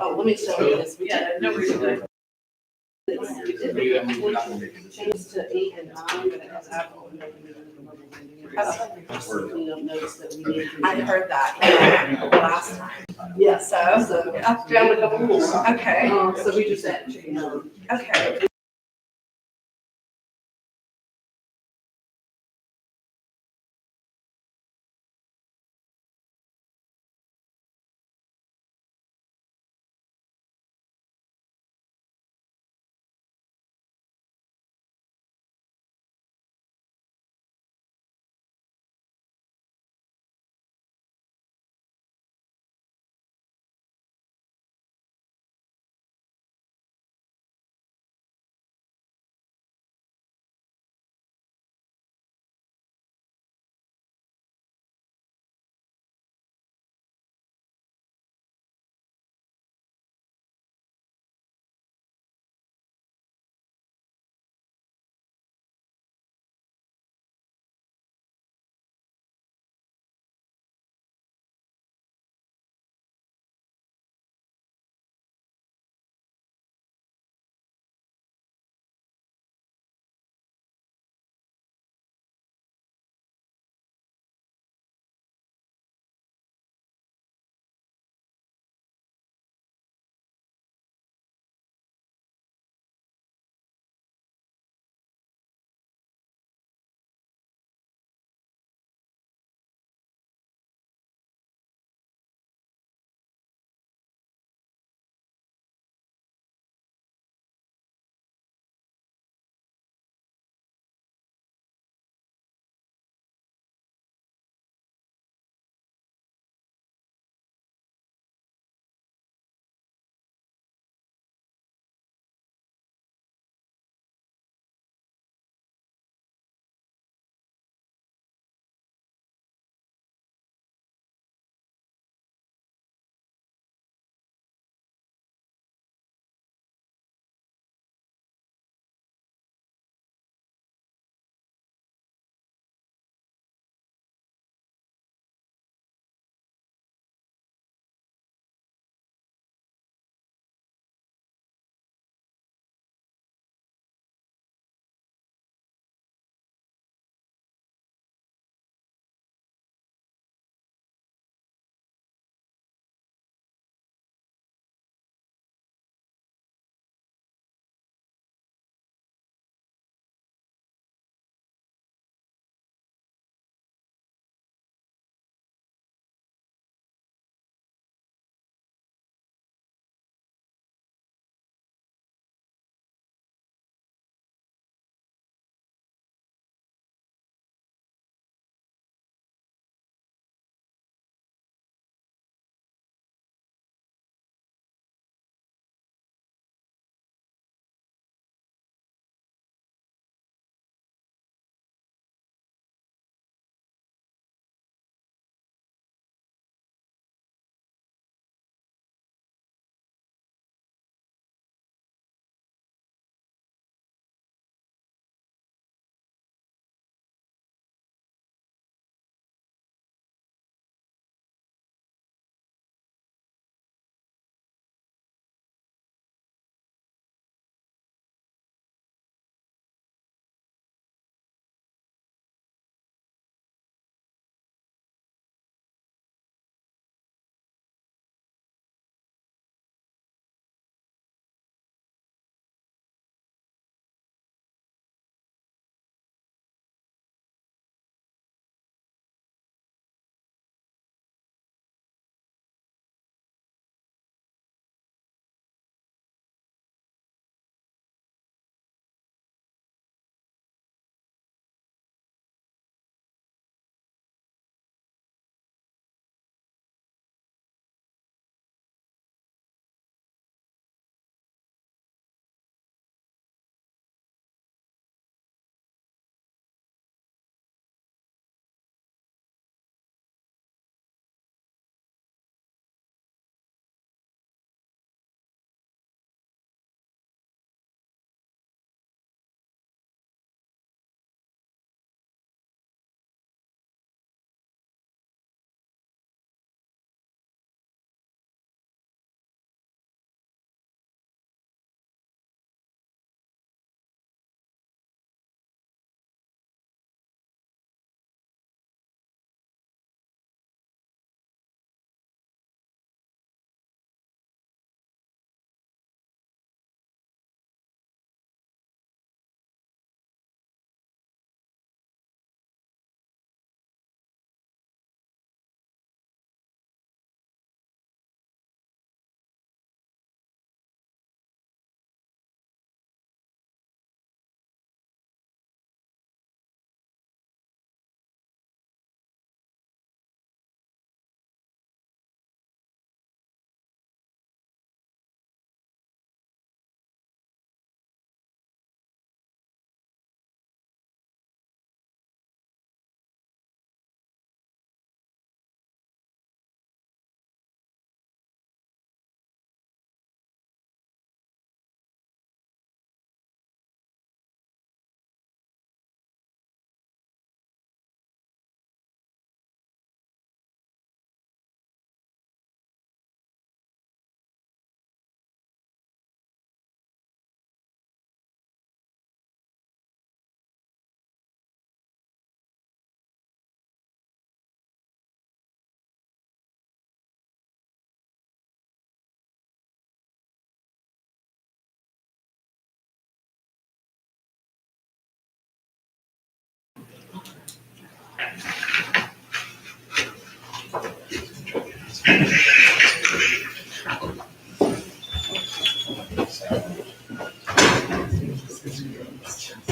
Oh, let me show you this. Yeah, no reason to. We did change to 8 and 9, but it has Apple. We don't notice that we need to. I heard that, yeah, last time. Yes, So, I found a couple more. okay, So we just had to change them. okay.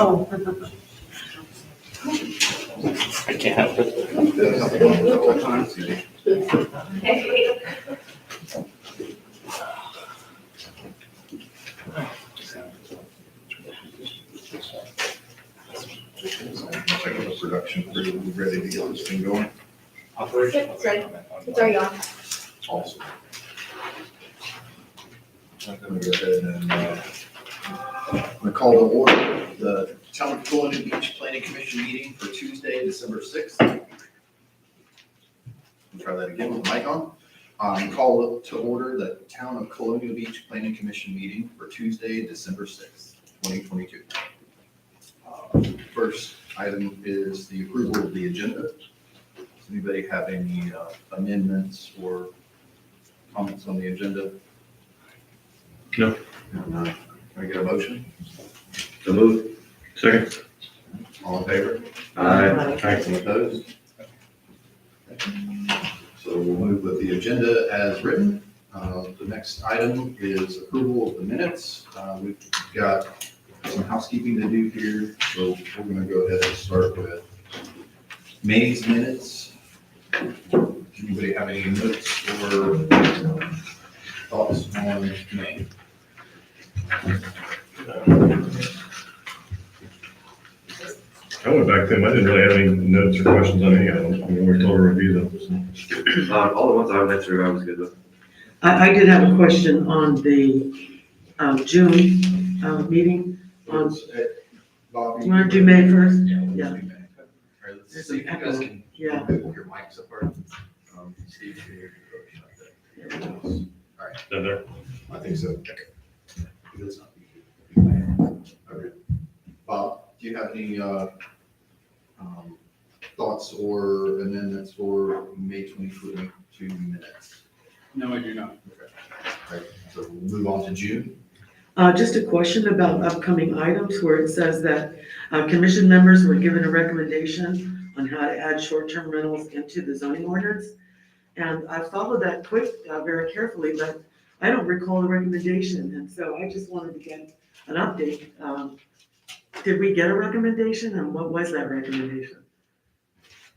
Oh. I can't help it. Production crew ready to get this thing going. Operation. It's ready. It's already on. Awesome. I'm gonna go ahead and, I'm gonna call to order the Town of Colonial Beach Planning Commission meeting for Tuesday, December 6th. Try that again with the mic on. Call to order the Town of Colonial Beach Planning Commission meeting for Tuesday, December 6th, 2022. First item is the approval of the agenda. Does anybody have any amendments or comments on the agenda? No. Can I get a motion? So move. Second. All in favor? Aye. Any opposed? So we'll move with the agenda as written. The next item is approval of the minutes. We've got some housekeeping to do here, so we're going to go ahead and start with May's minutes. Anybody have any notes or thoughts on May? I went back to them, I didn't really have any notes or questions on any of them, I mean, we were told to review them. All the ones I went through, I was good with. I did have a question on the June meeting. Bobby? You want to do May first? Yeah. Let's Yeah. do May. All right, let's see if you guys can Yeah. move your mics apart. Steve, can you hear me? Is that there? I think so. Okay. Okay. Bob, do you have any thoughts or amendments for May 2022 minutes? No, I do not. Okay. All right, so we'll move on to June. Just a question about upcoming items where it says that commission members were given a recommendation on how to add short-term rentals into the zoning ordinance. And I followed that very carefully, but I don't recall the recommendation. And so I just wanted to get an update. Did we get a recommendation, and what was that recommendation?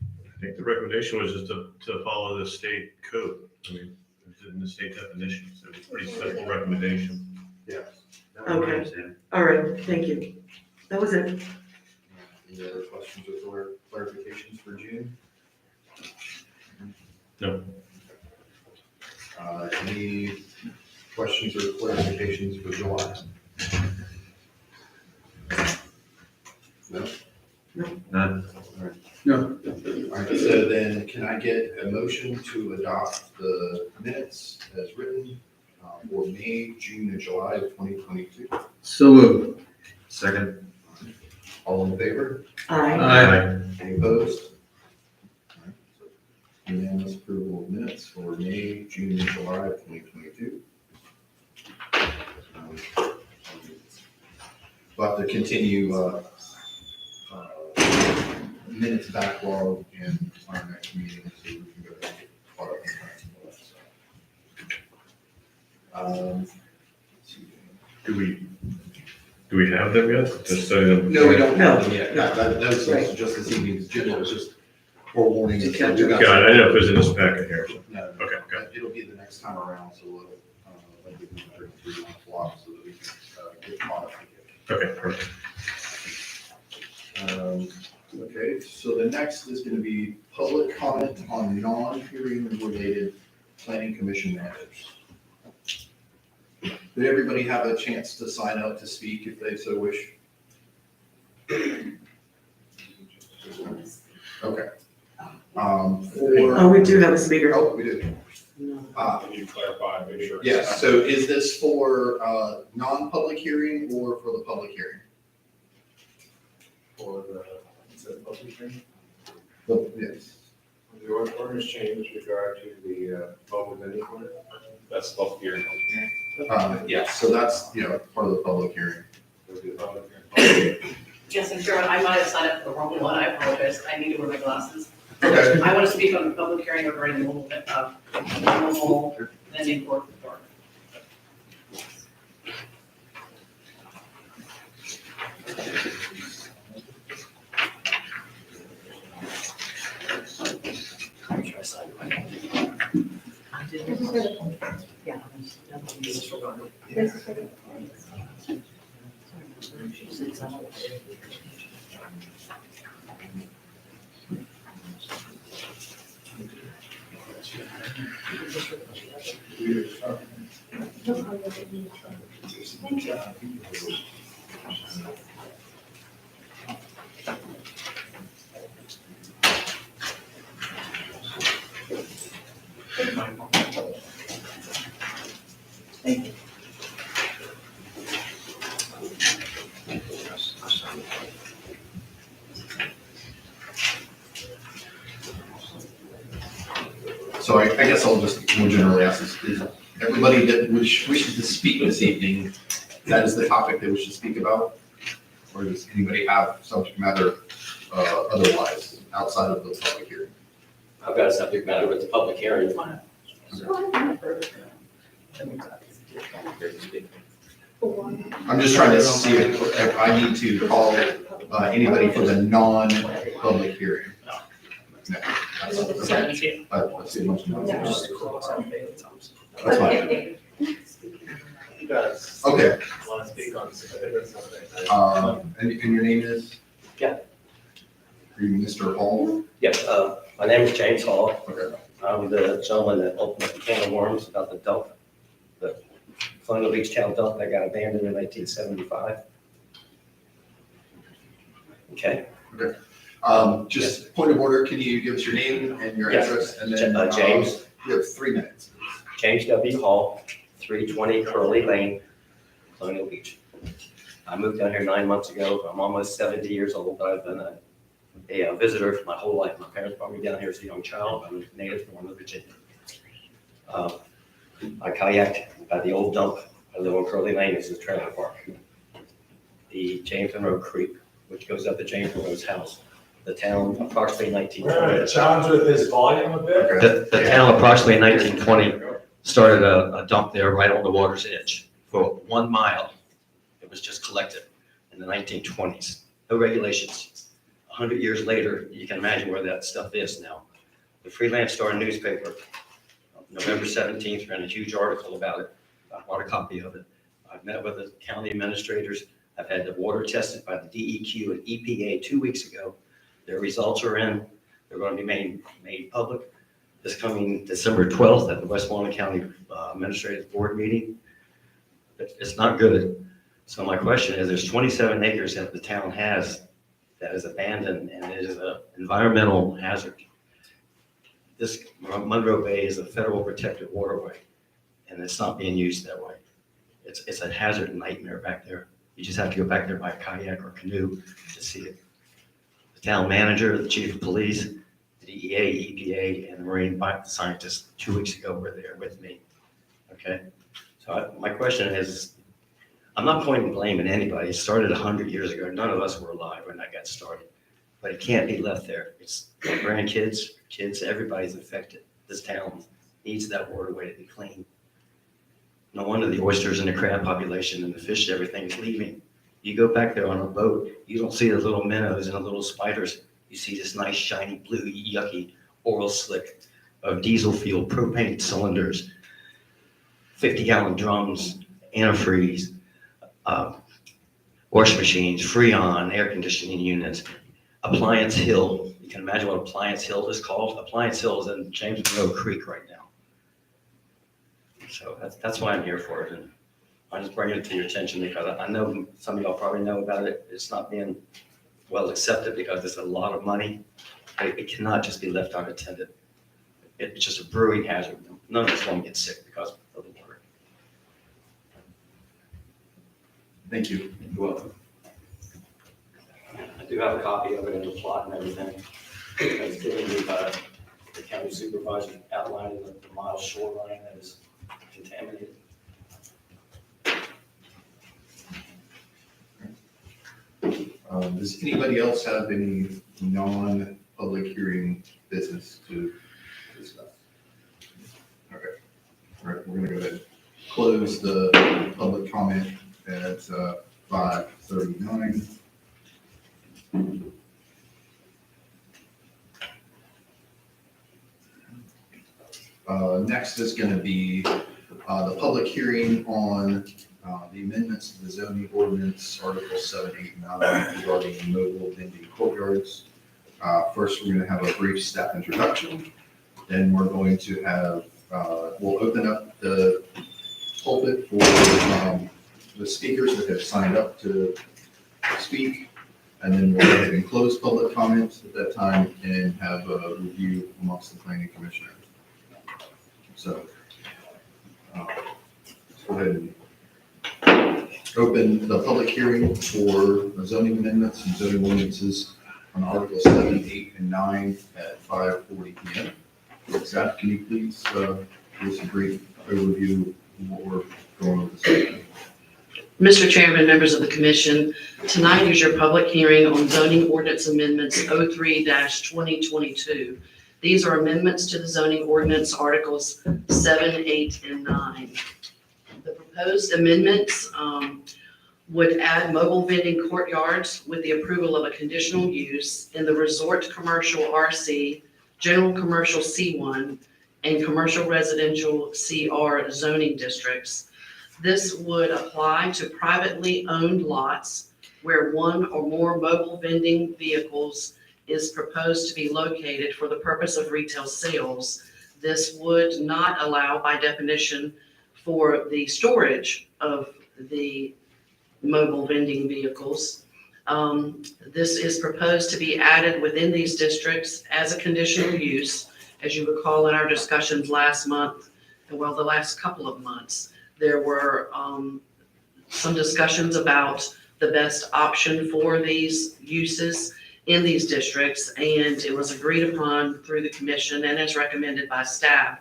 I think the recommendation was just to follow the state code, I mean, it's in the state definitions, so it's a pretty simple recommendation. Yes. Okay. All right, thank you. That was it. Any other questions or clarifications for June? No. Any questions or clarifications for July? No? None. No. All right, so then can I get a motion to adopt the minutes as written for May, June, and July of 2022? So moved. Second. All in favor? Aye. Any opposed? All right, so unanimous approval of minutes for May, June, and July of 2022. We'll have to continue minutes backlog in our next meeting, so we can go ahead and get caught up in that. Do we have them yet? Just so them. No, we don't No. have them yet. That was Right. just this evening's agenda, it was just forewarning. To us catch that we up. got Yeah, I didn't know if it was in this packet here. No, Okay, good. it'll be the next time around, so we'll, like, we can turn 3 months block so that we can, get caught up. Okay, perfect. Okay, so the next is gonna be public comment on non-hearing related planning commission matters. Did everybody have a chance to sign up to speak if they so wish? Okay. Oh, we do have a speaker. Oh, we do. No. Can you clarify, make sure? Yes, so is this for non-public hearing or for the public hearing? For the, is that public hearing? Yes. The ordinance change with regard to the mobile vending order? That's public hearing. Yes, so that's, part of the public hearing. It'll be a public hearing. Yes, and Chairman, I might have signed up for the wrong one, I apologize, I need to wear my glasses. Okay. I want to speak on the public hearing regarding the mobile vending court. So I guess I'll just more generally ask this, is everybody that wishes to speak this evening, that is the topic they wish to speak about? Or does anybody have subject matter otherwise, outside of the public hearing? I've got a subject matter with the public hearing. I'm just trying to see if I need to call anybody for the non-public hearing. No, that's fine. That's too much. That's fine. You guys Okay, want to speak on different subject? and your name is? Yeah. Are you Mr. Hall? Yes, my name is James Hall. Okay. I'm the gentleman that opened up the can of worms about the dump, the Colonial Beach Town dump that got abandoned in 1975. Okay, Just point of order, can you give us your name and your Yes. address? And then James. You have 3 minutes. James W. Hall, 320 Curly Lane, Colonial Beach. I moved down here 9 months ago. I'm almost 70 years old. I've been a visitor my whole life. My parents brought me down here as a young child. I'm a native from Northern Virginia. I kayaked by the old dump. I live on Curly Lane. This is a trailer park. The James Monroe Creek, which goes up to James Monroe's house. The town approximately 1920. Challenge with this volume a bit. Okay. The town approximately 1920 started a dump there right on the water's edge for 1 mile. It was just collected in the 1920s. No regulations. 100 years later, you can imagine where that stuff is now. The Freelance Star newspaper, November 17th, ran a huge article about it. I bought a copy of it. I've met with the county administrators. I've had the water tested by the DEQ and EPA 2 weeks ago. Their results are in. They're going to be made public this coming December 12th at the Westmoreland County Administrative Board meeting. It's not good. So my question is, there's 27 acres that the town has that is abandoned, and it is an environmental hazard. This Monroe Bay is a federal protected waterway, and it's not being used that way. It's a hazard nightmare back there. You just have to go back there by kayak or canoe to see it. The town manager, the chief of police, the DEA, EPA, and the marine scientists 2 weeks ago were there with me. Okay, so my question is, I'm not pointing blame at anybody. It started 100 years ago. None of us were alive when that got started. But it can't be left there. It's our grandkids, kids, everybody's affected. This town needs that waterway to be clean. No wonder the oysters and the crab population and the fish, everything is leaving. You go back there on a boat, you don't see the little minnows and the little spiders. You see this nice, shiny, blue, yucky oil slick of diesel fuel, propane cylinders, 50-gallon drums, antifreeze, wash machines, Freon, air conditioning units, Appliance Hill. You can imagine what Appliance Hill is called. Appliance Hill is in James Monroe Creek right now. So that's why I'm here for it. And I'm just bringing it to your attention because I know some of y'all probably know about it. It's not being well accepted because it's a lot of money. It cannot just be left unattended. It's just a brewing hazard. None of us want to get sick because of the water. Thank you. You're welcome. I do have a copy of it and the plot and everything. It's given me by the county supervisor outlining the mile shoreline that is contaminated. Does anybody else have any non-public hearing business to discuss? Okay, all right, we're gonna go ahead and close the public comment at 5:39. Next is gonna be the public hearing on the amendments to the zoning ordinance, Article 7, 8, and 9 regarding mobile vending courtyards. First, we're gonna have a brief staff introduction. Then we're going to have, we'll open up the pulpit for the speakers that have signed up to speak. And then we'll go ahead and close public comments at that time and have a review amongst the planning commissioners. So, let's go ahead and open the public hearing for zoning amendments and zoning ordinances on Articles 7, 8, and 9 at 5:40 p.m. Zach, can you please give us a brief overview of what we're going over this evening? Mr. Chairman, members of the commission, tonight is your public hearing on zoning ordinance amendments 03-2022. These are amendments to the zoning ordinance articles 7, 8, and 9. The proposed amendments would add mobile vending courtyards with the approval of a conditional use in the resort commercial RC, general commercial C1, and commercial residential CR zoning districts. This would apply to privately owned lots where one or more mobile vending vehicles is proposed to be located for the purpose of retail sales. This would not allow, by definition, for the storage of the mobile vending vehicles. This is proposed to be added within these districts as a conditional use. As you recall in our discussions last month, well, the last couple of months, there were some discussions about the best option for these uses in these districts, and it was agreed upon through the commission and as recommended by staff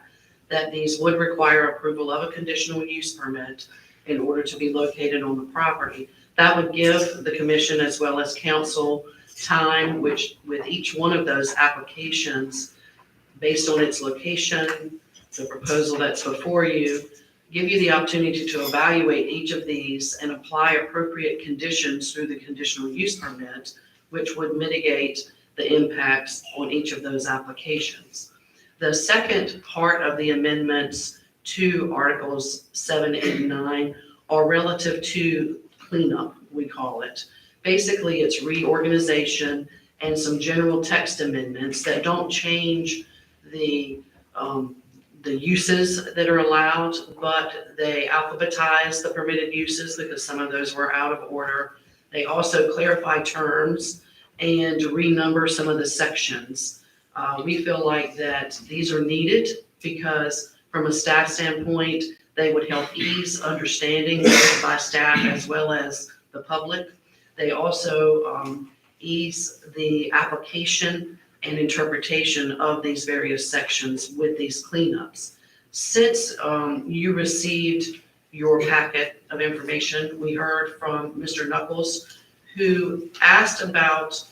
that these would require approval of a conditional use permit in order to be located on the property. That would give the commission as well as council time, which with each one of those applications, based on its location, the proposal that's before you, give you the opportunity to evaluate each of these and apply appropriate conditions through the conditional use permit, which would mitigate the impacts on each of those applications. The second part of the amendments to Articles 7, 8, and 9 are relative to cleanup, we call it. Basically, it's reorganization and some general text amendments that don't change the uses that are allowed, but they alphabetize the permitted uses because some of those were out of order. They also clarify terms and renumber some of the sections. We feel like that these are needed because from a staff standpoint, they would help ease understanding by staff as well as the public. They also ease the application and interpretation of these various sections with these cleanups. Since you received your packet of information, we heard from Mr. Knuckles, who asked about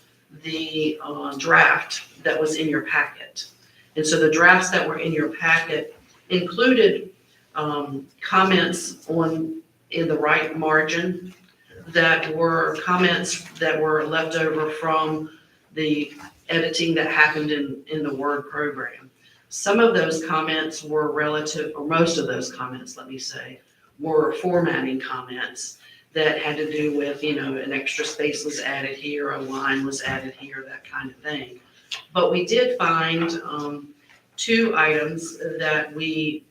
the draft that was in your packet. And so the drafts that were in your packet included comments in the right margin that were comments that were left over from the editing that happened in the Word program. Some of those comments were relative, or most of those comments, let me say, were formatting comments that had to do with, an extra space was added here, a line was added here, that kind of thing. But we did find two items that we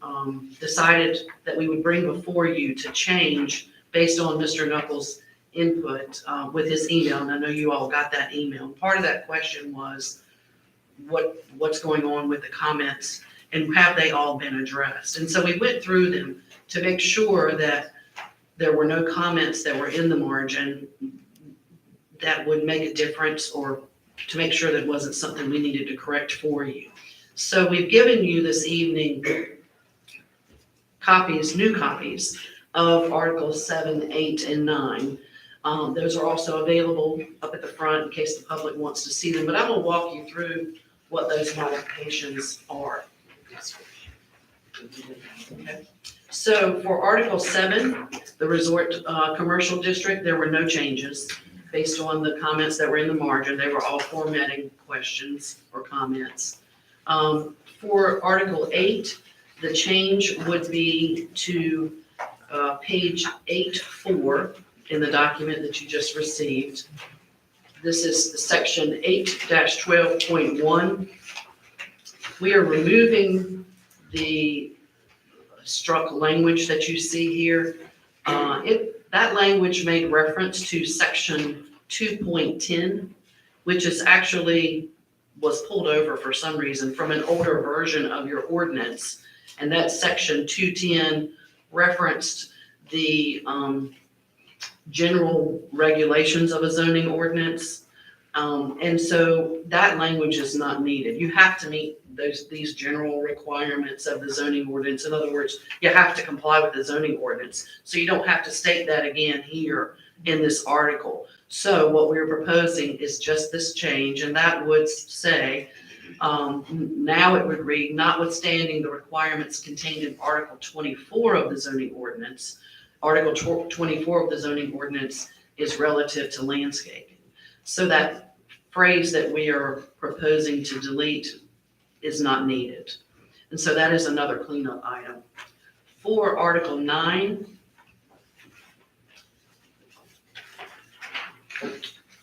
decided that we would bring before you to change based on Mr. Knuckles' input with his email, and I know you all got that email. Part of that question was what's going on with the comments and have they all been addressed? And so we went through them to make sure that there were no comments that were in the margin that would make a difference, or to make sure that it wasn't something we needed to correct for you. So we've given you this evening new copies of Articles 7, 8, and 9. Those are also available up at the front in case the public wants to see them, but I will walk you through what those modifications are. Okay. So for Article 7, the Resort Commercial District, there were no changes based on the comments that were in the margin. They were all formatting questions or comments. For Article 8, the change would be to page 8.4 in the document that you just received. This is section 8-12.1. We are removing the struck language that you see here. That language made reference to section 2.10, which is actually was pulled over for some reason from an older version of your ordinance. And that section 210 referenced the general regulations of a zoning ordinance. And so that language is not needed. You have to meet these general requirements of the zoning ordinance. In other words, you have to comply with the zoning ordinance. So you don't have to state that again here in this article. So what we're proposing is just this change, and that would say, now it would read, notwithstanding the requirements contained in Article 24 of the zoning ordinance, Article 24 of the zoning ordinance is relative to landscaping. So that phrase that we are proposing to delete is not needed. And so that is another cleanup item. For Article 9,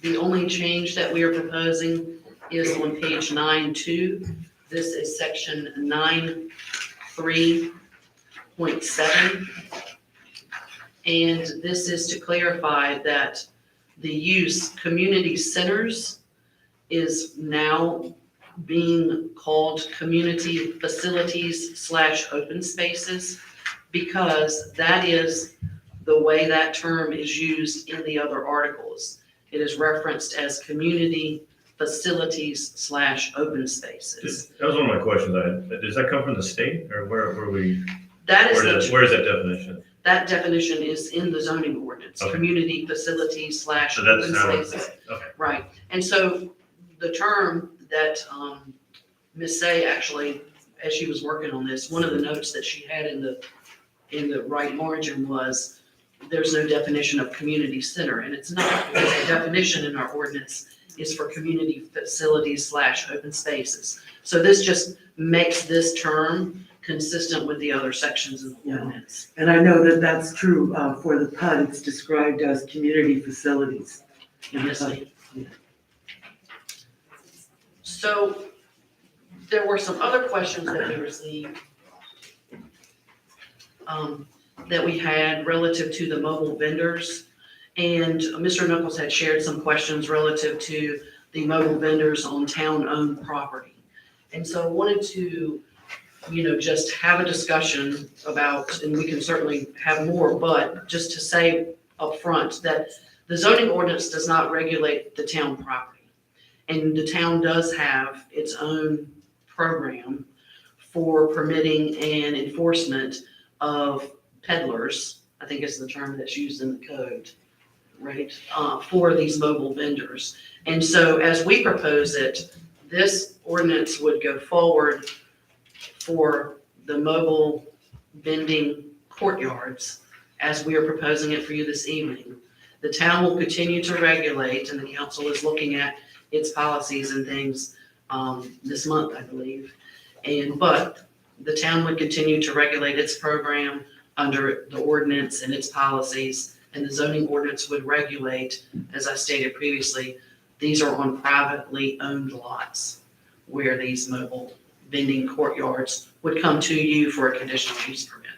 the only change that we are proposing is on page 9.2. This is section 9.3.7. And this is to clarify that the use community centers is now being called community facilities / open spaces, because that is the way that term is used in the other articles. It is referenced as community facilities / open spaces. That was one of my questions. Does that come from the state, or where we, That is where is that definition? that definition is in the zoning ordinance, Okay. community facilities / So that's open how, spaces. okay. Right, and so the term that Ms. Say actually, as she was working on this, one of the notes that she had in the right margin was, there's no definition of community center, and it's not, because the definition in our ordinance is for community facilities / open spaces. So this just makes this term consistent with the other sections of the Yeah. ordinance. And I know that that's true for the PUD. It's described as community facilities. in the Yes, PUD. ma'am. So there were some other questions that we received that we had relative to the mobile vendors. And Mr. Knuckles had shared some questions relative to the mobile vendors on town-owned property. And so I wanted to, just have a discussion about, and we can certainly have more, but just to say up front that the zoning ordinance does not regulate the town property. And the town does have its own program for permitting and enforcement of peddlers, I think is the term that's used in the code, right, for these mobile vendors. And so as we propose it, this ordinance would go forward for the mobile vending courtyards as we are proposing it for you this evening. The town will continue to regulate, and the council is looking at its policies and things this month, I believe. But the town would continue to regulate its program under the ordinance and its policies, and the zoning ordinance would regulate, as I stated previously, these are on privately owned lots where these mobile vending courtyards would come to you for a conditional use permit.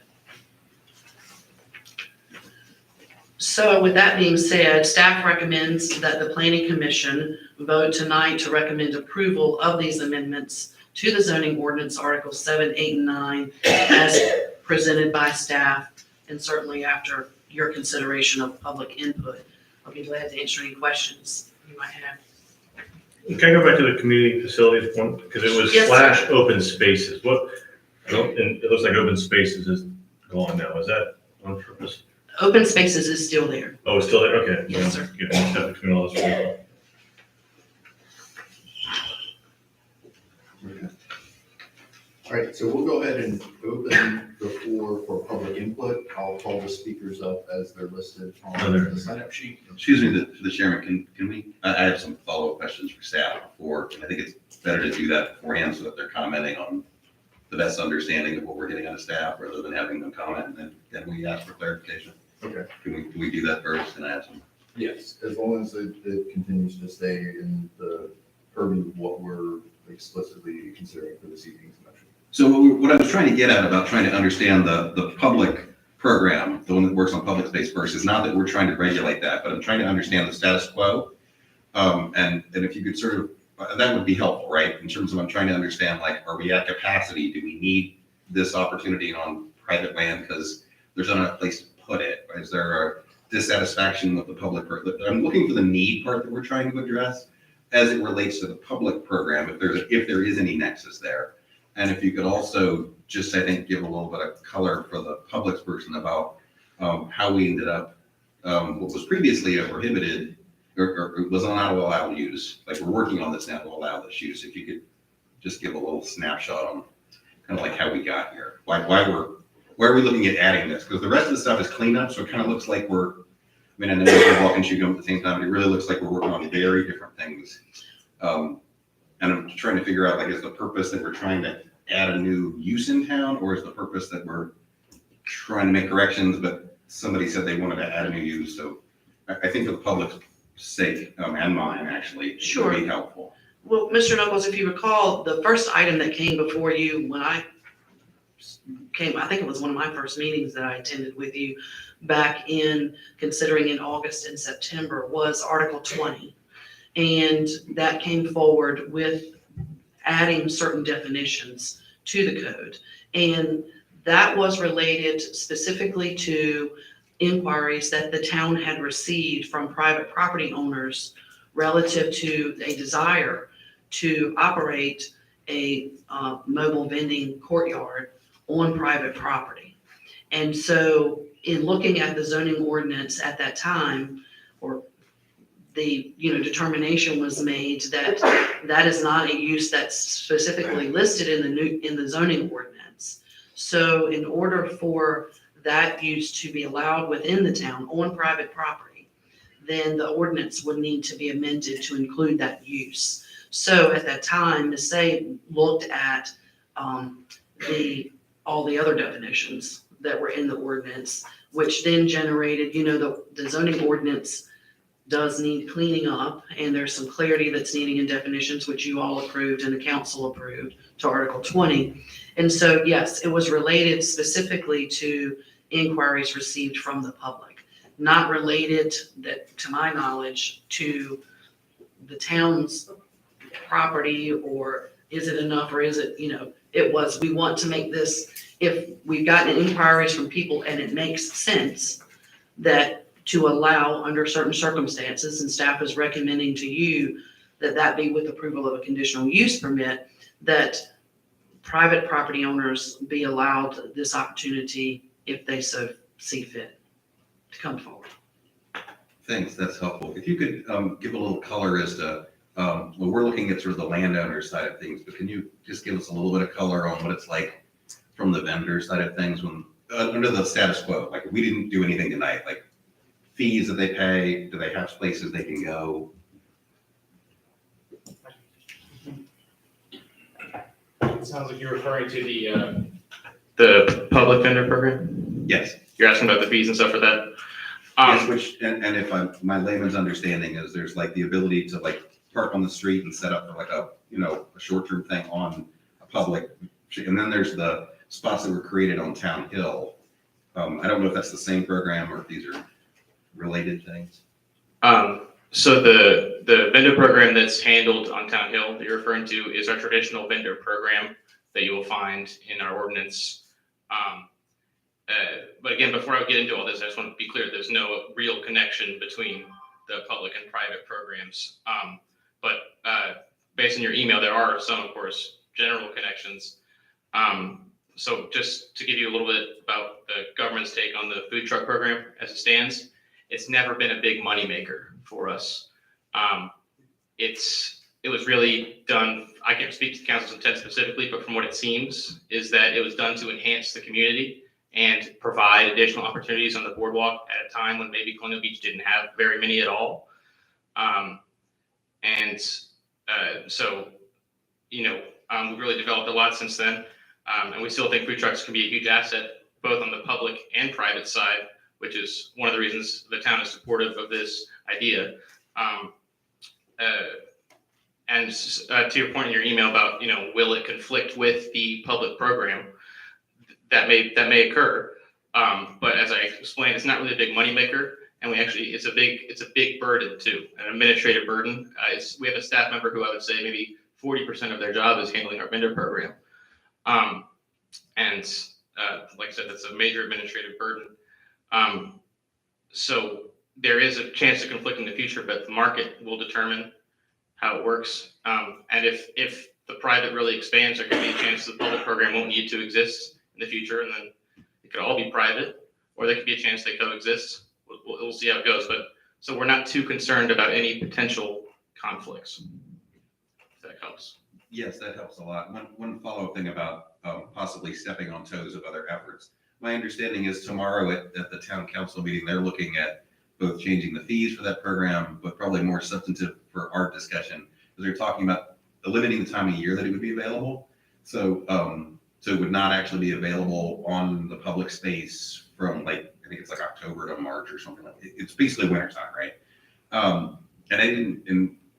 So with that being said, staff recommends that the planning commission vote tonight to recommend approval of these amendments to the zoning ordinance Articles 7, 8, and 9 as presented by staff, and certainly after your consideration of public input. I'll be glad to answer any questions you might have. Can I go back to the community facilities point, because it was Yes, sir. / open spaces, and it looks like open spaces is gone now, is that on purpose? Open spaces is still there. Oh, it's still there, okay. Yes, sir. Get mixed up between all this. All right, so we'll go ahead and open the floor for public input. I'll call the speakers up as they're listed on the sign-up sheet. Excuse me, the chairman, can we, I have some follow-up questions for staff before, I think it's better to do that beforehand so that they're commenting on the best understanding of what we're getting out of staff rather than having them comment and then we ask for clarification. Okay. Can we do that first and add some? Yes, as long as it continues to stay in the purview of what we're explicitly considering for this evening's motion. So what I was trying to get at about trying to understand the public program, the one that works on public space first, is not that we're trying to regulate that, but I'm trying to understand the status quo. And if you could sort of, that would be helpful, right? In terms of, I'm trying to understand, like, are we at capacity? Do we need this opportunity on private land because there's not a place to put it? Is there a dissatisfaction with the public? I'm looking for the need part that we're trying to address as it relates to the public program, if there is any nexus there. And if you could also just, I think, give a little bit of color for the public's person about how we ended up, what was previously a prohibited or was not allowed use. Like, we're working on this now to allow this use. If you could just give a little snapshot on kind of like how we got here. Why are we looking at adding this? Because the rest of the stuff is cleanup, so it kind of looks like we're, I mean, I know we're walking and chewing gum at the same time, but it really looks like we're working on very different things. And I'm trying to figure out, like, is the purpose that we're trying to add a new use in town, or is the purpose that we're trying to make corrections, but somebody said they wanted to add a new use? So I think for the public's sake, and mine actually, it Sure. would be helpful. Well, Mr. Knuckles, if you recall, the first item that came before you when I came, I think it was one of my first meetings that I attended with you back in, considering in August and September, was Article 20. And that came forward with adding certain definitions to the code. And that was related specifically to inquiries that the town had received from private property owners relative to a desire to operate a mobile vending courtyard on private property. And so in looking at the zoning ordinance at that time, or the determination was made that that is not a use that's specifically listed in the zoning ordinance. So in order for that use to be allowed within the town on private property, then the ordinance would need to be amended to include that use. So at that time, Ms. Say looked at all the other definitions that were in the ordinance, which then generated, the zoning ordinance does need cleaning up, and there's some clarity that's needing in definitions, which you all approved and the council approved to Article 20. And so, yes, it was related specifically to inquiries received from the public, not related, that, to my knowledge, to the town's property, or is it enough, or is it, it was, we want to make this, if we've gotten inquiries from people and it makes sense that to allow under certain circumstances, and staff is recommending to you that be with approval of a conditional use permit, that private property owners be allowed this opportunity if they so see fit to come forward. Thanks, that's helpful. If you could give a little color as to, well, we're looking at sort of the landowner side of things, but can you just give us a little bit of color on what it's like from the vendor side of things when, under the status quo, like, we didn't do anything tonight, like fees that they pay, do they have places they can go? It sounds like you're referring to the public vendor program? Yes. You're asking about the fees and stuff for that? Yes, which, and if my layman's understanding is there's like the ability to like park on the street and set up for like a short-term thing on a public, and then there's the spots that were created on Town Hill. I don't know if that's the same program or if these are related things. So the vendor program that's handled on Town Hill that you're referring to is our traditional vendor program that you will find in our ordinance. But again, before I get into all this, I just want to be clear, there's no real connection between the public and private programs. But based on your email, there are some, of course, general connections. So just to give you a little bit about the government's take on the food truck program as it stands, it's never been a big moneymaker for us. It was really done, I can't speak to the council's intent specifically, but from what it seems is that it was done to enhance the community and provide additional opportunities on the boardwalk at a time when maybe Colonial Beach didn't have very many at all. So, we've really developed a lot since then. And we still think food trucks can be a huge asset, both on the public and private side, which is one of the reasons the town is supportive of this idea. To your point in your email about, will it conflict with the public program? That may occur. But as I explained, it's not really a big moneymaker. And it's a big burden too, an administrative burden. We have a staff member who I would say maybe 40% of their job is handling our vendor program. Like I said, that's a major administrative burden. So there is a chance to conflict in the future, but the market will determine how it works. And if the private really expands, there could be a chance the public program won't need to exist in the future, and then it could all be private, or there could be a chance they coexist. We'll see how it goes, so we're not too concerned about any potential conflicts. If that helps. Yes, that helps a lot. One follow-up thing about possibly stepping on toes of other efforts. My understanding is tomorrow at the town council meeting, they're looking at both changing the fees for that program, but probably more substantive for our discussion, because they're talking about limiting the time of year that it would be available. So it would not actually be available on the public space from I think it's October to March or something like that. It's basically wintertime, right?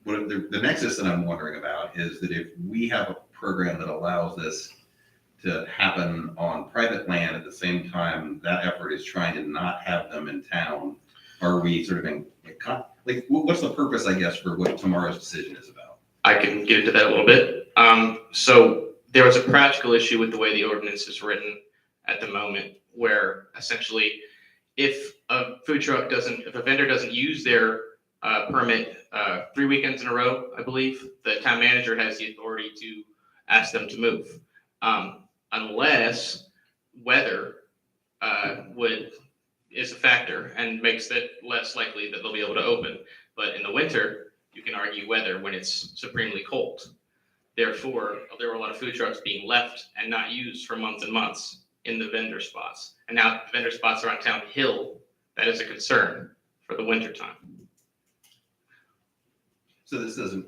The nexus that I'm wondering about is that if we have a program that allows this to happen on private land at the same time, that effort is trying to not have them in town, are we sort of what's the purpose, I guess, for what tomorrow's decision is about? I can get into that a little bit. So there was a practical issue with the way the ordinance is written at the moment, where essentially if a vendor doesn't use their permit 3 weekends in a row, I believe, the town manager has the authority to ask them to move, unless weather is a factor and makes it less likely that they'll be able to open. But in the winter, you can argue weather when it's supremely cold. Therefore, there were a lot of food trucks being left and not used for months and months in the vendor spots. And now vendor spots are on Town Hill. That is a concern for the winter time. So this doesn't,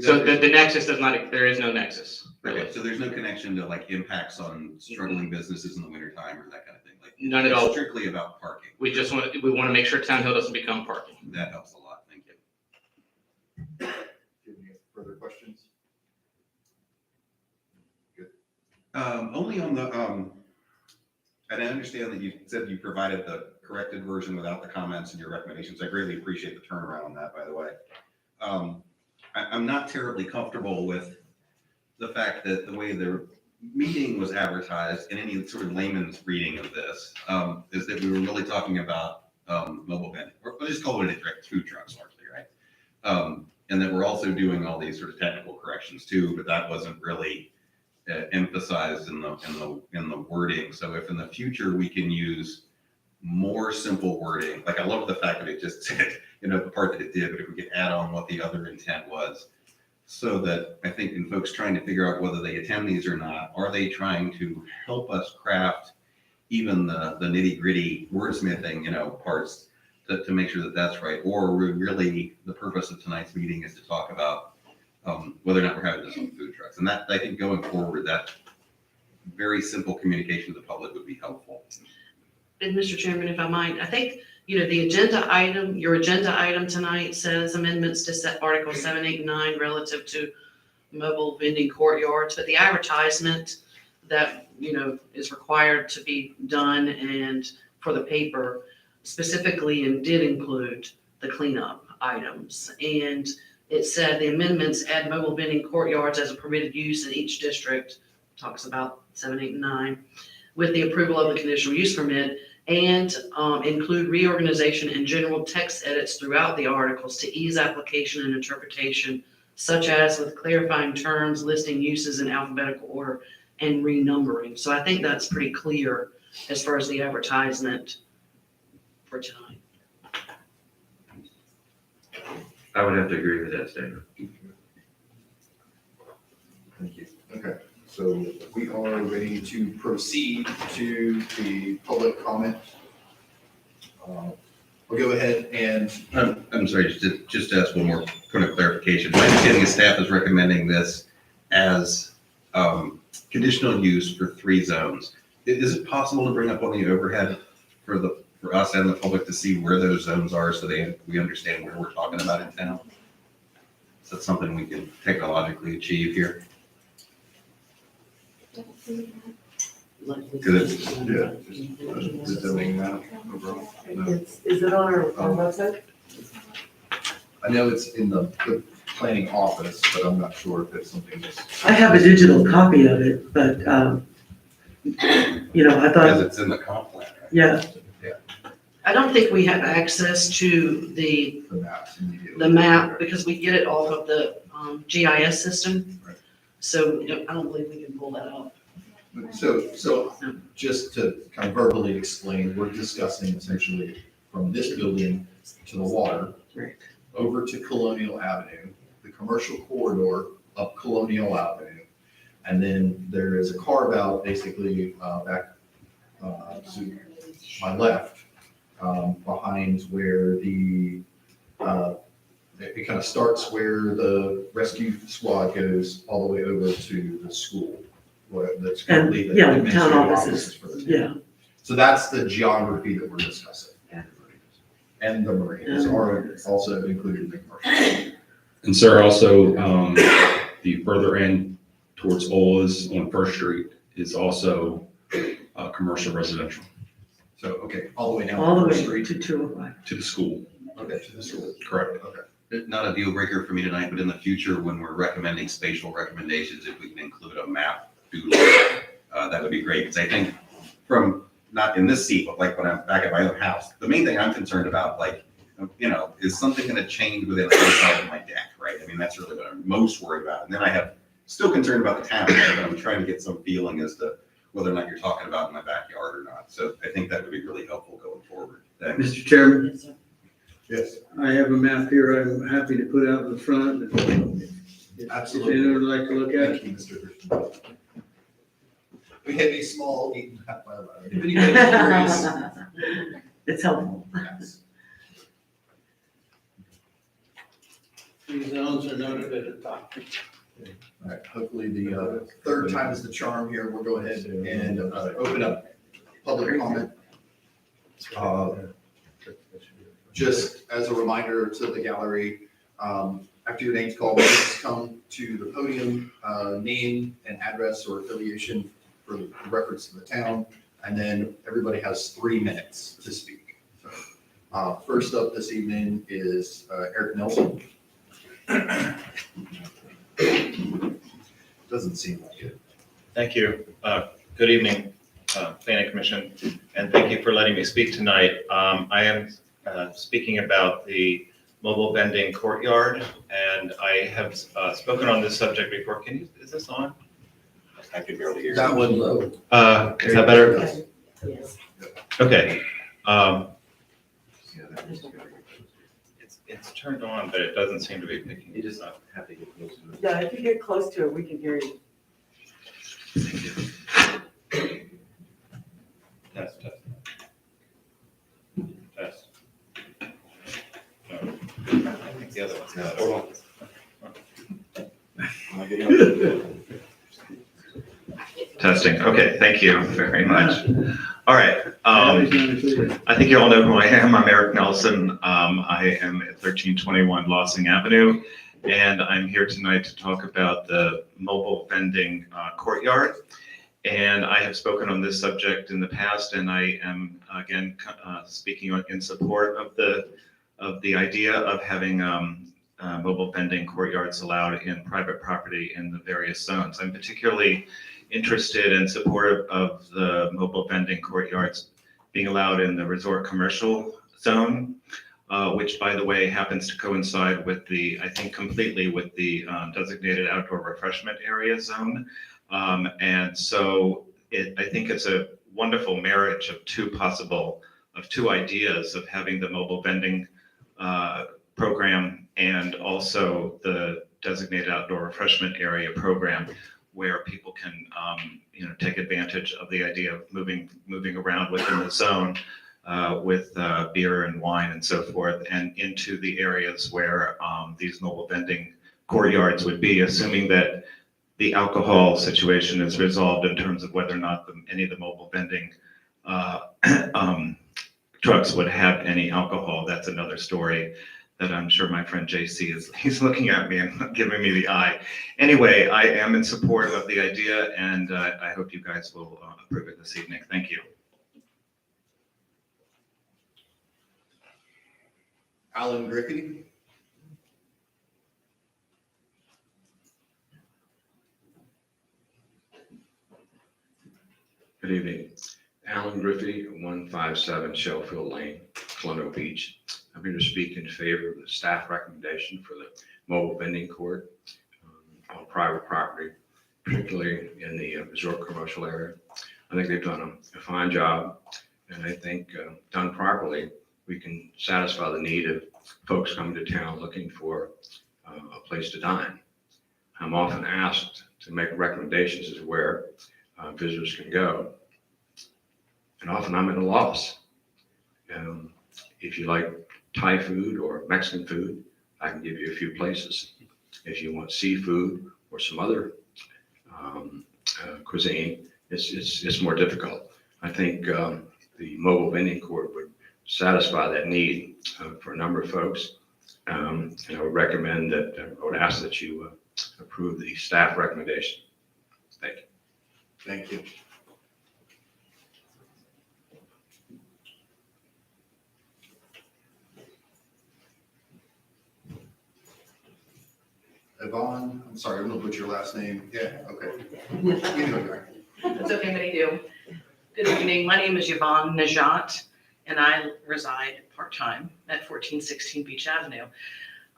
So the nexus does not, there is no nexus. Really. Okay, so there's no connection to impacts on struggling businesses in the wintertime or that kind of thing? None at all. It's strictly about parking. We want to make sure Town Hill doesn't become parking. That helps a lot, thank you. Do you have any further questions? Good. Only on the, and I understand that you said you provided the corrected version without the comments and your recommendations. I greatly appreciate the turnaround on that, by the way. I'm not terribly comfortable with the fact that the way the meeting was advertised in any sort of layman's reading of this, is that we were really talking about mobile vending, or let's just call it a direct food trucks largely, right? And that we're also doing all these sort of technical corrections too, but that wasn't really emphasized in the wording. So if in the future we can use more simple wording, I love the fact that it just said, the part that it did, but if we could add on what the other intent was, so that I think in folks trying to figure out whether they attend these or not, are they trying to help us craft even the nitty gritty wordsmithing, parts to make sure that that's right, or really the purpose of tonight's meeting is to talk about whether or not we're having this on food trucks. And that, I think going forward, that very simple communication to the public would be helpful. And Mr. Chairman, if I might, I think, your agenda item tonight says amendments to set Article 7, 8, and 9 relative to mobile vending courtyards, but the advertisement that, is required to be done and for the paper specifically and did include the cleanup items. And it said the amendments add mobile vending courtyards as a permitted use in each district, talks about 7, 8, and 9, with the approval of the conditional use permit, and include reorganization and general text edits throughout the articles to ease application and interpretation, such as with clarifying terms, listing uses in alphabetical order, and renumbering. So I think that's pretty clear as far as the advertisement for tonight. I would have to agree with that statement. Thank you. Okay, so we are ready to proceed to the public comment. We'll go ahead and, I'm sorry, just to ask one more point of clarification. My understanding is staff is recommending this as conditional use for 3 zones. Is it possible to bring up on the overhead for us and the public to see where those zones are so we understand where we're talking about in town? Is that something we can technologically achieve here? Because it's, the zoning map overall. No. Is it on our website? I know it's in the planning office, but I'm not sure if it's something that's. I have a digital copy of it, but, you know, I because thought, it's in the comp plan, right? yeah, I don't think we have access to the maps immediately. the map because we get it off of the GIS system. Right. So I don't believe we can pull that up. So just to kind of verbally explain, we're discussing essentially from this building to the water. Right. Over to Colonial Avenue, the commercial corridor up Colonial Avenue. And then there is a carve out basically back to my left, behind where it kind of starts where the rescue squad goes all the way over to the school. That's currently the yeah, town administrative offices. for the town. yeah. So that's the geography that we're discussing. And the Marines are also included in the commercial. And sir, also, the further end towards Ola's on First Street is also commercial residential So, okay, all the way down All the to way First Street. to 205. to the school. Okay, to the school. Correct. Okay. Not a deal breaker for me tonight, but in the future, when we're recommending spatial recommendations, if we can include a map doodle, that would be great. Because I think from, not in this seat, but like when I'm back at my own house, the main thing I'm concerned about, like, you know, is something going to change within eyesight of my deck, right? I mean, that's really what I'm most worried about. And then I have still concerned about the town, right? But I'm trying to get some feeling as to whether or not you're talking about in my backyard or not. So I think that would be really helpful going forward. Thanks. Mr. Chairman, Yes, I have a map here I'm happy to put out in the front. absolutely. If anyone would like to look at it. Thank you, Mr. Christian. We have a small 8.5 by 11. If anybody's curious, It's helpful. yes. These zones are noted at the top. All right, hopefully the third time is the charm here. We'll go ahead and open up public comment. Just as a reminder to the gallery, after your name's called, please come to the podium, name and address or affiliation for reference to the town, and then everybody has 3 minutes to speak. So, first up this evening is Eric Nelson. Doesn't seem like it. Thank you. Good evening, Planning Commission, and thank you for letting me speak tonight. I am speaking about the mobile vending courtyard, and I have spoken on this subject before. Is this on? I can barely hear. That one low. Is that better? Yes. Okay. It's turned on, but it doesn't seem to be picking it up. Have to get close to it. Yeah, if you get close to it, we can hear you. Test, test. Test. No, I think the other one's got it. Hold on. Testing. Okay, thank you very much. All right. I think you all know who I am. I'm Eric Nelson. I am at 1321 Lossing Avenue, and I'm here tonight to talk about the mobile vending courtyard. And I have spoken on this subject in the past, and I am again speaking in support of the idea of having mobile vending courtyards allowed in private property in the various zones. I'm particularly interested and supportive of the mobile vending courtyards being allowed in the resort commercial zone, which, by the way, happens to coincide with I think completely with the designated outdoor refreshment area zone, And so I think it's a wonderful marriage of two ideas of having the mobile vending program and also the designated outdoor refreshment area program where people can, take advantage of the idea of moving around within the zone with beer and wine and so forth, and into the areas where these mobile vending courtyards would be, assuming that the alcohol situation is resolved in terms of whether or not any of the mobile vending trucks would have any alcohol. That's another story that I'm sure my friend JC he's looking at me and giving me the eye. Anyway, I am in support of the idea, and I hope you guys will approve it this evening. Thank you. Alan Griffey. Good evening. Alan Griffey, 157 Shellfield Lane, Colonial Beach. I'm here to speak in favor of the staff recommendation for the mobile vending court on private property, particularly in the resort commercial area. I think they've done a fine job, and I think done properly, we can satisfy the need of folks coming to town looking for a place to dine. I'm often asked to make recommendations as to where visitors can go, and often I'm at a loss. If you like Thai food or Mexican food, I can give you a few places. If you want seafood or some other cuisine, it's more difficult. I think the mobile vending court would satisfy that need for a number of folks. And I would recommend that, I would ask that you approve the staff recommendation. Thank you. Thank you. Yvonne, I'm sorry, I'm gonna butcher your last name. Yeah, okay. You know, Gary. It's okay, many do. Good evening, my name is Yvonne Najat, and I reside part-time at 1416 Beach Avenue.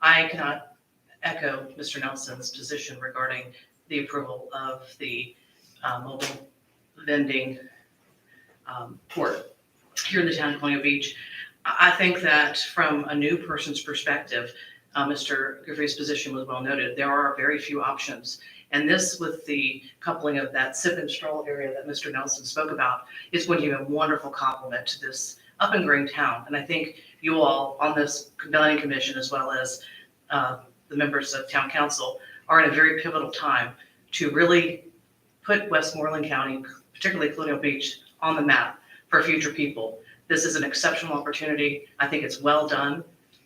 I cannot echo Mr. Nelson's position regarding the approval of the mobile vending court here in the town of Colonial Beach. I think that from a new person's perspective, Mr. Griffey's position was well noted. There are very few options. And this, with the coupling of that sip and stroll area that Mr. Nelson spoke about, is going to be a wonderful complement to this up and growing town. And I think you all on this planning commission, as well as the members of town council, are in a very pivotal time to really put Westmoreland County, particularly Colonial Beach, on the map for future people. This is an exceptional opportunity. I think it's well done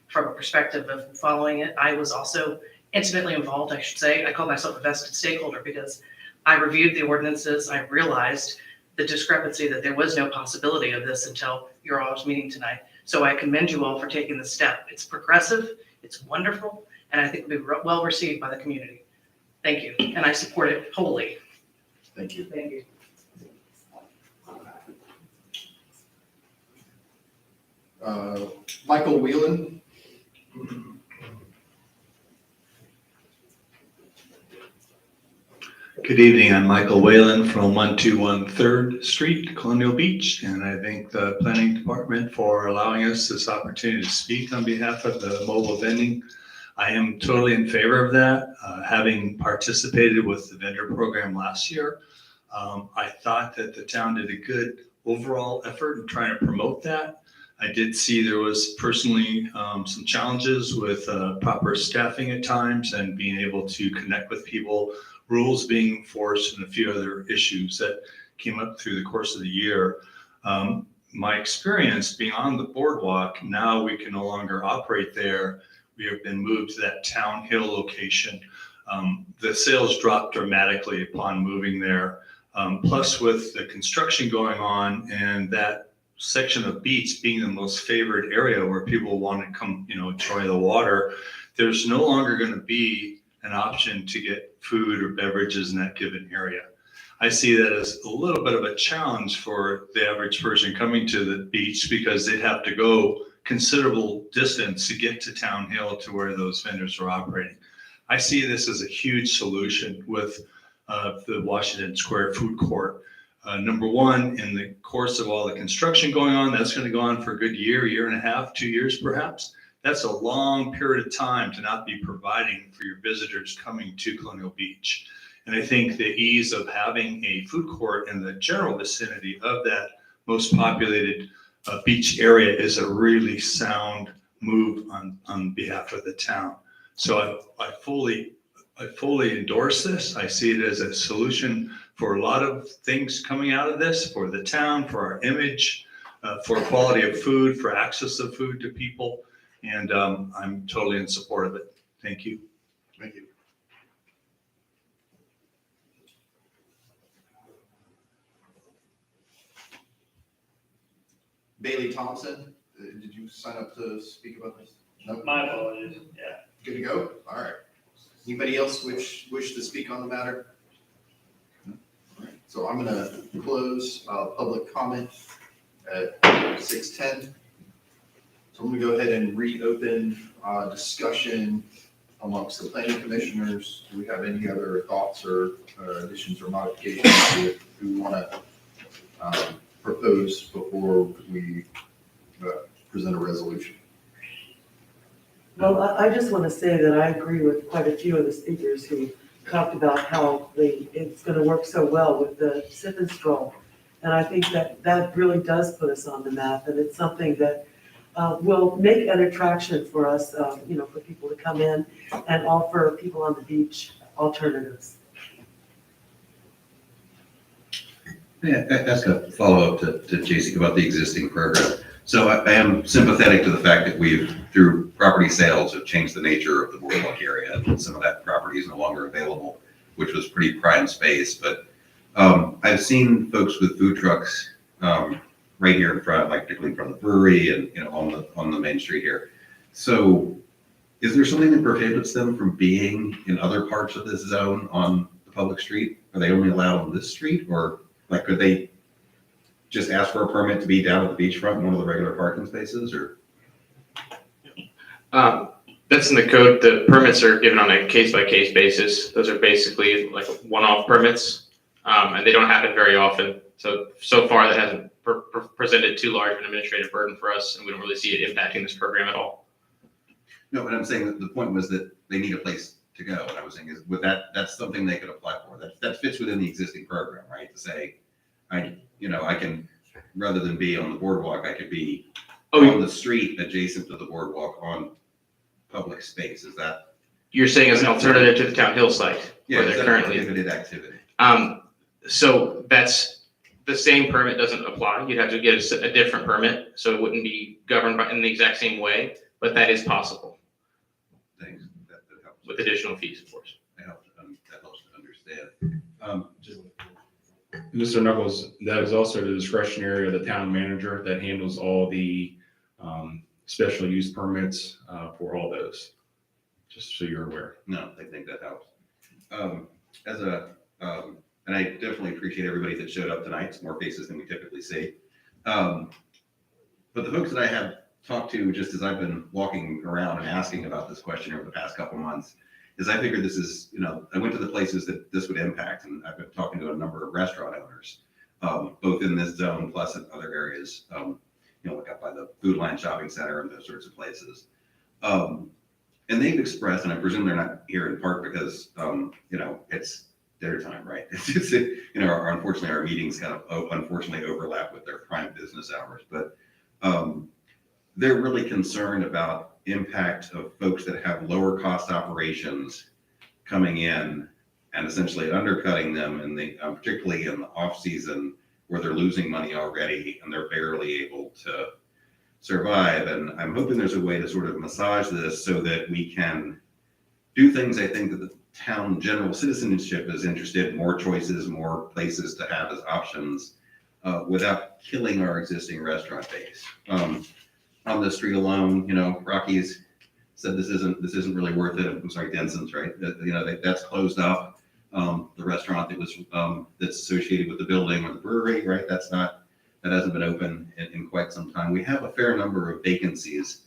from a perspective of following it. I was also intimately involved, I should say. I call myself a vested stakeholder because I reviewed the ordinances. I realized the discrepancy that there was no possibility of this until your all's meeting tonight. So I commend you all for taking this step. It's progressive, it's wonderful, and I think it'll be well received by the community. Thank you, and I support it wholly. Thank you. Thank you. Michael Whelan. Good evening, I'm Michael Whalen from 121 3rd Street, Colonial Beach, and I thank the planning department for allowing us this opportunity to speak on behalf of the mobile vending. I am totally in favor of that, having participated with the vendor program last year. I thought that the town did a good overall effort in trying to promote that. I did see there was personally some challenges with proper staffing at times and being able to connect with people, rules being enforced, and a few other issues that came up through the course of the year. My experience being on the boardwalk, now we can no longer operate there. We have been moved to that Town Hill location. The sales dropped dramatically upon moving there. Plus with the construction going on and that section of beach being the most favored area where people want to come, enjoy the water, there's no longer going to be an option to get food or beverages in that given area. I see that as a little bit of a challenge for the average person coming to the beach because they'd have to go considerable distance to get to Town Hill to where those vendors are operating. I see this as a huge solution with the Washington Square Food Court. Number one, in the course of all the construction going on, that's going to go on for a good year and a half, 2 years perhaps. That's a long period of time to not be providing for your visitors coming to Colonial Beach. And I think the ease of having a food court in the general vicinity of that most populated beach area is a really sound move on behalf of the town. So I fully endorse this. I see it as a solution for a lot of things coming out of this, for the town, for our image, for quality of food, for access of food to people. And I'm totally in support of it. Thank you. Thank you. Bailey Thompson, did you sign up to speak about this? No? My apologies, yeah. Good to go? All right. Anybody else wish to speak on the matter? No? All right. So I'm gonna close public comment at 6:10. So I'm gonna go ahead and reopen discussion amongst the planning commissioners. Do we have any other thoughts or additions or modifications that we wanna propose before we present a resolution? Well, I just want to say that I agree with quite a few of the speakers who talked about how it's going to work so well with the sip and stroll. And I think that really does put us on the map, and it's something that will make an attraction for us, for people to come in and offer people on the beach alternatives. Yeah, ask a follow-up to JC about the existing program. So I am sympathetic to the fact that we've, through property sales, have changed the nature of the boardwalk area. And some of that property is no longer available, which was pretty prime space. But I've seen folks with food trucks right here in front, like particularly from the brewery and on the main street here. So is there something that prohibits them from being in other parts of this zone on the public street? Are they only allowed on this street, or like could they just ask for a permit to be down at the beachfront in one of the regular parking spaces, or? That's in the code. The permits are given on a case-by-case basis. Those are basically like one-off permits, and they don't happen very often. So far, that hasn't presented too large of an administrative burden for us, and we don't really see it impacting this program at all. No, but I'm saying that the point was that they need a place to go. And I was saying that's something they could apply for. That fits within the existing program, right? To say, I can, rather than be on the boardwalk, I could be on the street adjacent to the boardwalk on public space. Is that? You're saying as an alternative to the Town Hill site? Yeah, where is they're that a currently. prohibited activity? So that's, the same permit doesn't apply. You'd have to get a different permit, so it wouldn't be governed in the exact same way, but that is possible. Thanks. That helps. With additional fees, of course. That helps to understand. Mr. Knuckles, that is also the discretionary of the town manager that handles all the special use permits for all those, just so you're aware. No, I think that helps. And I definitely appreciate everybody that showed up tonight. It's more faces than we typically see. But the folks that I have talked to, just as I've been walking around and asking about this question over the past couple months, is I figured this is, I went to the places that this would impact, and I've been talking to a number of restaurant owners, both in this zone plus in other areas, like up by the Food Line Shopping Center and those sorts of places. And they've expressed, and I presume they're not here in part because, it's their time, right? It's unfortunately, our meetings kind of unfortunately overlap with their prime business hours, but they're really concerned about impact of folks that have lower cost operations coming in and essentially undercutting them particularly in the off season where they're losing money already and they're barely able to survive. And I'm hoping there's a way to sort of massage this so that we can do things I think that the town general citizenship is interested in, more choices, more places to have as options without killing our existing restaurant base. On the street alone, Rocky's said this isn't really worth it. I'm sorry, Denson's, right? That's closed up. The restaurant that was that's associated with the building or the brewery, right? That hasn't been open in quite some time. We have a fair number of vacancies,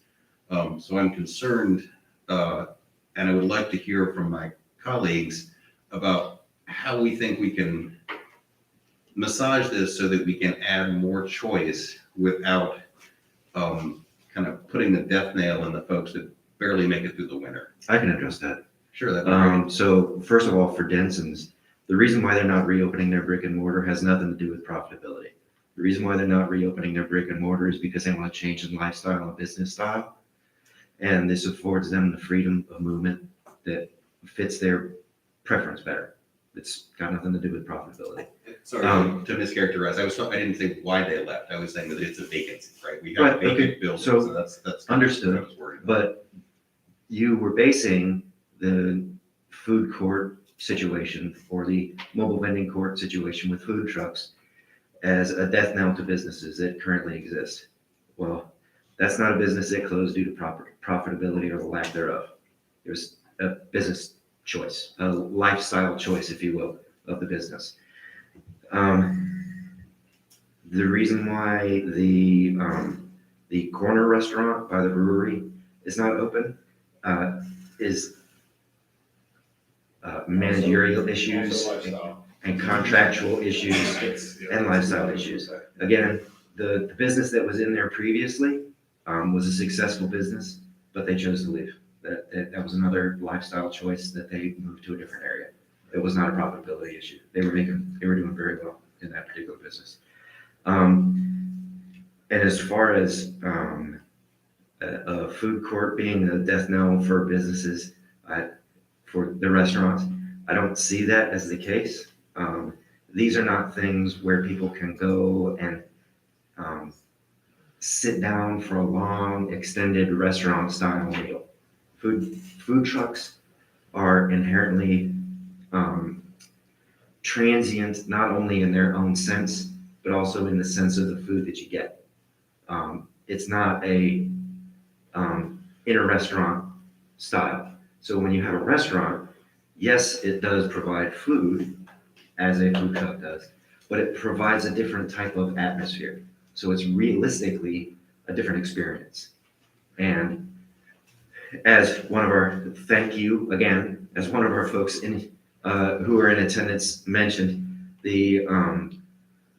so I'm concerned, and I would like to hear from my colleagues about how we think we can massage this so that we can add more choice without kind of putting the death nail in the folks that barely make it through the winter. I can address that. Sure, that'd be great. So first of all, for Denson's, the reason why they're not reopening their brick and mortar has nothing to do with profitability. The reason why they're not reopening their brick and mortar is because they want to change in lifestyle and business style. And this affords them the freedom of movement that fits their preference better. It's got nothing to do with profitability. Sorry to mischaracterize. I didn't say why they left. I was saying that it's a vacancy, right? We have Right, okay. vacant buildings, So, so that's kind of understood. what I was worried about. But you were basing the food court situation or the mobile vending court situation with food trucks as a death knell to businesses that currently exist. Well, that's not a business that closed due to profitability or the lack thereof. There's a business choice, a lifestyle choice, if you will, of the business. The reason why the corner restaurant by the brewery is not open is managerial issues and contractual issues and lifestyle issues. Again, the business that was in there previously was a successful business, but they chose to leave. That was another lifestyle choice that they moved to a different area. It was not a profitability issue. They were doing very well in that particular business. And as far as a food court being a death knell for businesses, for the restaurants, I don't see that as the case. These are not things where people can go and sit down for a long, extended restaurant style meal. Food trucks are inherently transient, not only in their own sense, but also in the sense of the food that you get. It's not in a restaurant style. So when you have a restaurant, yes, it does provide food, as a food truck does, but it provides a different type of atmosphere. So it's realistically a different experience. And as one of our, thank you again, as one of our folks who are in attendance mentioned, the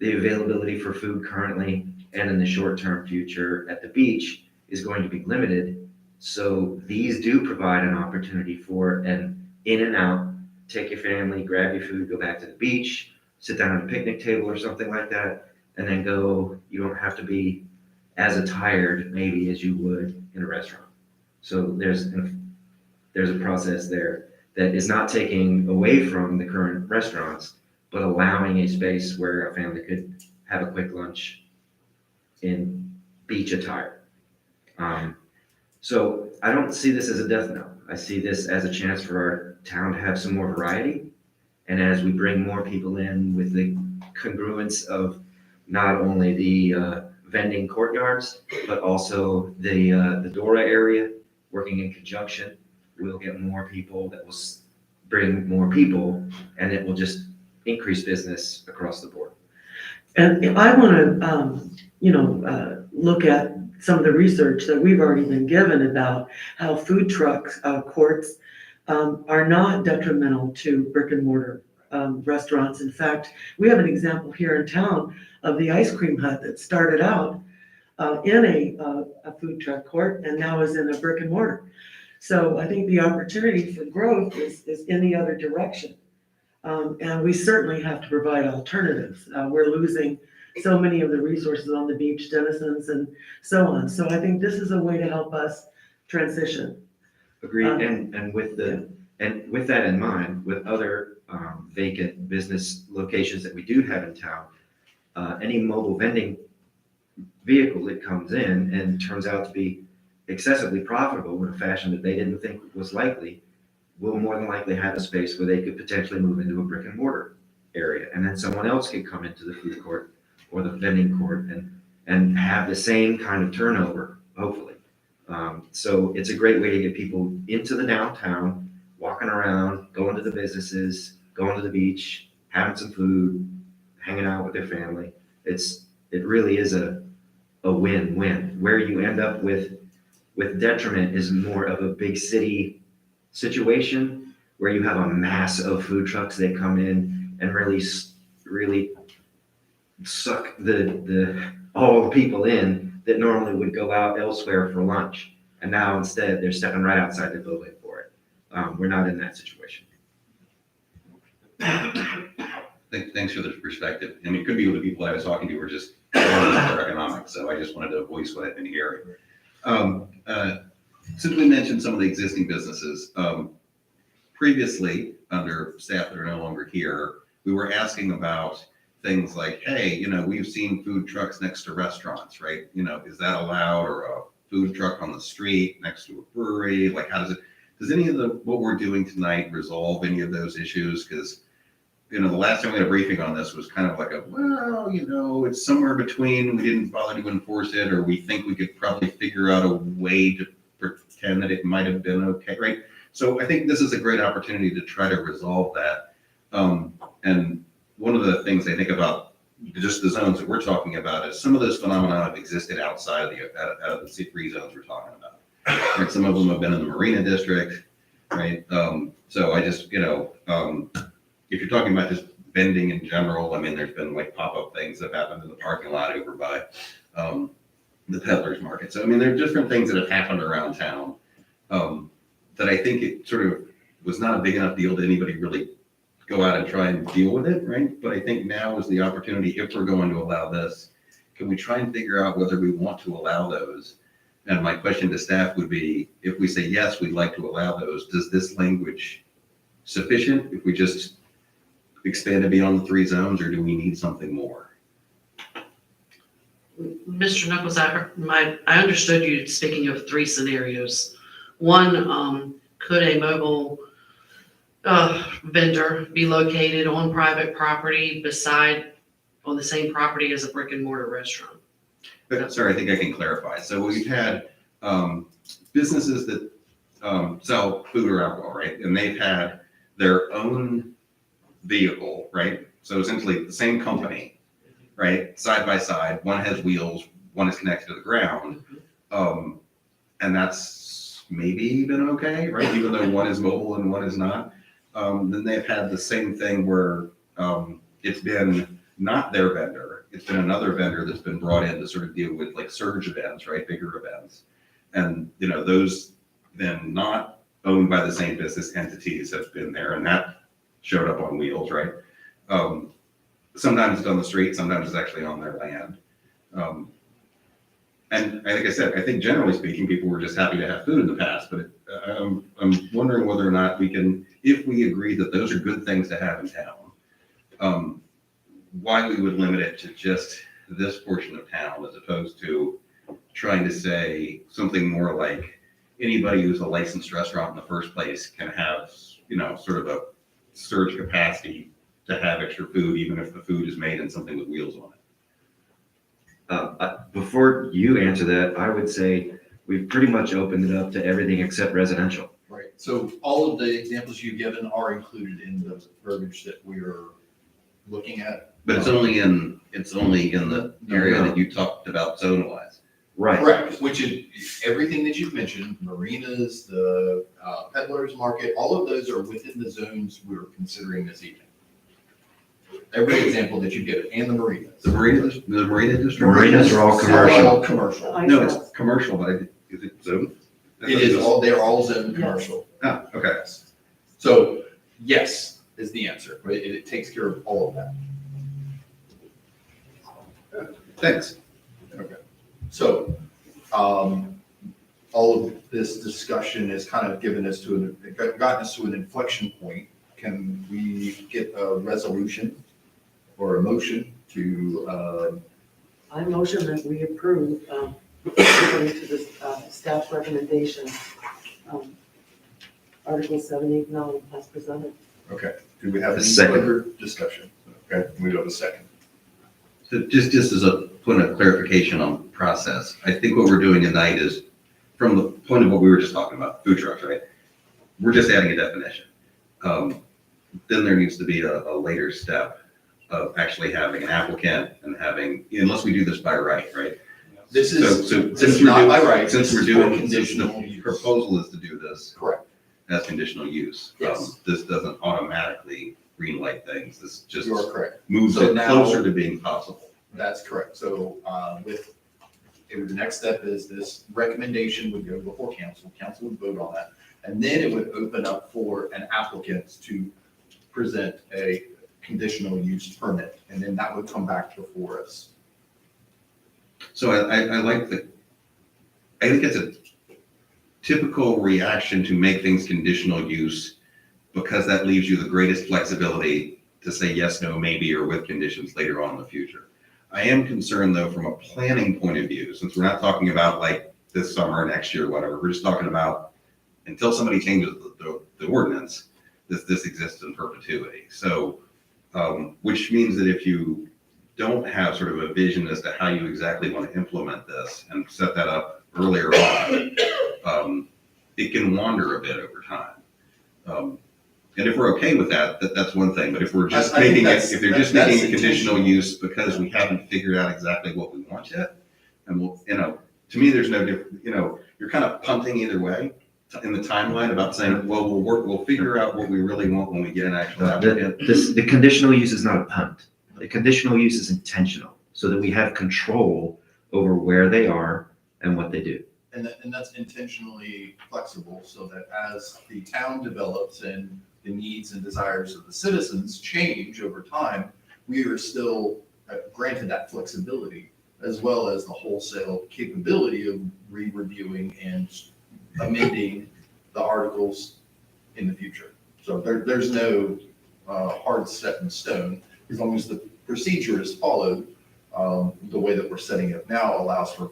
availability for food currently and in the short-term future at the beach is going to be limited. So these do provide an opportunity for an in and out, take your family, grab your food, go back to the beach, sit down at a picnic table or something like that, and then go. You don't have to be as attired maybe as you would in a restaurant. So there's a process there that is not taking away from the current restaurants, but allowing a space where a family could have a quick lunch in beach attire. So I don't see this as a death knell. I see this as a chance for our town to have some more variety. And as we bring more people in with the congruence of not only the vending courtyards, but also the Dora area, working in conjunction, we'll get more people that will bring more people, and it will just increase business across the board. And I want to, look at some of the research that we've already been given about how food trucks, courts, are not detrimental to brick and mortar restaurants. In fact, we have an example here in town of the ice cream hut that started out in a food truck court and now is in a brick and mortar. So I think the opportunity for growth is in the other direction. And we certainly have to provide alternatives. We're losing so many of the resources on the beach, denizens and so on. So I think this is a way to help us transition. Agreed, and with that in mind, with other vacant business locations that we do have in town, any mobile vending vehicle that comes in and turns out to be excessively profitable in a fashion that they didn't think was likely, will more than likely have a space where they could potentially move into a brick and mortar area. And then someone else could come into the food court or the vending court and have the same kind of turnover, hopefully. So it's a great way to get people into the downtown, walking around, going to the businesses, going to the beach, having some food, hanging out with their family. It really is a win-win. Where you end up with detriment is more of a big city situation where you have a mass of food trucks that come in and really suck all the people in that normally would go out elsewhere for lunch. And now instead, they're stepping right outside the building for it. We're not in that situation. Thanks for the perspective. I mean, it could be the people I was talking to were just learning about their economics, so I just wanted to voice what I've been hearing. Since we mentioned some of the existing businesses, previously, under staff that are no longer here, we were asking about things like, hey, you know, we've seen food trucks next to restaurants, right? You know, is that allowed, or a food truck on the street next to a brewery? Like, does any of what we're doing tonight resolve any of those issues? Because, you know, the last time we had a briefing on this was kind of like well, you know, it's somewhere between, we didn't bother to enforce it, or we think we could probably figure out a way to pretend that it might have been okay, right? So I think this is a great opportunity to try to resolve that. And one of the things I think about just the zones that we're talking about is some of those phenomena have existed outside of the C3 zones we're talking about. Right? Some of them have been in the Marina District, right? So I just, you know, if you're talking about just vending in general, I mean, there's been like pop-up things that happened in the parking lot over by the peddler's market. So, I mean, there are different things that have happened around town that I think it sort of was not a big enough deal to anybody really go out and try and deal with it, right? But I think now is the opportunity, if we're going to allow this, can we try and figure out whether we want to allow those? And my question to staff would be, if we say, yes, we'd like to allow those, does this language sufficient if we just expand it beyond the 3 zones, or do we need something more? Mr. Knuckles, I understood you speaking of 3 scenarios. One, could a mobile vendor be located on private property on the same property as a brick and mortar restaurant? But, sorry, I think I can clarify. So we've had businesses that sell food or alcohol, right? And they've had their own vehicle, right? So essentially the same company, right? Side by side, one has wheels, one is connected to the ground. And that's maybe been okay, right? Even though one is mobile and one is not. Then they've had the same thing where it's been not their vendor. It's been another vendor that's been brought in to sort of deal with like surge events, right? Bigger events. And, you know, those then not owned by the same business entities have been there, and that showed up on wheels, right? Sometimes it's on the street, sometimes it's actually on their land. And like I said, I think generally speaking, people were just happy to have food in the past, but I'm wondering whether or not we can, if we agree that those are good things to have in town, why we would limit it to just this portion of town as opposed to trying to say something more like anybody who's a licensed restaurant in the first place can have, you know, sort of a surge capacity to have extra food, even if the food is made in something with wheels on it. Before you answer that, I would say we've pretty much opened it up to everything except residential. Right, so all of the examples you've given are included in the verbiage that we're looking at. But it's only in the area that you talked about zone-wise. Right. Correct, which is everything that you've mentioned, marinas, the peddlers market, all of those are within the zones we're considering this evening. Every example that you give, and the marinas. The marina district? Marinas are all commercial. All commercial. No, it's commercial, but is it zone? It is all, they're all zoned commercial. Oh, okay. So, yes, is the answer, right? It takes care of all of that. Thanks. Okay. So, all of this discussion has kind of gotten us to an inflection point. Can we get a resolution or a motion to, I motion that we approve, according to the staff recommendation, Article 7, 8, 9 as presented. okay, do we have any Second. further discussion? Okay, we go to second. So just as a point of clarification on process, I think what we're doing tonight is, from the point of what we were just talking about, food trucks, right? We're just adding a definition. Then there needs to be a later step of actually having an applicant and having, unless we do this by right? This is, So this is not by right. Since this we're is doing, for conditional the use. proposal is to do this. Correct. as conditional use. Yes. This doesn't automatically green light things. This just You are correct. moves So it now- closer to being possible. That's correct. So the next step is this recommendation would go before council. Council would vote on that. And then it would open up for an applicant to present a conditional use permit. And then that would come back before us. So I like I think it's a typical reaction to make things conditional use because that leaves you the greatest flexibility to say yes, no, maybe, or with conditions later on in the future. I am concerned though, from a planning point of view, since we're not talking about like this summer, next year, whatever, we're just talking about until somebody changes the ordinance, this exists in perpetuity. So, which means that if you don't have sort of a vision as to how you exactly want to implement this and set that up earlier on, it can wander a bit over time. And if we're okay with that, that's one thing. But if we're just I think making it, that's- if they're just that's making it conditional intentional. use because we haven't figured out exactly what we want yet, and to me, there's no difference. You're kind of punting either way in the timeline about saying, well, we'll figure out what we really want when we get an actual applicant. The conditional use is not a punt. The conditional use is intentional, so that we have control over where they are and what they do. And that's intentionally flexible so that as the town develops and the needs and desires of the citizens change over time, we are still granted that flexibility as well as the wholesale capability of re-reviewing and amending the articles in the future. So there's no hard set in stone, as long as the procedure is followed. The way that we're setting it now allows for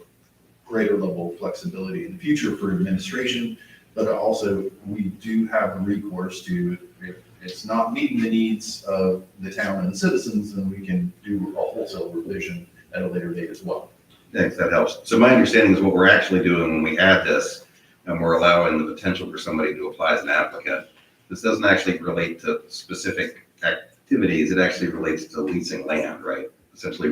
greater level of flexibility in the future for administration, but also we do have recourse to, if it's not meeting the needs of the town and the citizens, then we can do a wholesale revision at a later date as well. Thanks, that helps. So my understanding is what we're actually doing when we add this, and we're allowing the potential for somebody to apply as an applicant. This doesn't actually relate to specific activities, it actually relates to leasing land, right? Essentially,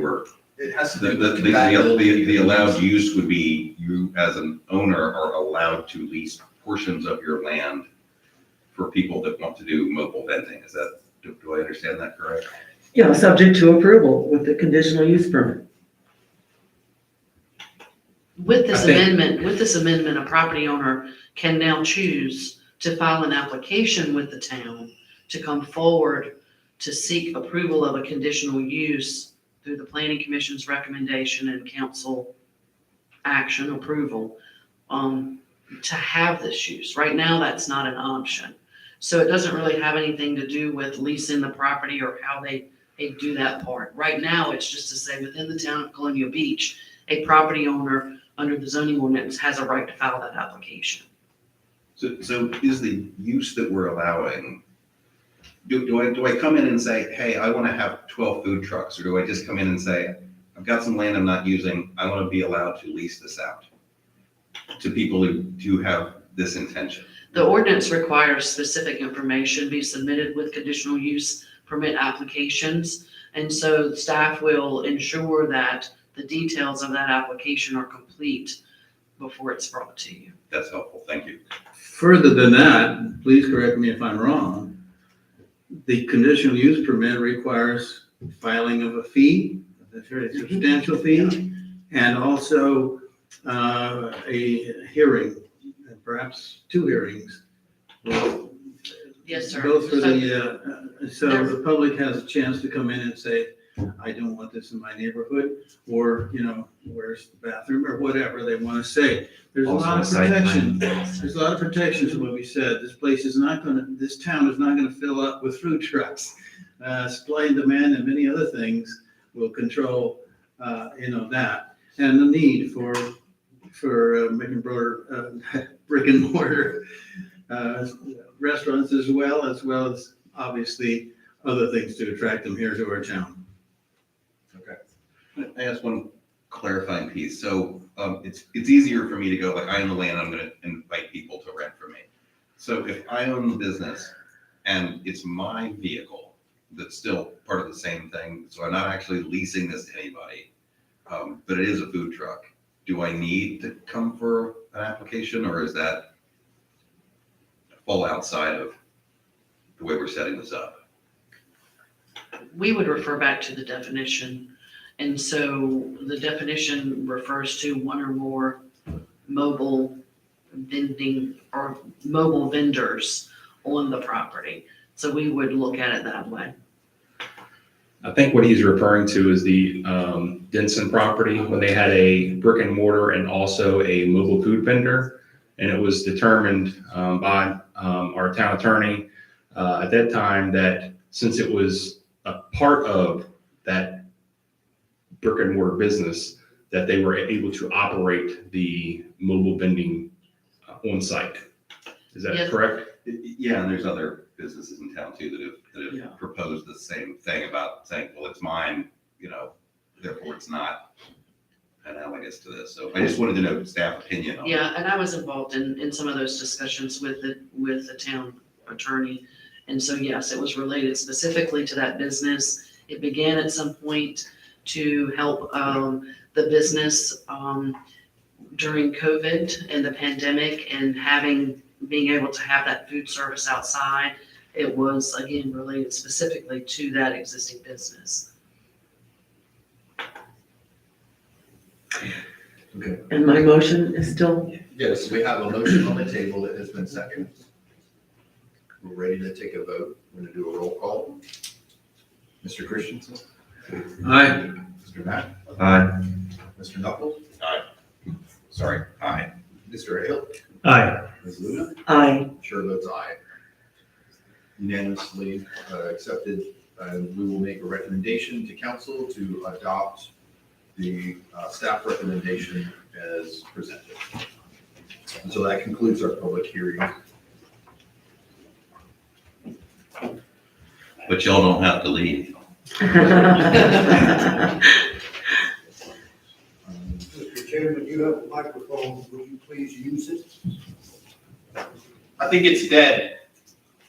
It has to the, do the, with the, compatibility. the allowed use would be you as an owner are allowed to lease portions of your land for people that want to do mobile vending. Is that, do I understand that correct? Yeah, subject to approval with the conditional use permit. With this I think- amendment, a property owner can now choose to file an application with the town to come forward to seek approval of a conditional use through the planning commission's recommendation and council action approval, to have this use. Right now, that's not an option. So it doesn't really have anything to do with leasing the property or how they do that part. Right now, it's just to say within the town of Colonial Beach, a property owner under the zoning ordinance has a right to file that application. So is the use that we're allowing, do I come in and say, hey, I want to have 12 food trucks? Or do I just come in and say, I've got some land I'm not using, I want to be allowed to lease this out to people who do have this intention? The ordinance requires specific information be submitted with conditional use permit applications. And so staff will ensure that the details of that application are complete before it's brought to you. That's helpful, thank you. Further than that, please correct me if I'm wrong, the conditional use permit requires filing of a fee, a very substantial fee, and also a hearing, perhaps 2 hearings. Yes, sir. Go through so the public has a chance to come in and say, I don't want this in my neighborhood, or, where's the bathroom, or whatever they want to say. There's a Also lot a of site plan. protection. There's a lot of protections in what we said. This town is not gonna fill up with food trucks. Supply and demand and many other things will control, that. And the need for brick and mortar restaurants as well as obviously other things to attract them here to our town. I ask one clarifying piece. So it's easier for me to go, like, I own the land, I'm gonna invite people to rent from me. So if I own the business and it's my vehicle, that's still part of the same thing, so I'm not actually leasing this to anybody, but it is a food truck, do I need to come for an application, or is that fall outside of the way we're setting this up? We would refer back to the definition. And so the definition refers to one or more mobile vending or mobile vendors on the property. So we would look at it that way. I think what he's referring to is the Denson property, when they had a brick and mortar and also a mobile food vendor. And it was determined by our town attorney at that time that since it was a part of that brick and mortar business, that they were able to operate the mobile vending on site. Is that Yes. correct? Yeah, and there's other businesses in town too that Yeah. have proposed the same thing about saying, well, it's mine, therefore it's not analogous to this. So I just wanted to know staff opinion on it. Yeah, and I was involved in some of those discussions with the town attorney. And so, yes, it was related specifically to that business. It began at some point to help the business during COVID and the pandemic and being able to have that food service outside. It was, again, related specifically to that existing business. Okay. And my motion is still, Yes, we have a motion on the table that has been seconded. We're ready to take a vote. We're gonna do a roll call. Mr. Christensen? Aye. Mr. Matt? Aye. Mr. Knuckles? Sorry, aye. Mr. Hale? Aye. Ms. Luna? aye. Chair votes aye. Unanimously accepted. We will make a recommendation to council to adopt the staff recommendation as presented. And so that concludes our public hearing. But y'all don't have to leave. Mr. Chairman, you have a microphone, will you please use it? I think it's dead.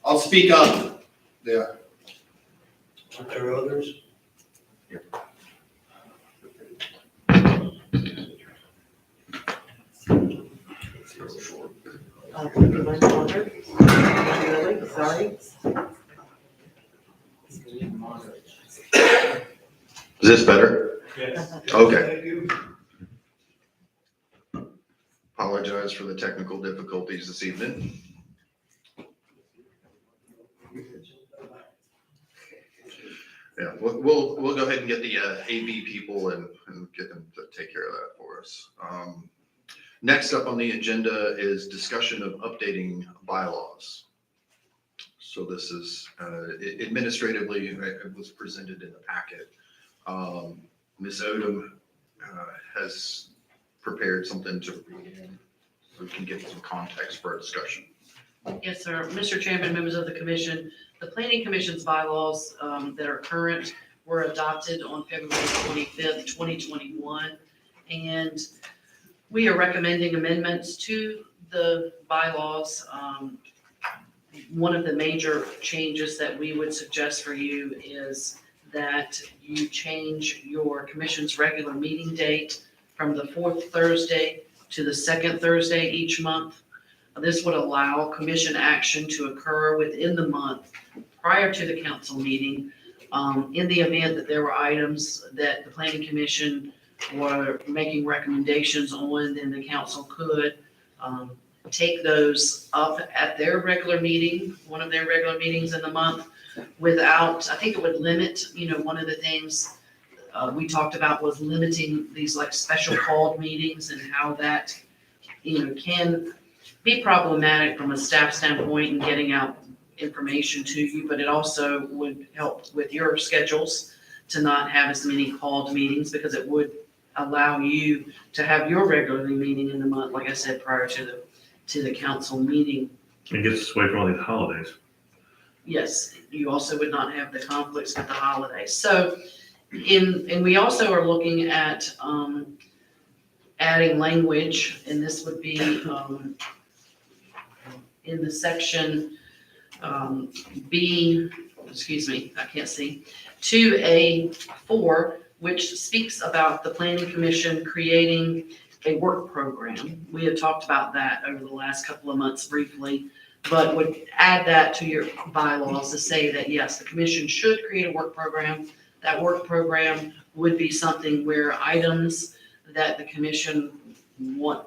I'll speak up. Yeah. Are there others? Am I longer? Really? Sorry. Is this better? Yes. Okay. Thank you. Apologize for the technical difficulties this evening. Yeah, we'll go ahead and get the AV people and get them to take care of that for us. Next up on the agenda is discussion of updating bylaws. So this is administratively, it was presented in the packet. Ms. Odom has prepared something to read in, so we can give some context for our discussion. Yes, sir. Mr. Chairman, members of the commission, the planning commission's bylaws that are current were adopted on February 25th, 2021. And we are recommending amendments to the bylaws. One of the major changes that we would suggest for you is that you change your commission's regular meeting date from the fourth Thursday to the second Thursday each month. This would allow commission action to occur within the month prior to the council meeting. In the event that there were items that the planning commission were making recommendations on, then the council could take those up at their regular meeting, one of their regular meetings in the month, without, I think it would limit, one of the things we talked about was limiting these like special called meetings and how that, can be problematic from a staff standpoint in getting out information to you, but it also would help with your schedules to not have as many called meetings, because it would allow you to have your regular meeting in the month, like I said, prior to the council meeting. It gets us away from all these holidays. Yes, you also would not have the conflicts with the holidays. So and we also are looking at adding language, and this would be in the section B, I can't see, 2A4, which speaks about the planning commission creating a work program. We had talked about that over the last couple of months briefly. but would add that to your bylaws to say that, yes, the commission should create a work program. That work program would be something where items that the commission want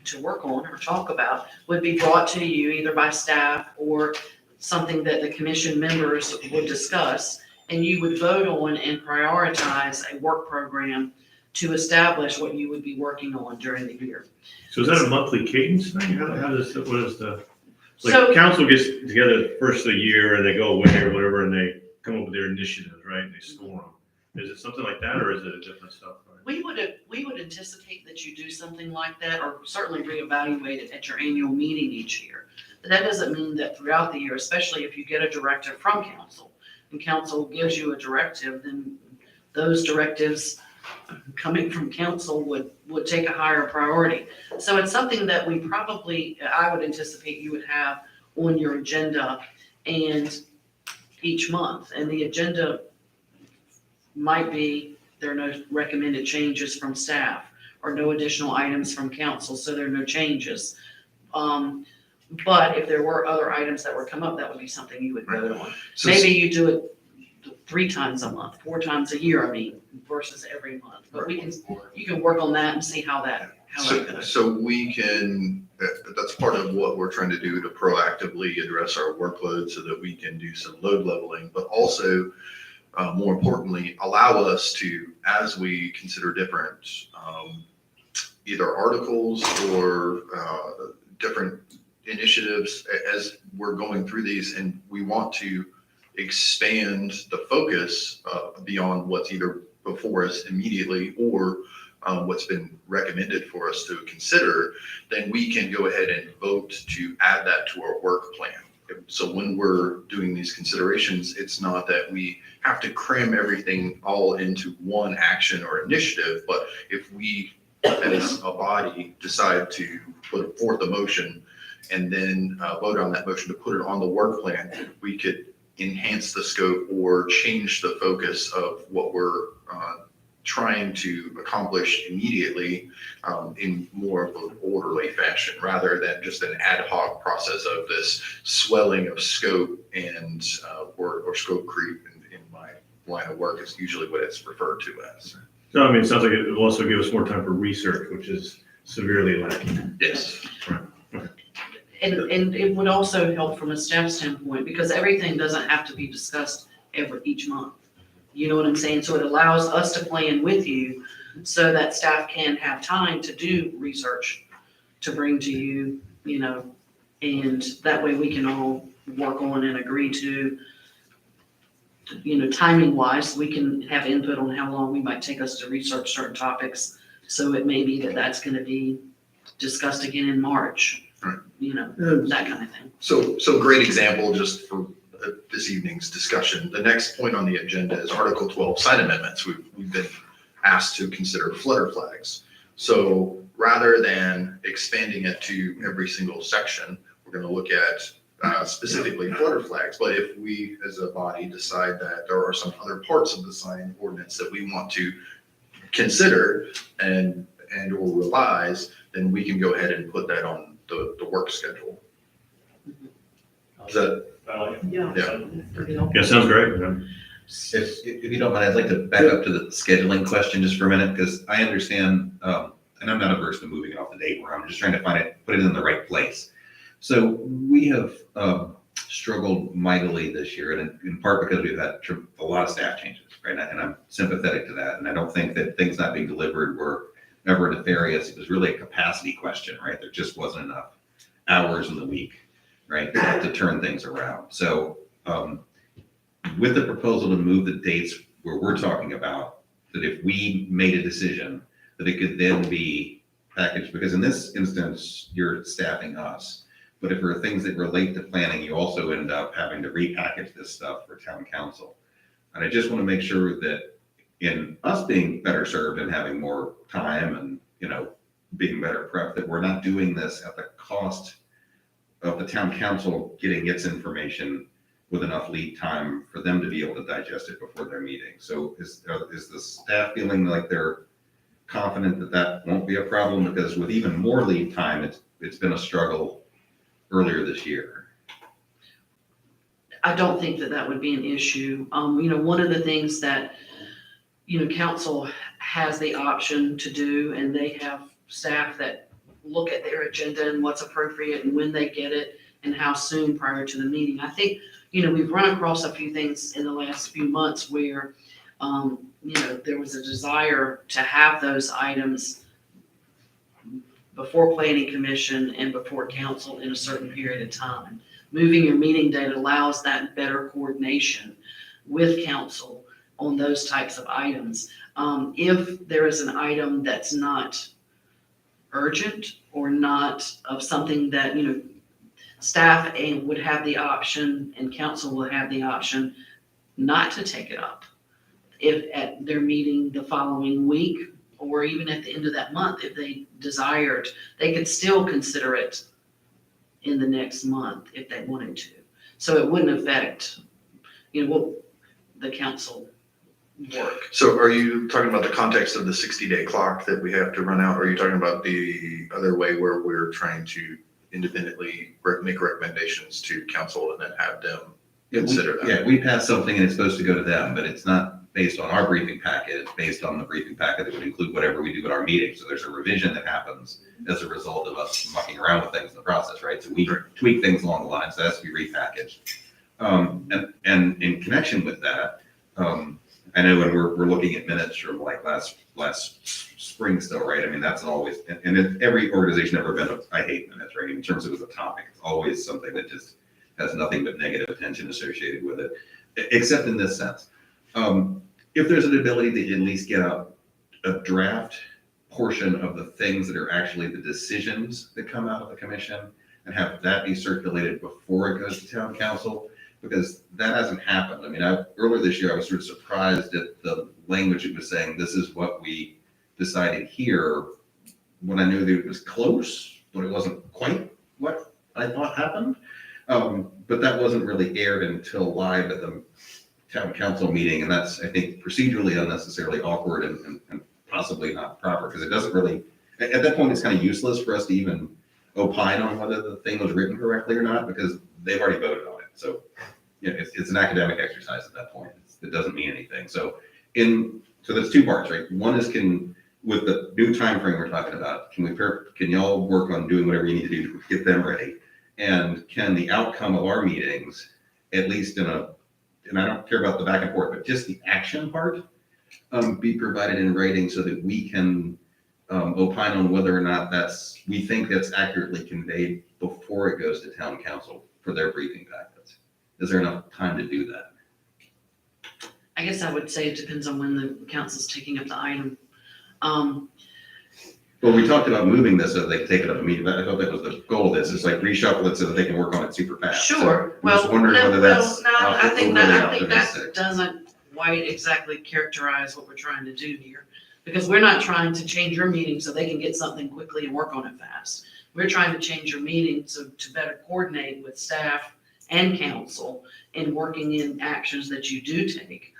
to work on or talk about would be brought to you either by staff or something that the commission members would discuss, and you would vote on and prioritize a work program to establish what you would be working on during the year. So is that a monthly cadence thing? How does, what is the, So- like, council gets together first of the year and they go away or whatever and they come up with their initiatives, right? And they score them. Is it something like that or is it a different stuff? We would anticipate that you do something like that, or certainly reevaluate it at your annual meeting each year. But that doesn't mean that throughout the year, especially if you get a directive from council, and council gives you a directive, then those directives coming from council would take a higher priority. So it's something that we probably, I would anticipate you would have on your agenda and each month. And the agenda might be, there are no recommended changes from staff or no additional items from council, so there are no changes. But if there were other items that would come up, that would be something you would vote on. So- Maybe you do it 3 times a month, 4 times a year, I mean, versus every month. But you can work on that and see how that goes. So we can, that's part of what we're trying to do to proactively address our workload so that we can do some load leveling, but also, more importantly, allow us to, as we consider different, either articles or different initiatives, as we're going through these, and we want to expand the focus beyond what's either before us immediately or what's been recommended for us to consider, then we can go ahead and vote to add that to our work plan. So when we're doing these considerations, it's not that we have to cram everything all into one action or initiative, but if we as a body decide to put forth a motion and then vote on that motion to put it on the work plan, we could enhance the scope or change the focus of what we're trying to accomplish immediately in more of an orderly fashion, rather than just an ad hoc process of this swelling of scope and or scope creep in my line of work is usually what it's referred to as. So, I mean, it sounds like it will also give us more time for research, which is severely lacking. Yes. Right. And it would also help from a staff standpoint, because everything doesn't have to be discussed each month. You know what I'm saying? So it allows us to plan with you so that staff can have time to do research to bring to you, you know, and that way we can all work on and agree to, you know, timing wise, we can have input on how long we might take us to research certain topics. So it may be that that's going to be discussed again in March, you know, that kind of thing. So great example just for this evening's discussion. The next point on the agenda is Article 12 sign amendments. We've been asked to consider flutter flags. So rather than expanding it to every single section, we're going to look at specifically flutter flags. But if we as a body decide that there are some other parts of the sign ordinance that we want to consider and or revise, then we can go ahead and put that on the work schedule. Is that? Yeah. Yeah, sounds great. If you don't mind, I'd like to back up to the scheduling question just for a minute, because I understand, and I'm not averse to moving it off the date where I'm just trying to put it in the right place. So we have struggled mightily this year, and in part because we've had a lot of staff changes, right? And I'm sympathetic to that. And I don't think that things not being delivered were ever nefarious. It was really a capacity question, right? There just wasn't enough hours in the week, right, to turn things around. So with the proposal to move the dates where we're talking about, that if we made a decision, that it could then be packaged, because in this instance, you're staffing us. But if there are things that relate to planning, you also end up having to repackage this stuff for town council. And I just want to make sure that in us being better served and having more time and, you know, being better prepped, that we're not doing this at the cost of the town council getting its information with enough lead time for them to be able to digest it before their meeting. So is the staff feeling like they're confident that that won't be a problem? Because with even more lead time, it's been a struggle earlier this year. I don't think that that would be an issue. One of the things that, council has the option to do, and they have staff that look at their agenda and what's appropriate and when they get it and how soon prior to the meeting. I think, we've run across a few things in the last few months where, there was a desire to have those items before planning commission and before council in a certain period of time. Moving your meeting date allows that better coordination with council on those types of items. If there is an item that's not urgent or not of something that, staff would have the option and council will have the option not to take it up. If at their meeting the following week, or even at the end of that month, if they desired, they could still consider it in the next month if they wanted to. So it wouldn't affect, the council work. So are you talking about the context of the 60-day clock that we have to run out? Or are you talking about the other way where we're trying to independently make recommendations to council and then have them consider that? Yeah, we pass something and it's supposed to go to them, but it's not based on our briefing packet. It's based on the briefing packet that would include whatever we do at our meeting. So there's a revision that happens as a result of us mucking around with things in the process, right? So we tweak things along the line, so that has to be repackaged. And in connection with that, I know when we're looking at minutes from like last spring still, right? I mean, that's always, and every organization ever been, I hate minutes, right? In terms of as a topic, it's always something that just has nothing but negative attention associated with it, except in this sense. If there's an ability to at least get a draft portion of the things that are actually the decisions that come out of the commission and have that be circulated before it goes to town council, because that hasn't happened. I mean, earlier this year, I was sort of surprised at the language it was saying, this is what we decided here, when I knew that it was close, but it wasn't quite what I thought happened. But that wasn't really aired until live at the town council meeting, and that's, I think, procedurally unnecessarily awkward and possibly not proper, because it doesn't really, at that point, it's kind of useless for us to even opine on whether the thing was written correctly or not, because they've already voted on it. So, it's an academic exercise at that point. It doesn't mean anything. So there's two parts, right? One is with the new time frame we're talking about, can y'all work on doing whatever you need to do to get them ready? And can the outcome of our meetings, at least and I don't care about the back and forth, but just the action part, be provided in writing so that we can opine on whether or not we think that's accurately conveyed before it goes to town council for their briefing packets. Is there enough time to do that? I guess I would say it depends on when the council's taking up the item. Well, we talked about moving this so they can take it up immediately. I thought that was the goal of this. It's like reshuffle it so that they can work on it super fast. Sure. So I'm just wondering whether that's I think overly that optimistic. doesn't quite exactly characterize what we're trying to do here. Because we're not trying to change your meeting so they can get something quickly and work on it fast. We're trying to change your meeting to better coordinate with staff and council in working in actions that you do take.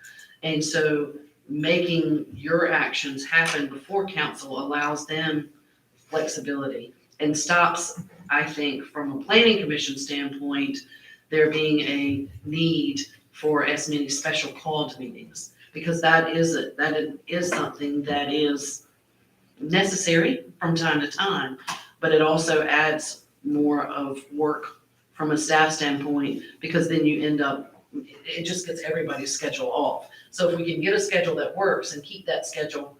And so making your actions happen before council allows them flexibility and stops, I think, from a planning commission standpoint, there being a need for as many special called meetings, because that is something that is necessary from time to time, but it also adds more of work from a staff standpoint, because then you end up, it just gets everybody's schedule off. So if we can get a schedule that works and keep that schedule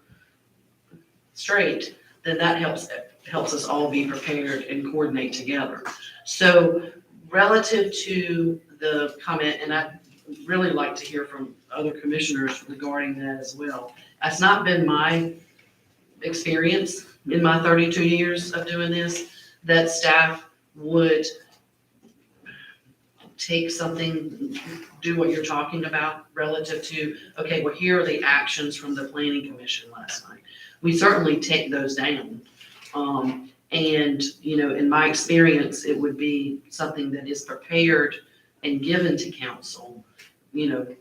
straight, then that helps us all be prepared and coordinate together. So relative to the comment, and I'd really like to hear from other commissioners regarding that as well. That's not been my experience in my 32 years of doing this, that staff would take something, do what you're talking about relative to, okay, well, here are the actions from the planning commission last night. We certainly take those down. And, in my experience, it would be something that is prepared and given to council,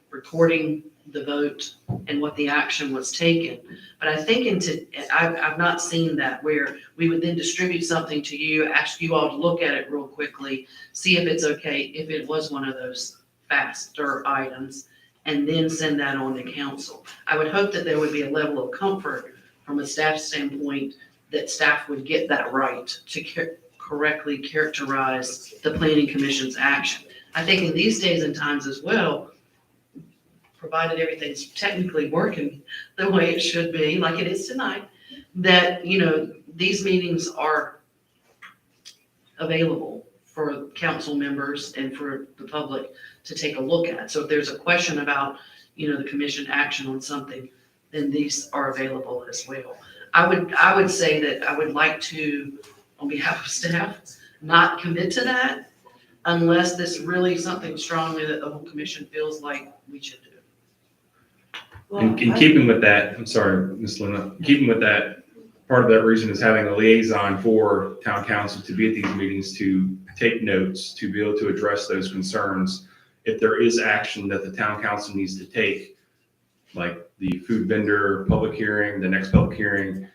recording the vote and what the action was taken. But I think I've not seen that where we would then distribute something to you, ask you all to look at it real quickly, see if it's okay, if it was one of those faster items and then send that on to council. I would hope that there would be a level of comfort from a staff standpoint that staff would get that right to correctly characterize the planning commission's action. I think in these days and times as well, provided everything's technically working the way it should be, like it is tonight, that, these meetings are available for council members and for the public to take a look at. So if there's a question about, the commission action on something, then these are available as well. I would say that I would like to, on behalf of staff, not commit to that unless this really something strongly that the whole commission feels like we should do. In keeping with that, I'm sorry, Ms. Luna, keeping with that, part of that reason is having a liaison for town council to be at these meetings, to take notes, to be able to address those concerns. If there is action that the town council needs to take, like the food vendor public hearing, the next public hearing,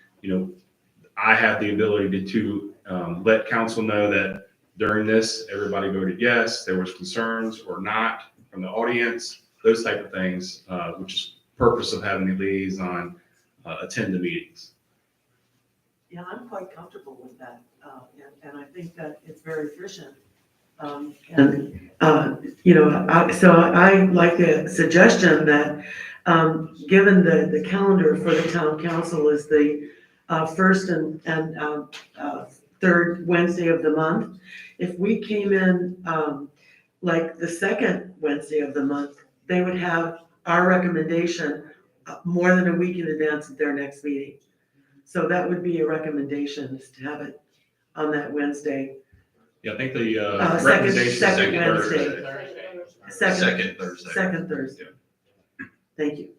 I have the ability to let council know that during this, everybody voted yes, there was concerns or not from the audience, those type of things, which is purpose of having the liaison attend the meetings. Yeah, I'm quite comfortable with that, and I think that it's very efficient. So I like the suggestion that, given the calendar for the town council is the first and third Wednesday of the month, if we came in like the second Wednesday of the month, they would have our recommendation more than a week in advance of their next meeting. So that would be a recommendation, is to have it on that Wednesday. Yeah, I think the Second recommendation. Wednesday. Second Thursday. Second Thursday. Thank you.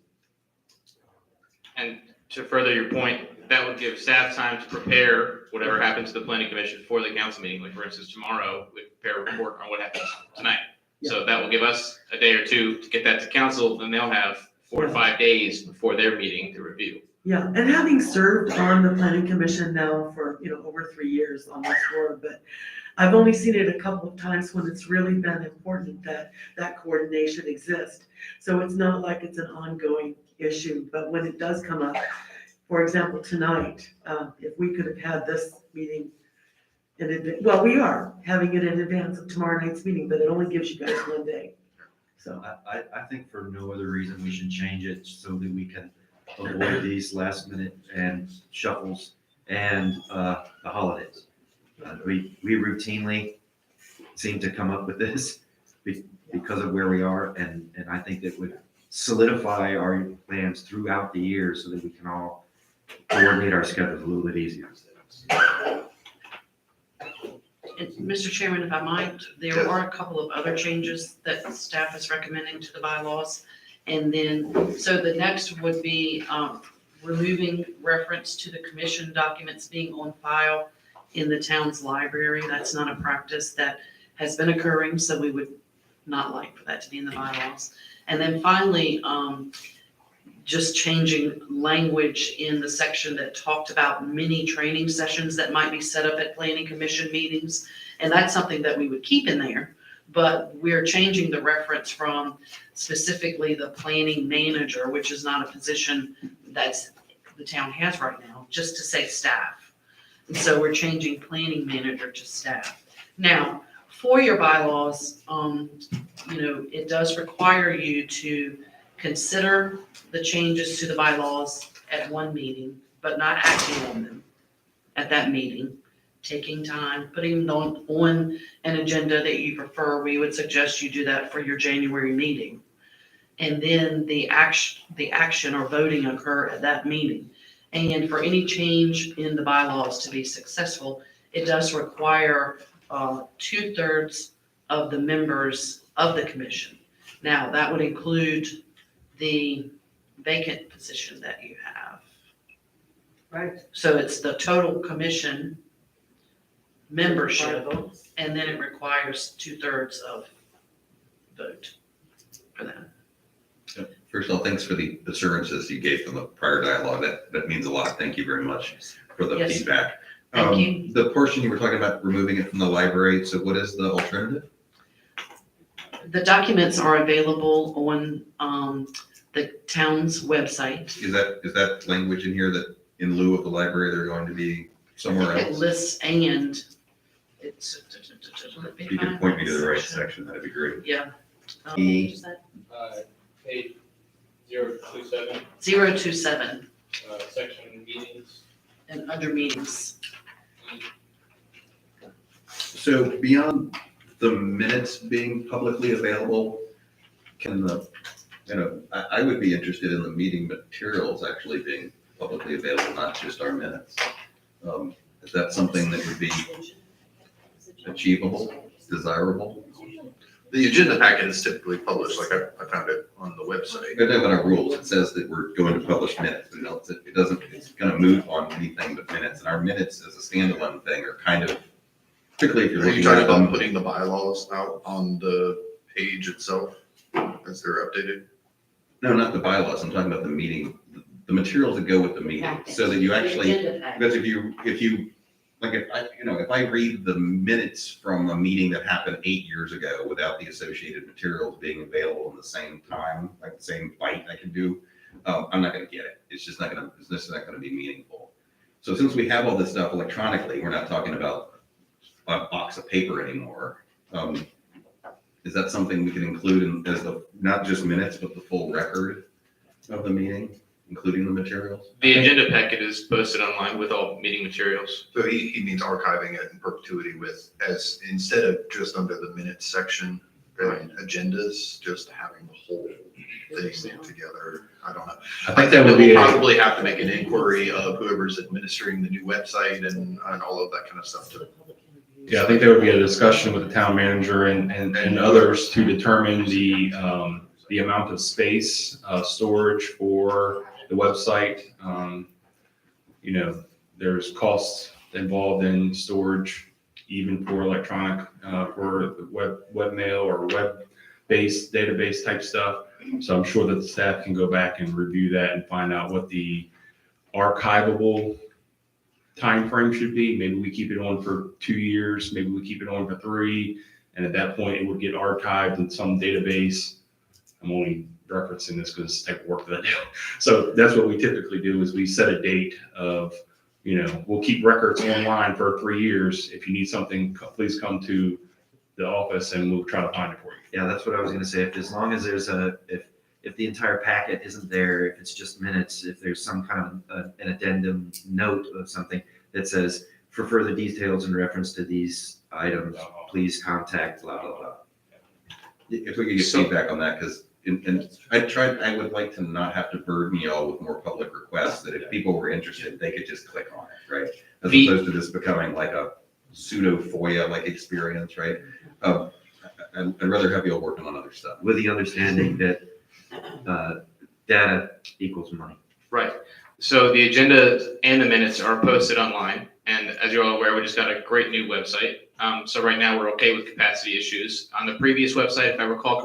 And to further your point, that would give staff time to prepare whatever happens to the planning commission for the council meeting. Like, for instance, tomorrow, we prepare a report on what happens tonight. So that will give us a day or two to get that to council, and they'll have 4 to 5 days before their meeting to review. Yeah, and having served on the planning commission now for, over 3 years, almost 4, but I've only seen it a couple of times when it's really been important that that coordination exists. So it's not like it's an ongoing issue, but when it does come up, for example, tonight, if we could have had this meeting in advance, well, we are having it in advance of tomorrow night's meeting, but it only gives you guys 1 day. So I think for no other reason, we should change it so that we can avoid these last minute and shuffles and the holidays. We routinely seem to come up with this because of where we are, and I think it would solidify our plans throughout the year so that we can all coordinate our schedules a little bit easier. And Mr. Chairman, if I might, there are a couple of other changes that staff is recommending to the bylaws. And then, so the next would be removing reference to the commission documents being on file in the town's library. That's not a practice that has been occurring, so we would not like for that to be in the bylaws. And then finally, just changing language in the section that talked about mini training sessions that might be set up at planning commission meetings. And that's something that we would keep in there, but we're changing the reference from specifically the planning manager, which is not a position that's the town has right now, just to say staff. And so we're changing planning manager to staff. Now, for your bylaws, it does require you to consider the changes to the bylaws at one meeting, but not acting on them at that meeting, taking time, putting them on an agenda that you prefer. We would suggest you do that for your January meeting. And then the action or voting occur at that meeting. And for any change in the bylaws to be successful, it does require 2/3 of the members of the commission. Now, that would include the vacant position that you have. Right. So it's the total commission membership, and then it requires 2/3 of vote for that. First of all, thanks for the assurances you gave from the prior dialogue. That means a lot. Thank you very much for the Yes. feedback. Thank you. The portion you were talking about removing it from the library, so what is the alternative? The documents are available on, the town's website. Is that language in here that in lieu of the library, they're going to be somewhere It else? lists and it's. If you could point me to the right section, that'd be great. Yeah. E. Page 027, 027 section meetings. and under meetings. So beyond the minutes being publicly available, can I would be interested in the meeting materials actually being publicly available, not just our minutes. Is that something that would be achievable, desirable? The agenda packet is typically published, like I found it on the website. But then in our rules, it says that we're going to publish minutes, but it's gonna move on anything but minutes. And our minutes as a standalone thing are kind of, particularly if you're Are you looking talking at about them. putting the bylaws out on the page itself as they're updated? No, not the bylaws, I'm talking about the meeting, the materials that go with the meeting, so that you actually, because if you, like if I read the minutes from a meeting that happened 8 years ago without the associated materials being available in the same time, like the same bite I can do, I'm not gonna get it. It's just not gonna be meaningful. So since we have all this stuff electronically, we're not talking about a box of paper anymore. Is that something we can include in as not just minutes, but the full record of the meeting, including the materials? The agenda packet is posted online with all meeting materials. So he means archiving it in perpetuity as instead of just under the minutes section and agendas, just having the whole thing together. I don't know. I think that would be We'll a- probably have to make an inquiry of whoever's administering the new website and all of that kind of stuff to. Yeah, I think there would be a discussion with the town manager and others to determine the amount of space, storage for the website. There's costs involved in storage, even for electronic, for webmail or web-based database type stuff. So I'm sure that the staff can go back and review that and find out what the archivable time frame should be. Maybe we keep it on for 2 years, maybe we keep it on for 3, and at that point it would get archived in some database. I'm only referencing this because it's the type of work that I do. So that's what we typically do is we set a date of, we'll keep records online for 3 years. If you need something, please come to the office and we'll try to find it for you. Yeah, that's what I was gonna say. If, as long as there's if the entire packet isn't there, if it's just minutes, if there's some kind of an addendum note of something that says, for further details in reference to these items, please contact blah, blah, blah. If we could get feedback on that, because I would like to not have to burden y'all with more public requests, that if people were interested, they could just click on it, right? As opposed to this becoming like a pseudo FOIA-like experience, right? I'd rather have y'all working on other stuff. With the understanding that data equals money. Right. So the agenda and the minutes are posted online. And as you're all aware, we just got a great new website. So right now we're okay with capacity issues. On the previous website, if I recall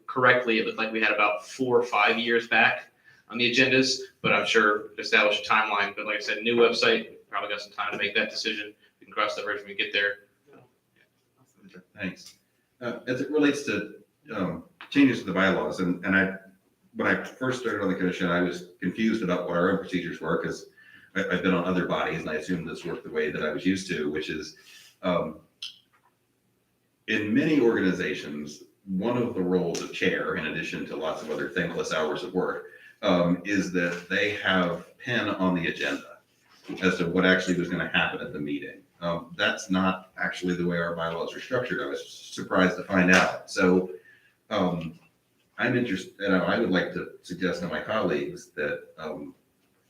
correctly, it looked like we had about 4 or 5 years back on the agendas, but I'm sure establish a timeline. But like I said, new website, probably got some time to make that decision. We can cross that bridge when we get there. Thanks. As it relates to changes to the bylaws, and when I first started on the commission, I was confused about what our own procedures were, because I've been on other bodies and I assumed this worked the way that I was used to, which is in many organizations, one of the roles of chair, in addition to lots of other thankless hours of work, is that they have pen on the agenda as to what actually was going to happen at the meeting. That's not actually the way our bylaws are structured. I was surprised to find out. So I'm interested, and I would like to suggest to my colleagues that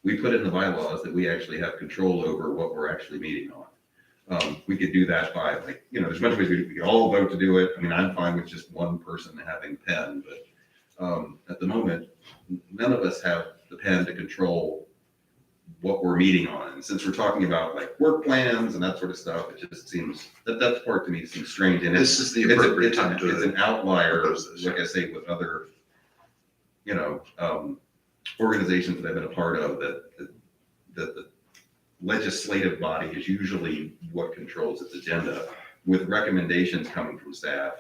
we put in the bylaws that we actually have control over what we're actually meeting on. We could do that by, there's much ways we could all vote to do it. I mean, I'm fine with just one person having pen, but at the moment, none of us have the pen to control what we're meeting on. And since we're talking about like work plans and that sort of stuff, it just seems that part to me seems strange. And This is the appropriate time to it's an outlier, propose this. like I say, with other, organizations that I've been a part of, that the legislative body is usually what controls its agenda, with recommendations coming from staff.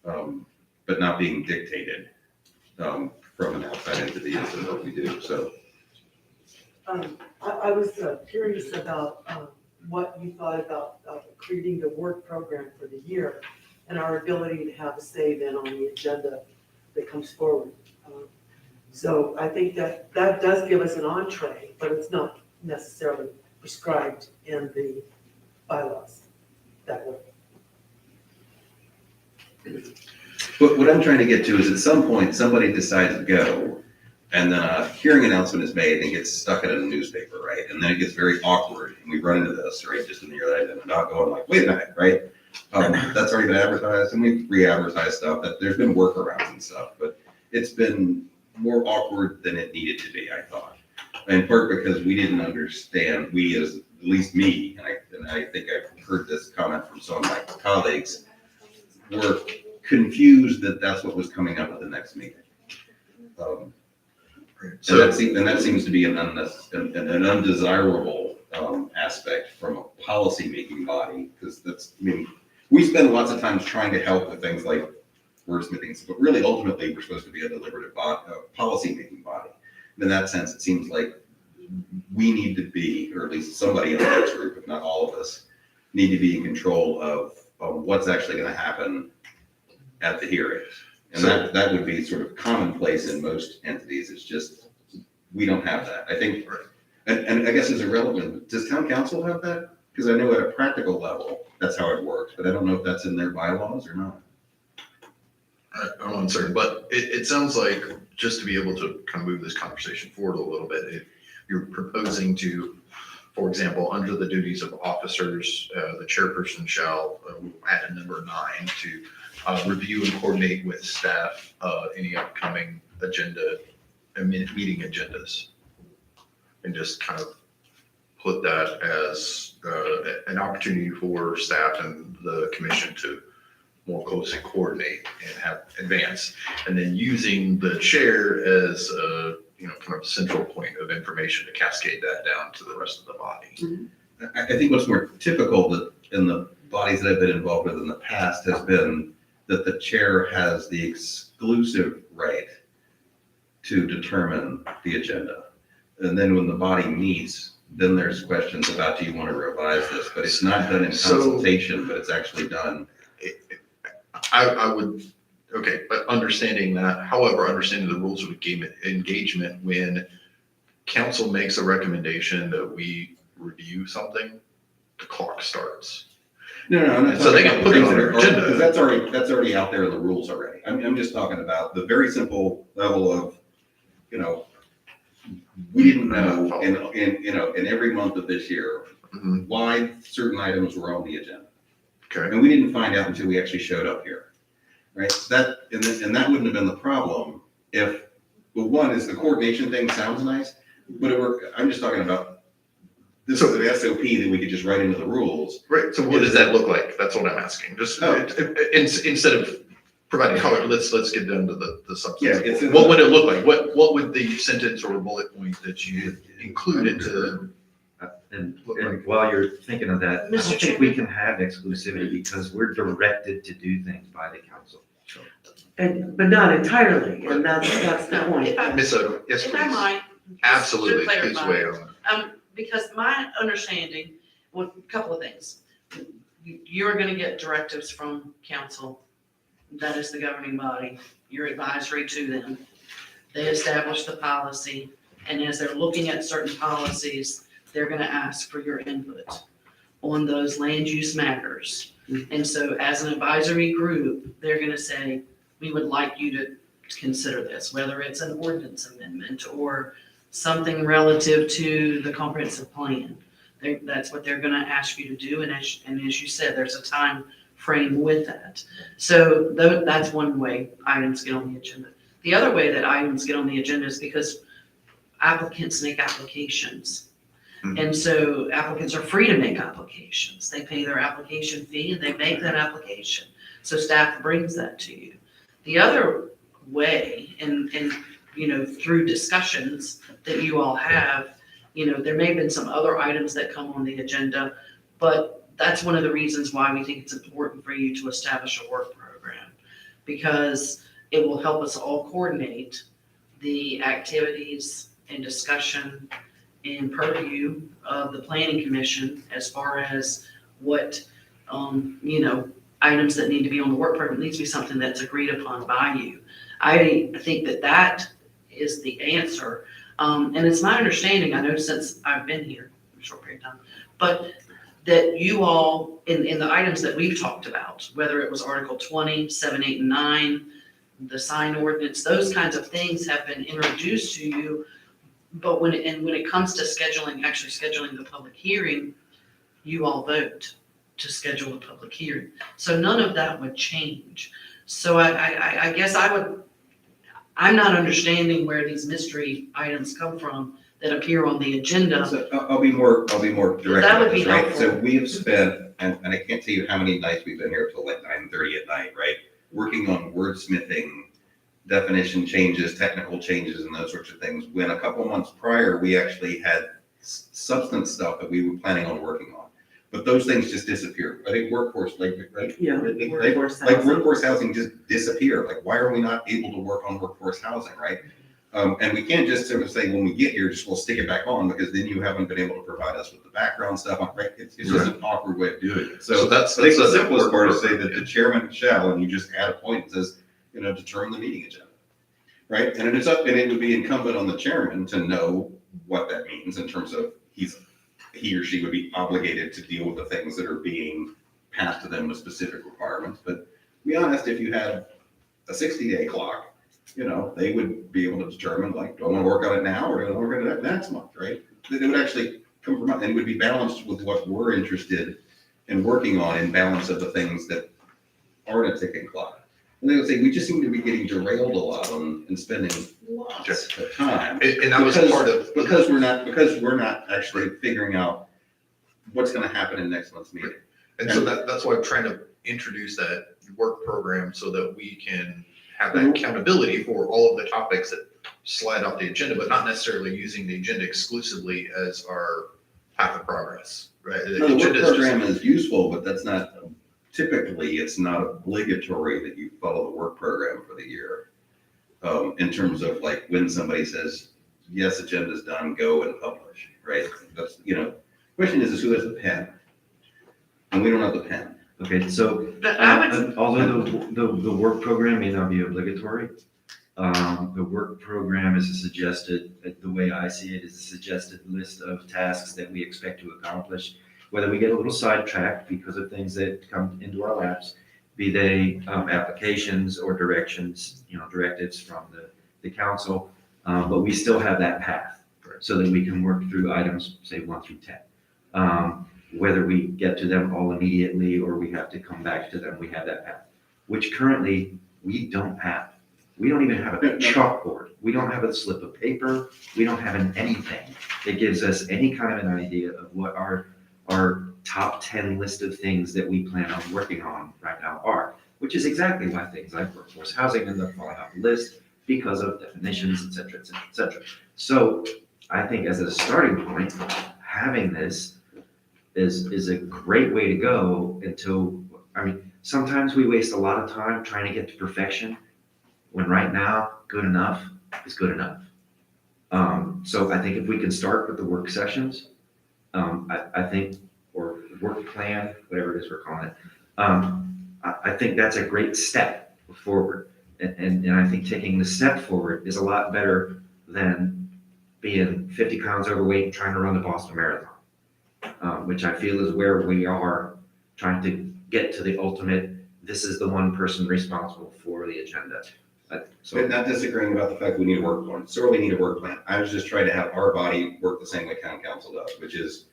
But but not being dictated from an outside entity as to what we do, so. I was curious about what you thought about creating the work program for the year and our ability to have a say then on the agenda that comes forward. So I think that does give us an entree, but it's not necessarily prescribed in the bylaws that way. But what I'm trying to get to is at some point, somebody decides to go, and then a hearing announcement is made and gets stuck in a newspaper, right? And then it gets very awkward, and we run into this, right, just in the year that I've been not going like, wait a minute, right? That's already been advertised, and we've re-advertised stuff, that there's been workarounds and stuff, but it's been more awkward than it needed to be, I thought. In part because we didn't understand, we as, at least me, and I think I've heard this comment from some of my colleagues, were confused that that's what was coming up at the next meeting. So that seems to be an undesirable aspect from a policy-making body, because that's, I mean, we spend lots of times trying to help with things like wordsmithing, but really ultimately we're supposed to be a deliberative policy-making body. In that sense, it seems like we need to be, or at least somebody in this group, if not all of us, need to be in control of what's actually going to happen at the hearing. And that would be sort of commonplace in most entities. It's just, we don't have that. I think, and I guess it's irrelevant. Does town council have that? Because I know at a practical level, that's how it works, but I don't know if that's in their bylaws or not. I'm uncertain, but it sounds like, just to be able to kind of move this conversation forward a little bit, if you're proposing to, for example, under the duties of officers, the chairperson shall add a number 9 to review and coordinate with staff any upcoming agenda, meeting agendas. And just kind of put that as an opportunity for staff and the commission to more closely coordinate and have advance. And then using the chair as a, kind of central point of information to cascade that down to the rest of the body. I think what's more typical that in the bodies that I've been involved with in the past has been that the chair has the exclusive right to determine the agenda. And then when the body meets, then there's questions about, do you want to revise this? But it's not done in consultation, but it's actually done. I would, okay, but understanding that, however, understanding the rules of engagement, when council makes a recommendation that we review something, the clock starts. No. So they can put it on their agenda. Because that's already out there in the rules already. I'm just talking about the very simple level of, we didn't know in every month of this year why certain items were on the agenda. Okay. And we didn't find out until we actually showed up here, right? And that wouldn't have been the problem if, well, one is the coordination thing sounds nice, but I'm just talking about this is an SOP that we could just write into the rules. Right, so what does that look like? That's what I'm asking. Just instead of providing color, let's get down to the substance. Yeah, What would it look like? What would the sentence or bullet point that you include into? And while you're thinking of that, I don't think we can have exclusivity because we're directed to do things by the council. But not entirely, and that's the point. Ms. Odo, yes, If I please. might. Absolutely, just to please clarify, weigh on. Because my understanding, well, a couple of things. You're gonna get directives from council. That is the governing body. You're advisory to them. They establish the policy, and as they're looking at certain policies, they're gonna ask for your input on those land use matters. And so as an advisory group, they're gonna say, we would like you to consider this, whether it's an ordinance amendment or something relative to the comprehensive plan. That's what they're gonna ask you to do, and as you said, there's a time frame with that. So that's one way items get on the agenda. The other way that items get on the agenda is because applicants make applications. And so applicants are free to make applications. They pay their application fee and they make that application. So staff brings that to you. The other way, and through discussions that you all have, there may have been some other items that come on the agenda, but that's one of the reasons why we think it's important for you to establish a work program. because it will help us all coordinate the activities and discussion and purview of the planning commission as far as what, items that need to be on the work program. It needs to be something that's agreed upon by you. I think that that is the answer. And it's my understanding, I know since I've been here a short period of time, but that you all, in the items that we've talked about, whether it was Article 20, 7, 8, and 9, the sign ordinance, those kinds of things have been introduced to you. But when it comes to actually scheduling the public hearing, you all vote to schedule the public hearing. So none of that would change. So I guess I'm not understanding where these mystery items come from that appear on the agenda. So I'll be more direct. That would about be this, right? helpful. So we have spent, and I can't tell you how many nights we've been here till like 9:30 at night, right? Working on wordsmithing, definition changes, technical changes, and those sorts of things. When a couple months prior, we actually had substance stuff that we were planning on working on. But those things just disappear. I think workforce, right? Yeah, workforce Like housing. workforce housing just disappear. Like, why are we not able to work on workforce housing, right? And we can't just sort of say, when we get here, we'll stick it back on, because then you haven't been able to provide us with the background stuff, right? It's just an awkward way of doing it. So that's I think the a simplest part is important say that the chairman shall, and you just add a point that says, determine the meeting agenda. Right? And it's up, and it would be incumbent on the chairman to know what that means in terms of he or she would be obligated to deal with the things that are being passed to them with specific requirements. But to be honest, if you had a 60-day clock, they would be able to determine, like, do I want to work on it now, or do I want to work on it next month, right? It would actually come from, and it would be balanced with what we're interested in working on, in balance of the things that aren't a ticking clock. And they would say, we just seem to be getting derailed a lot and spending lots of time. And that was part of. Because we're not actually figuring out what's gonna happen in next month's meeting. And so that's why I'm trying to introduce that work program so that we can have that accountability for all of the topics that slide off the agenda, but not necessarily using the agenda exclusively as our path of progress, right? No, the work program is useful, but that's not, typically, it's not obligatory that you follow the work program for the year. In terms of like when somebody says, yes, agenda's done, go and publish, right? That's, question is who has the pen? And we don't have the pen. Okay, so But I would, although the work program may not be obligatory, the work program is a suggested, the way I see it, is a suggested list of tasks that we expect to accomplish. Whether we get a little sidetracked because of things that come into our laps, be they applications or directives from the council, but we still have that path so that we can work through items, say 1 through 10. Whether we get to them all immediately or we have to come back to them, we have that path, which currently we don't have. We don't even have a chalkboard. We don't have a slip of paper. We don't have anything that gives us any kind of an idea of what our top 10 list of things that we plan on working on right now are, which is exactly why things like workforce housing end up falling off the list, because of definitions, et cetera, et cetera, et cetera. So I think as a starting point, having this is a great way to go sometimes we waste a lot of time trying to get to perfection, when right now, good enough is good enough. So I think if we can start with the work sessions, I think, or work plan, whatever it is we're calling it, I think that's a great step forward. And I think taking the step forward is a lot better than being 50 pounds overweight and trying to run the Boston Marathon, which I feel is where we are trying to get to the ultimate, this is the one person responsible for the agenda. So not disagreeing about the fact we need a work plan, sorely need a work plan. I was just trying to have our body work the same way town council does, which is.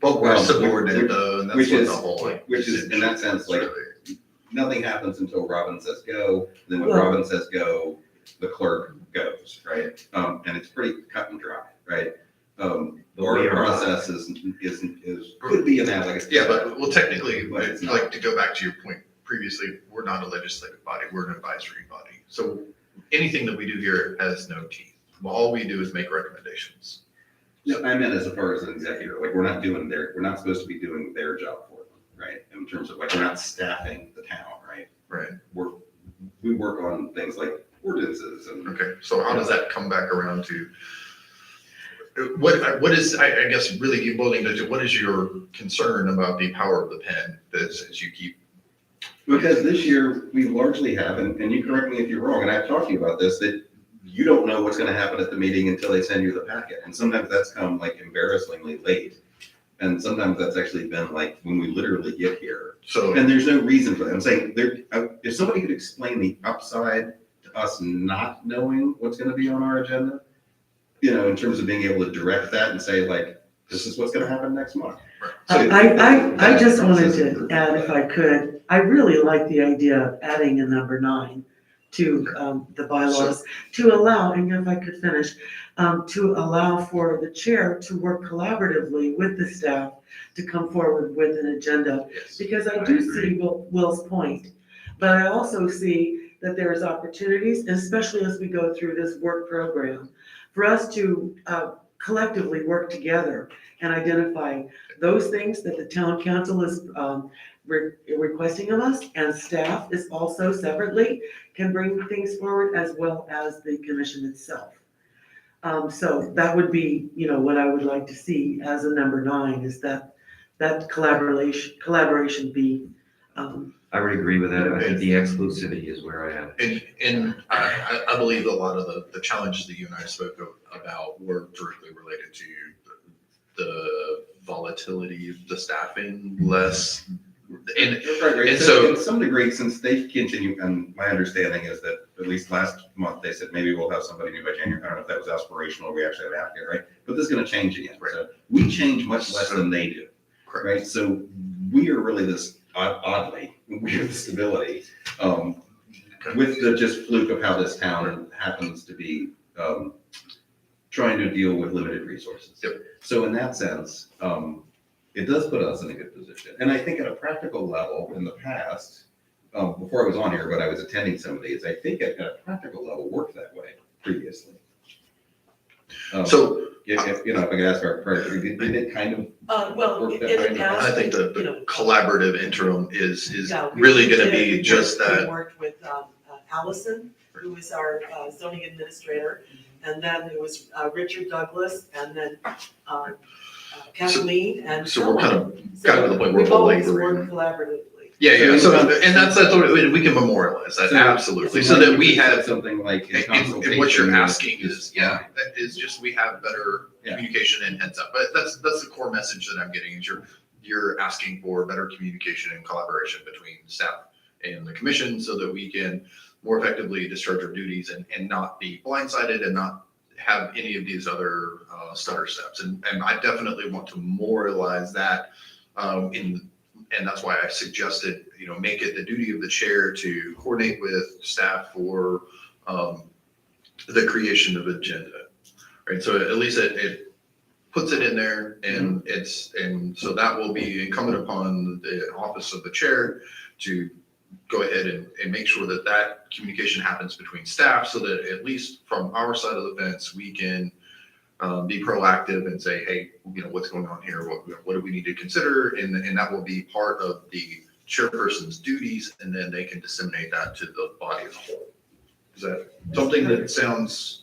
But we're subordinate though, and that's which what is, the whole like. which is, in that sense, like, nothing happens until Robin says go, then when Well- Robin says go, the clerk goes, right? And it's pretty cut and dry, right? Our process could be analogous. Yeah, but well, technically, But it's not. like to go back to your point previously, we're not a legislative body, we're an advisory body. So anything that we do here has no teeth. Well, all we do is make recommendations. No, I meant as far as an executive, like, we're not supposed to be doing their job for them, right? In terms of, like, we're not staffing the town, right? Right. We we work on things like ordinances and. Okay, so how does that come back around to? What is, I guess, really you boiling down to, what is your concern about the power of the pen as you keep? Because this year, we largely have, and you correct me if you're wrong, and I've talked to you about this, that you don't know what's gonna happen at the meeting until they send you the packet. And sometimes that's come like embarrassingly late. And sometimes that's actually been like when we literally get here. So, And there's no reason for that. I'm saying, if somebody could explain the upside to us not knowing what's gonna be on our agenda, in terms of being able to direct that and say like, this is what's gonna happen next month. I just wanted to add, if I could, I really like the idea of adding a number 9 to the bylaws to allow, and if I could finish, to allow for the chair to work collaboratively with the staff to come forward with an agenda. Because I do see Will's point, but I also see that there's opportunities, especially as we go through this work program, for us to collectively work together and identify those things that the town council is requesting of us, and staff is also separately can bring things forward, as well as the commission itself. So that would be, what I would like to see as a number 9, is that collaboration be. I would agree with that. I think the exclusivity is where I am. And I believe a lot of the challenges that you and I spoke about were directly related to the volatility of the staffing, less. And so, to some degree, since they continue, and my understanding is that at least last month, they said maybe we'll have somebody new by January. I don't know if that was aspirational, we actually have an applicant, right? But this is gonna change again. Right. So we change much less than they do, correct. right? So we are really this, oddly, we're the stability, with the just fluke of how this town happens to be, trying to deal with limited resources. Yep. So in that sense, it does put us in a good position. And I think at a practical level, in the past, before I was on here, but I was attending some of these, I think at a practical level worked that way previously. So, if I could ask our partner, did it kind of work that way? I think the collaborative interim is Yeah, we really gonna did. be just We that. worked with Allison, who is our zoning administrator, and then it was Richard Douglas, and then Kathleen, and So we're kind of So got to the point where we've we're always laboring. worked collaboratively. Yeah, so, and that's what we can memorialize that, absolutely, so that we have. Something like. And what you're asking is, that is just, we have better communication and heads up, but that's the core message that I'm getting, is you're asking for better communication and collaboration between staff and the commission, so that we can more effectively discharge our duties and not be blindsided and not have any of these other stutter steps. And I definitely want to memorialize that and that's why I suggested, make it the duty of the chair to coordinate with staff for the creation of agenda, right? So at least it puts it in there, and and so that will be incumbent upon the office of the chair to go ahead and make sure that communication happens between staff, so that at least from our side of the fence, we can be proactive and say, hey, what's going on here? What do we need to consider? And that will be part of the chairperson's duties, and then they can disseminate that to the body as a whole. Is that something that sounds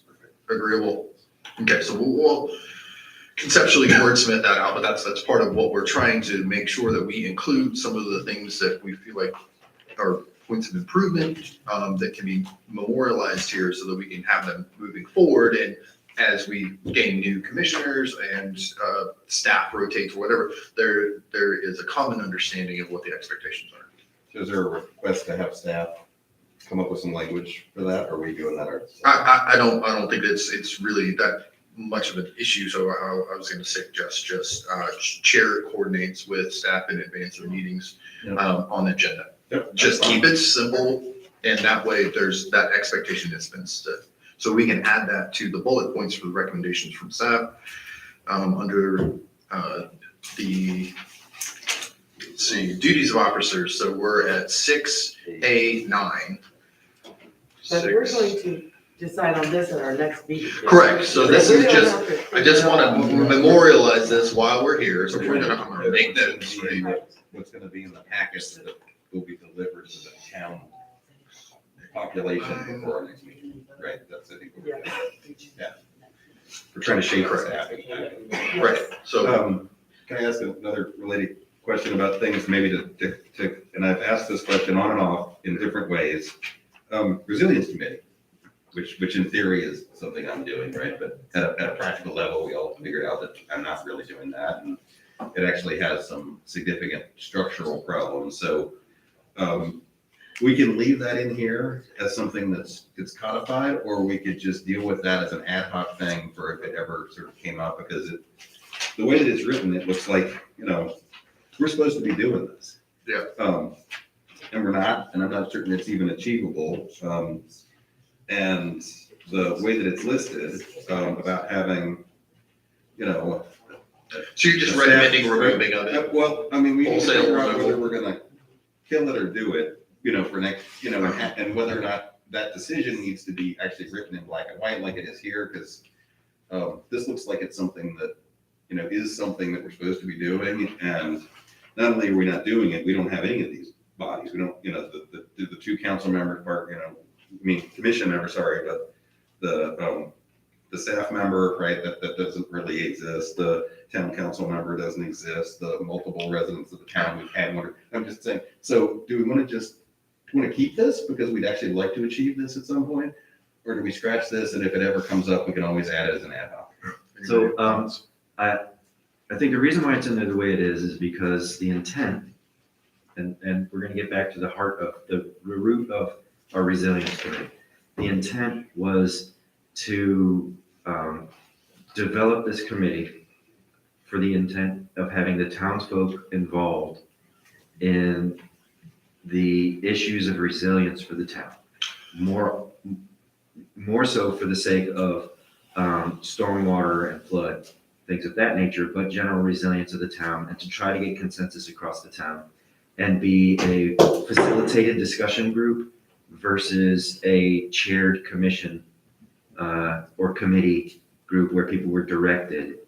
agreeable? Okay, so we'll conceptually wordsmith that out, but that's part of what we're trying to make sure that we include some of the things that we feel like are points of improvement that can be memorialized here, so that we can have them moving forward. And as we gain new commissioners and staff rotates or whatever, there is a common understanding of what the expectations are. So is there a request to have staff come up with some language for that, or are we doing that ourselves? I don't think it's really that much of an issue, so I was going to suggest just chair coordinates with staff in advance of meetings on the agenda. Yep, just keep it simple, and that way there's that expectation has been set. So we can add that to the bullet points for the recommendations from staff under the, let's see, duties of officers. So we're at 6A9. But we're going to decide on this at our next meeting. Correct. So this is just, I just want to memorialize this while we're here. So we're going to make that. What's going to be in the package that will be delivered to the town population before our next meeting, right? That's, I think, what we're Yeah. doing. Yeah. We're trying to shape our staffing. Right, so, Can I ask another related question about things, maybe to, and I've asked this question on and off in different ways. Resilience committee, which in theory is something I'm doing, right? But at a practical level, we all figured out that I'm not really doing that. And it actually has some significant structural problems. So we can leave that in here as something that's codified, or we could just deal with that as an ad hoc thing for if it ever sort of came up, because the way that it's written, it looks like, we're supposed to be doing this. Yeah. And we're not, and I'm not certain it's even achievable. And the way that it's listed, about having, so you're just recommending removing of it? Well, I mean, we need to Wholesale figure out removal. whether we're gonna kill it or do it, for next, and whether or not that decision needs to be actually written in black and white like it is here, because this looks like it's something that, is something that we're supposed to be doing. And not only are we not doing it, we don't have any of these bodies. We don't, the two council members part, commission member, sorry, but the staff member, right, that doesn't really exist. The town council member doesn't exist. The multiple residents of the town we've had one. I'm just saying, so do we want to keep this because we'd actually like to achieve this at some point? Or do we scratch this, and if it ever comes up, we can always add it as an ad hoc? So, I think the reason why it's in there the way it is because the intent, and we're gonna get back to the heart of the root of our resilience committee. The intent was to develop this committee for the intent of having the townsfolk involved in the issues of resilience for the town. More so for the sake of stormwater and flood, things of that nature, but general resilience of the town, and to try to get consensus across the town and be a facilitated discussion group versus a chaired commission or committee group where people were directed.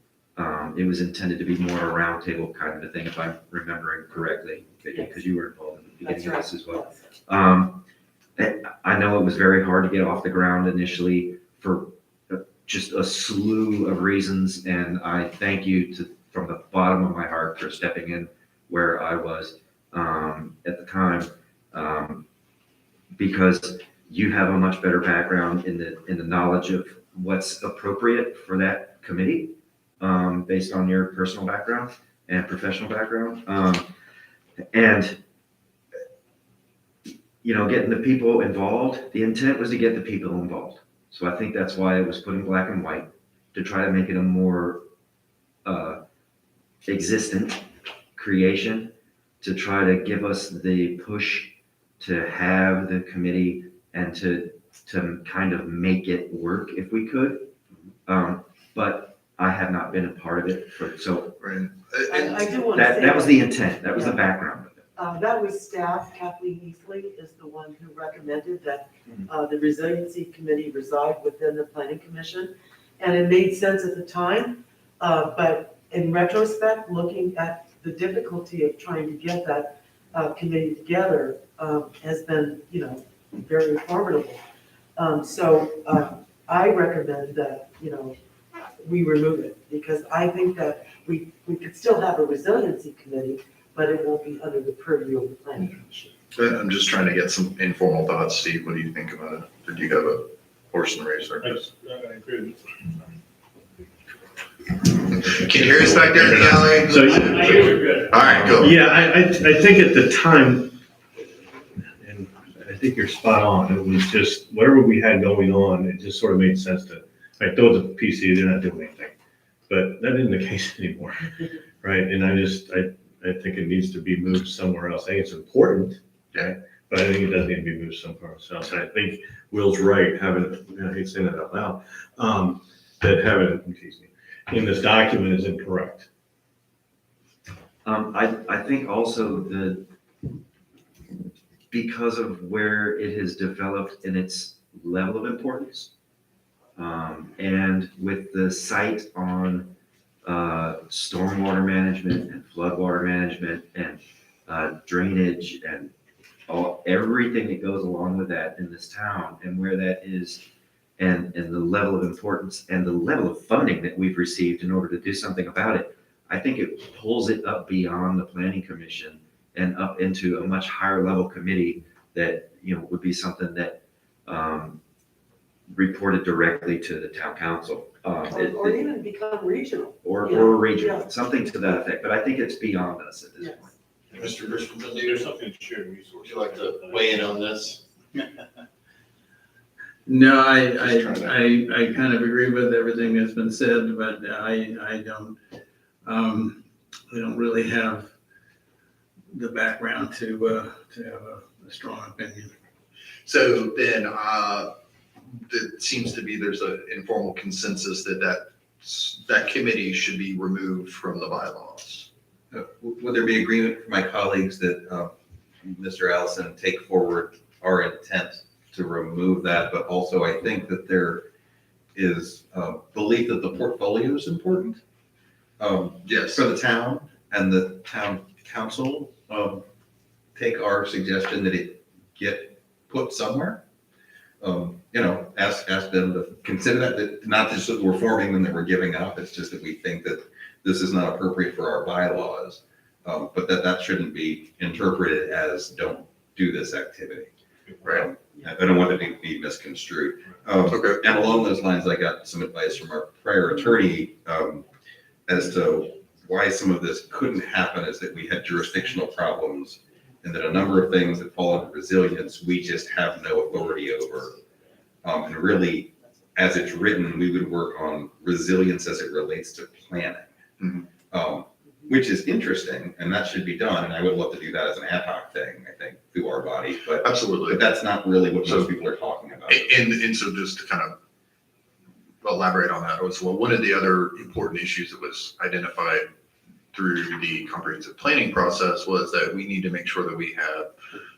It was intended to be more a roundtable kind of a thing, if I'm remembering correctly, because you were involved in the beginning of this as well. I know it was very hard to get off the ground initially for just a slew of reasons, and I thank you from the bottom of my heart for stepping in where I was at the time, because you have a much better background in the knowledge of what's appropriate for that committee, based on your personal background and professional background, and getting the people involved. The intent was to get the people involved. So I think that's why it was put in black and white, to try to make it a more existent creation, to try to give us the push to have the committee and to kind of make it work if we could. But I have not been a part of it so. Right. I do want to say. That was the intent, that was the background. That was staff. Kathleen Easley is the one who recommended that the resiliency committee reside within the planning commission. And it made sense at the time, but in retrospect, looking at the difficulty of trying to get that committee together has been, very formidable. So I recommend that, we remove it, because I think that we could still have a resiliency committee, but it won't be under the purview of the planning commission. I'm just trying to get some informal thoughts. Steve, what do you think about it? Did you have a horse in the race there? I agree. Can you hear us back there in the alley? So, I All right, go. Yeah, I think at the time, and I think you're spot on, it was just, whatever we had going on, it just sort of made sense to, like, those at PC, they're not doing anything. But that isn't the case anymore, right? And I think it needs to be moved somewhere else. I think it's important, yeah, but I think it does need to be moved somewhere else. And I think Will's right, I hate saying that out loud, that having it, excuse me, in this document is incorrect. I think also because of where it has developed in its level of importance, and with the site on stormwater management and floodwater management and drainage and everything that goes along with that in this town and where that is and the level of importance and the level of funding that we've received in order to do something about it, I think it pulls it up beyond the planning commission and up into a much higher level committee that, would be something that reported directly to the town council. Or even become regional. Or Yeah, regional, yeah. something to that effect, but I think it's beyond us at this Yes. point. Mr. Christopher, There's something to share resources. would you like to weigh in on this? No, I kind of agree with everything that's been said, but I don't really have the background to have a strong opinion. So then, it seems to be there's an informal consensus that committee should be removed from the bylaws. Would there be agreement from my colleagues that Mr. Allison take forward our intent to remove that? But also I think that there is belief that the portfolio is important. Yes. For the town, and the town council take our suggestion that it get put somewhere. Ask them to consider that not just that we're forming them, that we're giving up, it's just that we think that this is not appropriate for our bylaws, but that shouldn't be interpreted as don't do this activity. Right. I don't want it to be misconstrued. Okay. And along those lines, I got some advice from our prior attorney as to why some of this couldn't happen, is that we had jurisdictional problems and that a number of things that fall under resilience, we just have no authority over. And really, as it's written, we would work on resilience as it relates to planning, which is interesting, and that should be done. And I would love to do that as an ad hoc thing, I think, through our body, but Absolutely. but that's not really what most people are talking about. And so just to kind of elaborate on that as well, one of the other important issues that was identified through the comprehensive planning process was that we need to make sure that we have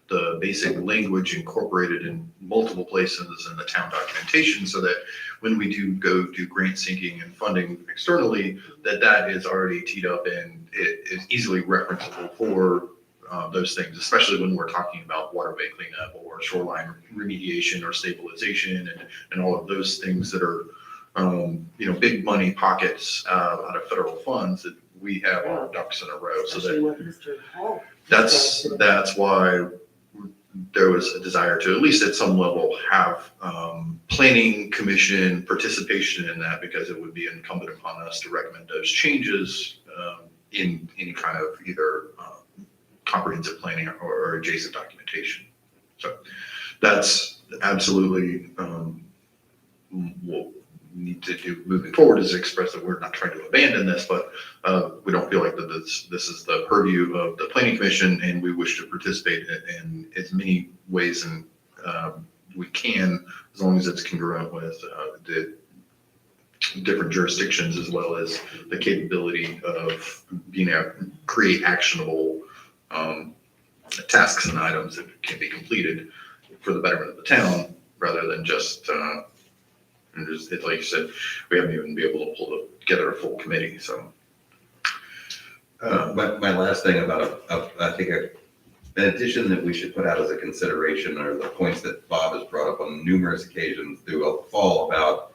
the basic language incorporated in multiple places in the town documentation, so that when we do go do grant seeking and funding externally, that is already teed up and it is easily referenceable for those things, especially when we're talking about waterway cleanup or shoreline remediation or stabilization and all of those things that are, big money pockets out of federal funds, that we have our ducks in a row. So Especially that what Mr. Hall. that's why there was a desire to, at least at some level, have planning commission participation in that, because it would be incumbent upon us to recommend those changes in any kind of either comprehensive planning or adjacent documentation. So that's absolutely what we need to do moving forward, is express that we're not trying to abandon this, but we don't feel like that this is the purview of the planning commission, and we wish to participate in as many ways and we can, as long as it's congruent with the different jurisdictions, as well as the capability of being able to create actionable tasks and items that can be completed for the betterment of the town, rather than just like you said, we haven't even been able to pull together a full committee. So My last thing about, I think an addition that we should put out as a consideration are the points that Bob has brought up on numerous occasions throughout the fall about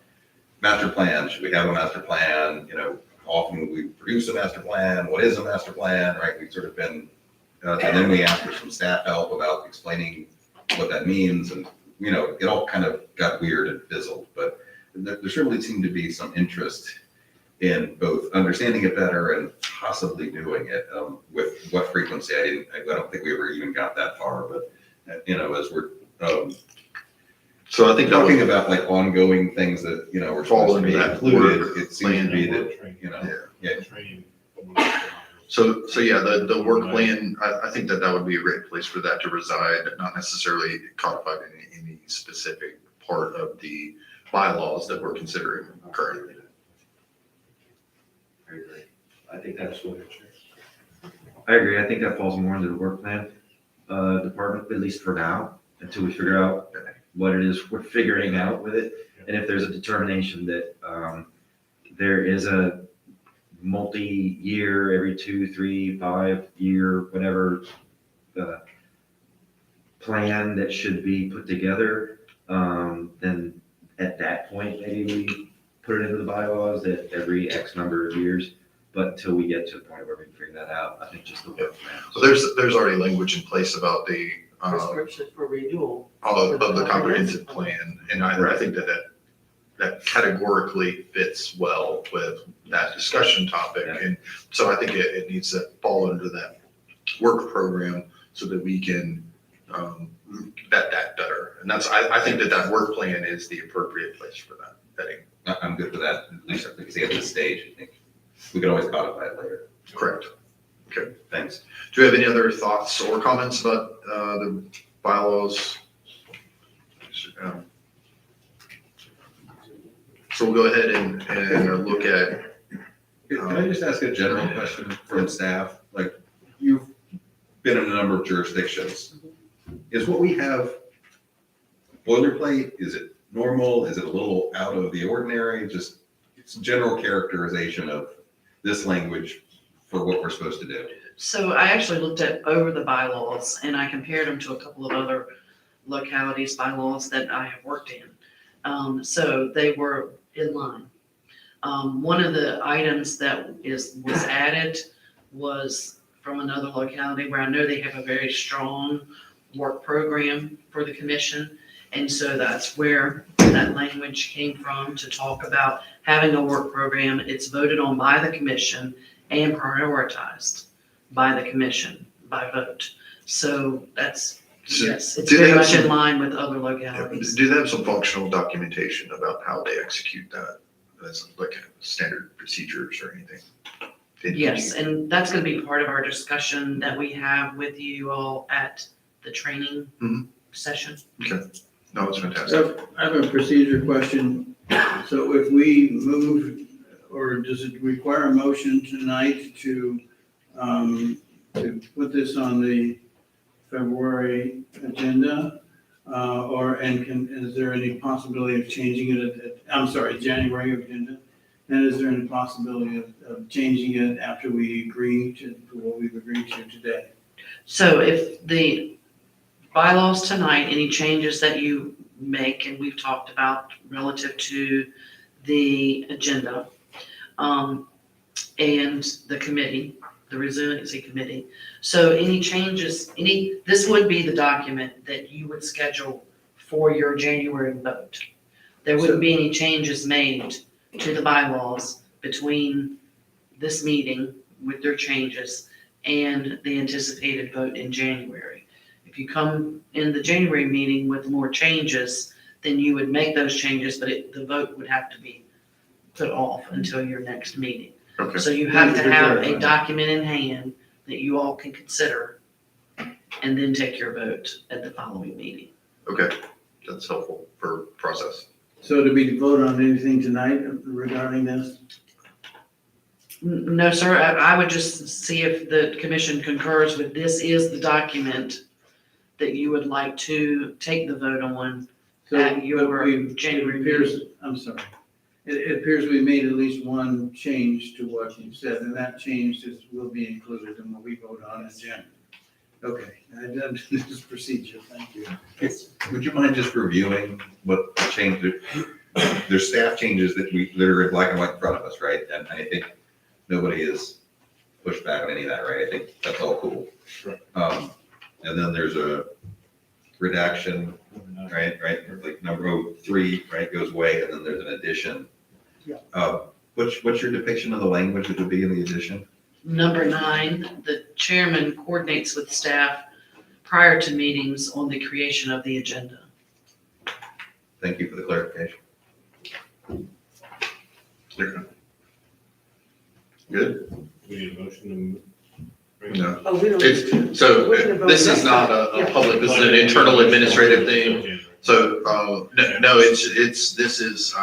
master plan. Should we have a master plan? How often would we produce a master plan? What is a master plan, right? We've sort of been, and then we asked for some staff help about explaining what that means. And, it all kind of got weird and fizzled, but there certainly seemed to be some interest in both understanding it better and possibly doing it. With what frequency, I don't think we ever even got that far, but, as we're, so I think talking about like ongoing things that, we're supposed to be included, it seems to be that, So yeah, the work plan, I think that would be a great place for that to reside, not necessarily codified in any specific part of the bylaws that we're considering currently. I agree. I think that's what. I agree. I think that falls more into the work plan department, at least for now, until we figure out what it is we're figuring out with it. And if there's a determination that there is a multi-year, every 2, 3, 5 year, whatever plan that should be put together, then at that point, maybe we put it into the bylaws that every X number of years. But until we get to a point where we can figure that out, I think just the work plan. So there's already language in place about the, Prescription for renewal. of the comprehensive plan. And I think that categorically fits well with that discussion topic. Yeah. And so I think it needs to fall under that work program so that we can, vet that better. And I think that work plan is the appropriate place for that vetting. I'm good with that, at least I think at this stage, I think. We can always codify it later. Correct. Okay. Thanks. Do we have any other thoughts or comments about the bylaws? So we'll go ahead and look at. Can I just ask a general question from staff? Like, you've been in a number of jurisdictions. Is what we have boilerplate? Is it normal? Is it a little out of the ordinary? Just it's general characterization of this language for what we're supposed to do. So I actually looked over the bylaws and I compared them to a couple of other localities' bylaws that I have worked in. So they were in line. One of the items that was added was from another locality where I know they have a very strong work program for the commission. And so that's where that language came from, to talk about having a work program. It's voted on by the commission and prioritized by the commission by vote. So that's, yes, it's do they very have much in some- line with other localities. Do they have some functional documentation about how they execute that? That's like standard procedures or anything? Yes, and that's gonna be part of our discussion that we have with you all at the training session. No, it's fantastic. I have a procedure question. So if we move, or does it require a motion tonight to put this on the February agenda? Is there any possibility of changing it January agenda? And is there any possibility of changing it after we agree to what we've agreed to today? So if the bylaws tonight, any changes that you make, and we've talked about relative to the agenda, and the committee, the resiliency committee. So any changes, this would be the document that you would schedule for your January vote. There wouldn't be any changes made to the bylaws between this meeting with their changes and the anticipated vote in January. If you come in the January meeting with more changes, then you would make those changes, but the vote would have to be put off until your next meeting. Okay. So you have to have a document in hand that you all can consider and then take your vote at the following meeting. Okay, that's helpful for process. So do we vote on anything tonight regarding this? No, sir, I would just see if the commission concurs with this is the document that you would like to take the vote on at your January meeting. I'm sorry. It appears we made at least one change to what you said, and that change will be included in what we vote on in January. Okay, I've done this procedure, thank you. Would you mind just reviewing what the change, there's staff changes that are in black and white in front of us, right? And I think nobody has pushed back on any of that, right? I think that's all cool. And then there's a redaction, right? Like number 3, right, goes away, and then there's an addition. Yeah. What's your depiction of the language that would be in the addition? Number 9, the chairman coordinates with staff prior to meetings on the creation of the agenda. Thank you for the clarification. Good? We need a motion No. Oh, we don't. So We're gonna vote this is next not time. a public, this is an internal administrative thing. So, no, this is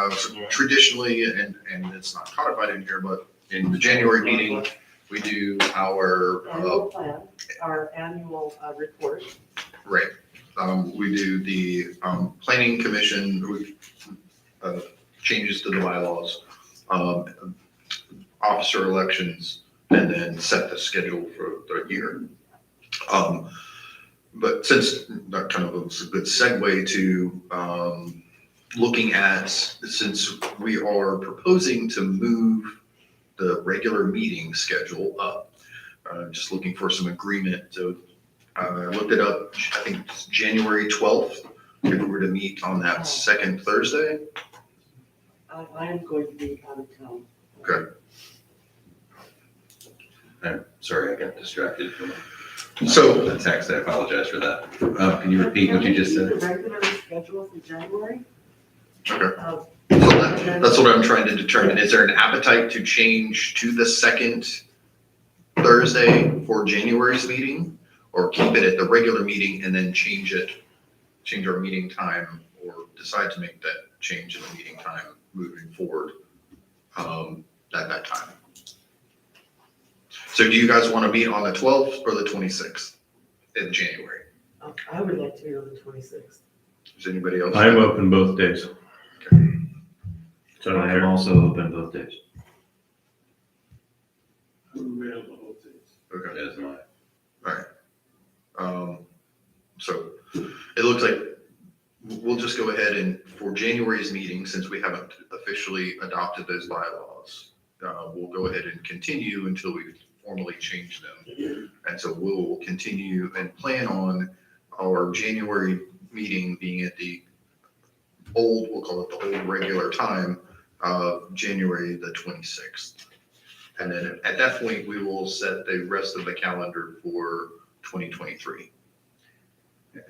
traditionally, and it's not codified in here, but in the January meeting, we do our, Annual plan, our annual report. right. We do the planning commission, changes to the bylaws, officer elections, and then set the schedule for the year. But since that kind of was a good segue to looking at, since we are proposing to move the regular meeting schedule up, just looking for some agreement. So I looked it up, I think it's January 12th, if we were to meet on that second Thursday. I am going to be out of town. Okay. I'm sorry, I got distracted from So- the text. I apologize for that. Can you repeat what you just Can we said? keep the regular schedule for January? Okay. Uh, So that's what I'm trying to determine. Is there an appetite to change to the second Thursday for January's meeting? Or keep it at the regular meeting and then change our meeting time, or decide to make that change in the meeting time moving forward at that time? So do you guys want to meet on the 12th or the 26th in January? I would like to be on the 26th. Does anybody else? I'm open both days. So I don't I am care. also open both days. Okay. As am I. Alright. So it looks like we'll just go ahead and for January's meeting, since we haven't officially adopted those bylaws, we'll go ahead and continue until we formally change them. And so we'll continue and plan on our January meeting being at the old, we'll call it the old regular time of January the 26th. And then at that point, we will set the rest of the calendar for 2023.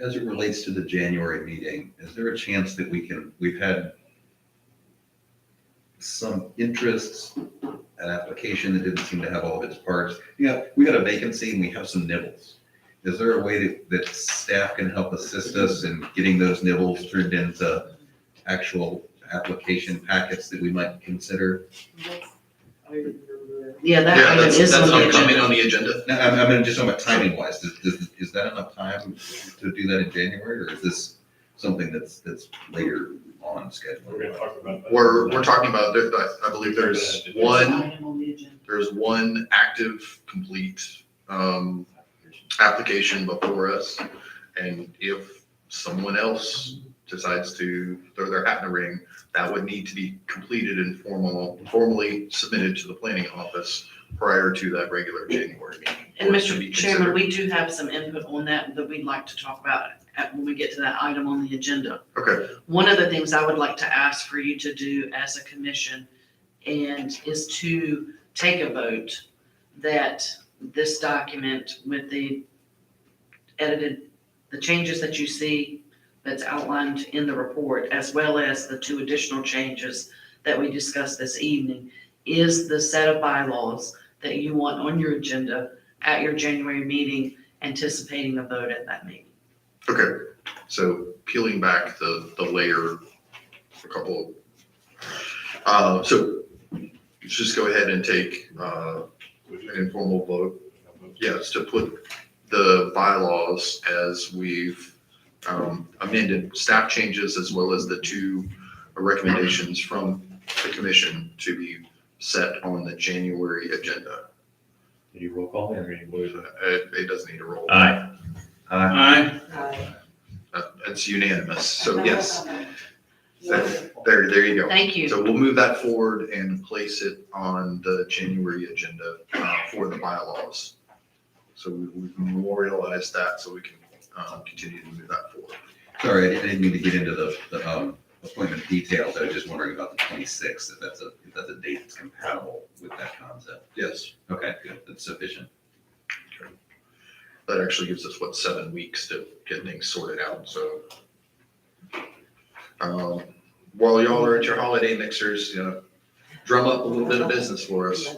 As it relates to the January meeting, is there a chance that we've had some interests, an application that didn't seem to have all of its parts? Yeah, we got a vacancy and we have some nibbles. Is there a way that staff can help assist us in getting those nibbles turned into actual application packets that we might consider? I remember that. Yeah, that Yeah, item that's is on the upcoming agenda. on the agenda. No, I mean, just talking about timing wise, is that enough time to do that in January, or is this something that's later on scheduled? We're gonna talk about that. We're talking about, I believe there's one, Item on the agenda. there's one active, complete application before us. And if someone else decides to throw their hat in the ring, that would need to be completed and formally submitted to the planning office prior to that regular January meeting. And for it to be Mr. Chairman, considered. we do have some input on that we'd like to talk about when we get to that item on the agenda. Okay, One of the things I would like to ask for you to do as a commission is to take a vote that this document with the changes that you see that's outlined in the report, as well as the 2 additional changes that we discussed this evening, is the set of bylaws that you want on your agenda at your January meeting, anticipating a vote at that meeting. okay. So peeling back the layer, a couple so let's just go ahead and take an informal vote. Yes, to put the bylaws as we've amended, staff changes as well as the 2 recommendations from the commission to be set on the January agenda. Did you roll call or you voted? It doesn't need a roll. Aye. Aye. It's unanimous, so yes. There you go. Thank you. So we'll move that forward and place it on the January agenda for the bylaws. So we've memorialized that so we can continue to move that forward. Sorry, I didn't mean to get into the appointment details. I was just wondering about the 26th, if that's a date that's compatible with that concept. Yes, Okay, good, that's sufficient. that actually gives us, 7 weeks to get things sorted out, so. While y'all are at your holiday mixers, drum up a little bit of business for us.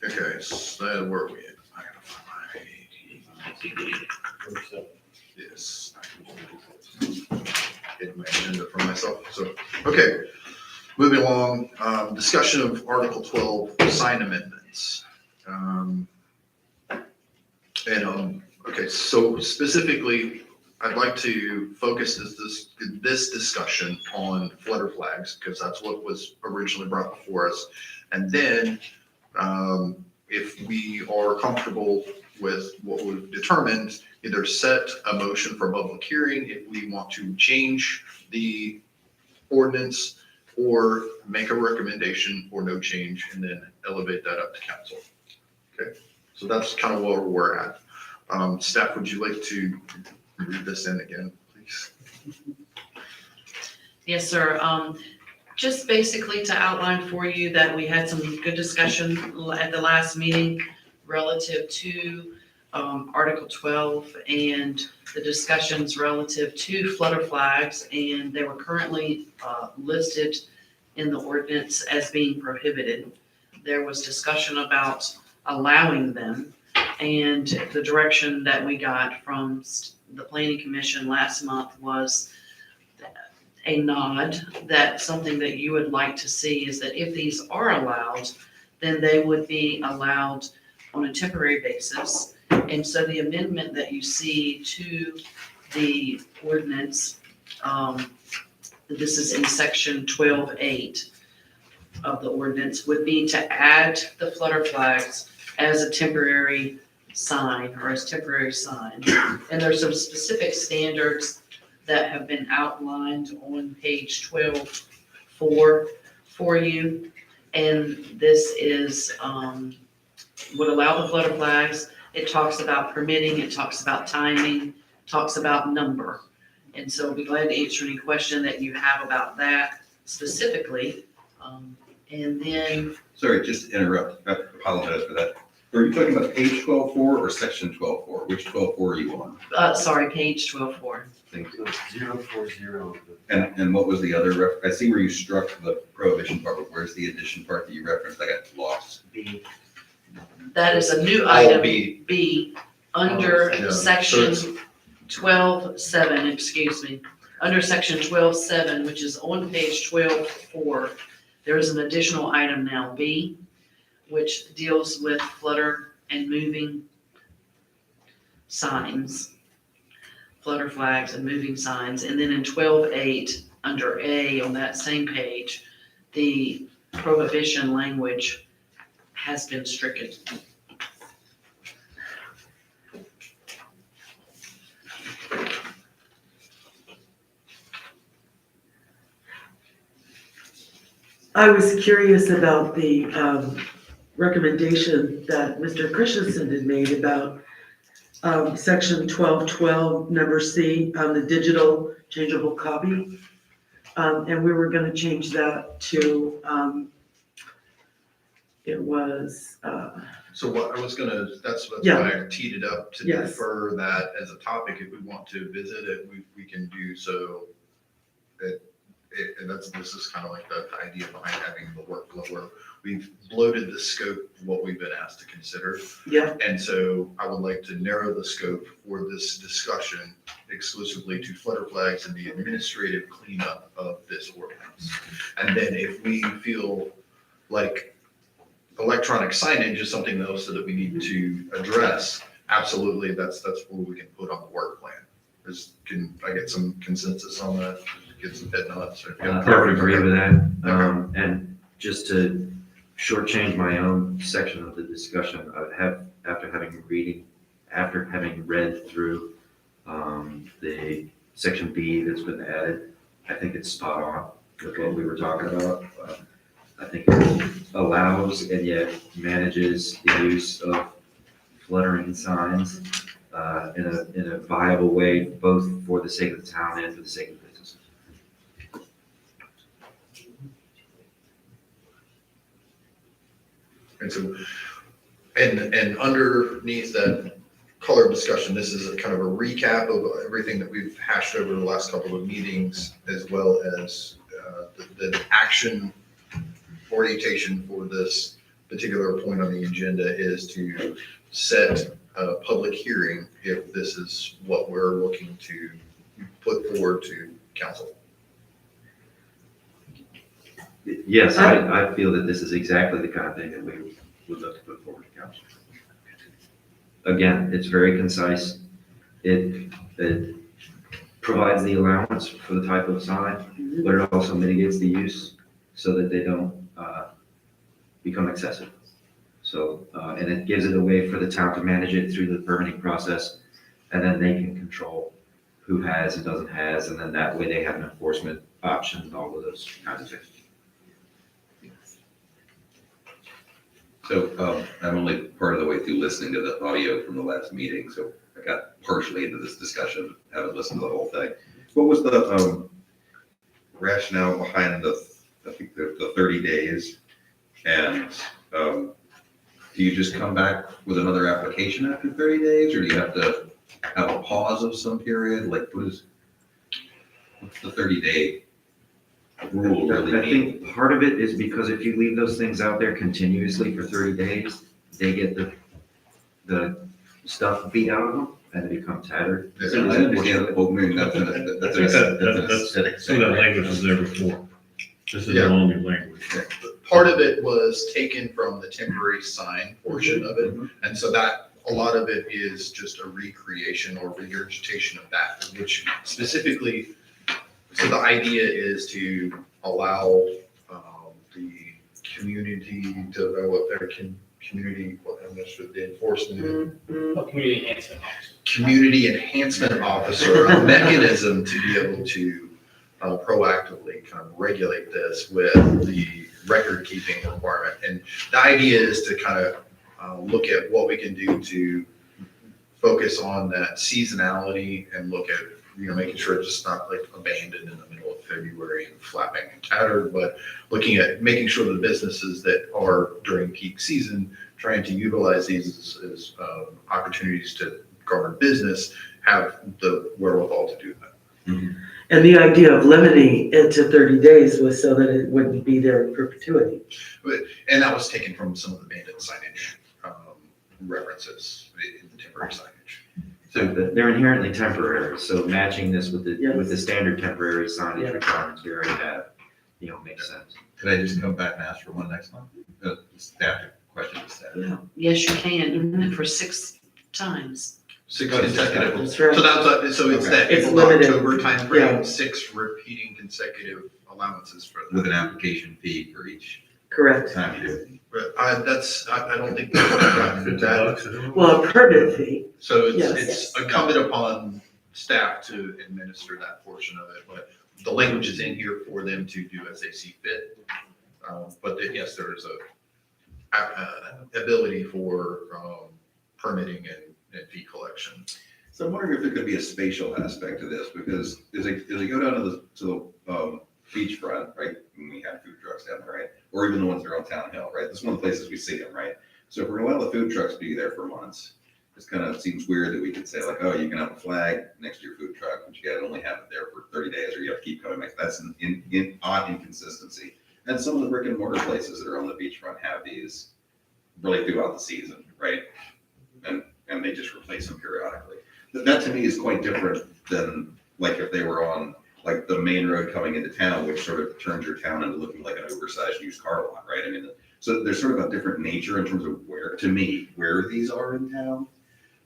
Okay, so where are we at? I gotta find my. Yes. Get my agenda for myself, so, okay. Moving along, discussion of Article 12, sign amendments. Okay, so specifically, I'd like to focus this discussion on flutter flags, because that's what was originally brought before us. And then, if we are comfortable with what we've determined, either set a motion for public hearing if we want to change the ordinance, or make a recommendation or no change, and then elevate that up to council. Okay, so that's kind of where we're at. Staff, would you like to read this in again, please? Yes, sir. Just basically to outline for you that we had some good discussion at the last meeting relative to Article 12 and the discussions relative to flutter flags, and they were currently listed in the ordinance as being prohibited. There was discussion about allowing them, and the direction that we got from the Planning Commission last month was a nod that something that you would like to see is that if these are allowed, then they would be allowed on a temporary basis. And so the amendment that you see to the ordinance, this is in section 12.8 of the ordinance, would be to add the flutter flags as a temporary sign or as temporary sign. And there's some specific standards that have been outlined on page 12.4 for you. And this is, would allow the flutter flags. It talks about permitting, it talks about timing, talks about number. And so I'll be glad to answer any question that you have about that specifically. And then, Sorry, just to interrupt, I apologize for that. Are you talking about page 12.4 or section 12.4? Which 12.4 are you on? sorry, page 12.4. Thank you. 040. And what was the other I see where you struck the prohibition part, but where's the addition part that you referenced? I got lost. B. That is a new Oh, item, B. B, under Yeah, so section it's- 12.7, excuse me. Under section 12.7, which is on page 12.4, there is an additional item now, B, which deals with flutter and moving signs, flutter flags and moving signs. And then in 12.8, under A on that same page, the prohibition language has been stricken. I was curious about the recommendation that Mr. Christensen had made about section 12.12, number C, the digital changeable copy. And we were gonna change that to, it was, So what I was gonna, that's Yeah. why I teed it up to Yes. defer that as a topic. If we want to visit it, we can do so. And this is kind of like the idea behind having the workflow where we've bloated the scope of what we've been asked to consider. yeah, And so I would like to narrow the scope for this discussion exclusively to flutter flags and the administrative cleanup of this ordinance. And then if we feel like electronic signage is something else that we need to address, absolutely, that's what we can put on the work plan. Can I get some consensus on that? Get some head nods? I would agree with that. And just to shortchange my own section of the discussion, I would have, after having read through the section B that's been added, I think it's spot on with what we were talking about. I think it allows and yet manages the use of fluttering signs in a viable way, both for the sake of the town and for the sake of business. And so, and underneath that color discussion, this is a kind of a recap of everything that we've hashed over the last couple of meetings, as well as the action orientation for this particular point on the agenda is to set a public hearing if this is what we're looking to put forward to council. Yes, I feel that this is exactly the kind of thing that we would love to put forward to council. Again, it's very concise. It provides the allowance for the type of sign, but it also mitigates the use so that they don't become excessive. So, and it gives it a way for the town to manage it through the permitting process. And then they can control who has and doesn't has, and then that way they have an enforcement option and all of those kinds of things. So I'm only part of the way through listening to the audio from the last meeting, so I got partially into this discussion, haven't listened to the whole thing. What was the rationale behind I think the 30 days? And do you just come back with another application after 30 days, or do you have to have a pause of some period? Like, what's the 30-day rule really I mean? think part of it is because if you leave those things out there continuously for 30 days, they get the stuff beat out of them and they become tattered. I understand, well, maybe that's an aesthetic Some thing, of that right? language was there before. This is Yeah. all new language. Part of it was taken from the temporary sign portion of it. And so that, a lot of it is just a recreation or regurgitation of that, which specifically, so the idea is to allow the community to develop their community, what I'm not sure, the enforcement, Community enhancement. community enhancement officer, a mechanism to be able to proactively kind of regulate this with the record keeping requirement. And the idea is to kind of look at what we can do to focus on that seasonality and look at, making sure it's just not like abandoned in the middle of February and flapping and tattered, but looking at making sure the businesses that are during peak season, trying to utilize these as opportunities to garner business, have the wherewithal to do that. And the idea of limiting it to 30 days was so that it wouldn't be there in perpetuity. And that was taken from some of the bandit signage references in the temporary signage. So they're inherently temporary, so matching this with the standard temporary signage requirements we already have, makes sense. Could I just come back and ask for one next month? Staff, question to staff. Yes, you can, for 6 times. 6 consecutive. That's right. So it's that It's April, limited. October Yeah. timeframe, 6 repeating consecutive allowances for that. With an application fee for each Correct. time you do it. But I don't think that's that. Well, a permit fee. So Yes. it's incumbent upon staff to administer that portion of it, but the language is in here for them to do as they see fit. But yes, there is a ability for permitting and fee collection. So I'm wondering if there could be a spatial aspect to this, because as they go down to the beachfront, right, and we have food trucks down there, right? Or even the ones that are on Town Hill, right? That's one of the places we see them, right? So if we're gonna allow the food trucks to be there for months, it kind of seems weird that we could say like, oh, you can have a flag next to your food truck, but you gotta only have it there for 30 days, or you have to keep coming back. That's an odd inconsistency. And some of the brick and mortar places that are on the beachfront have these really throughout the season, right? And they just replace them periodically. That to me is quite different than like if they were on like the main road coming into town, which sort of turns your town into looking like an oversized used car lot, right? I mean, so there's sort of a different nature in terms of where, to me, where these are in town.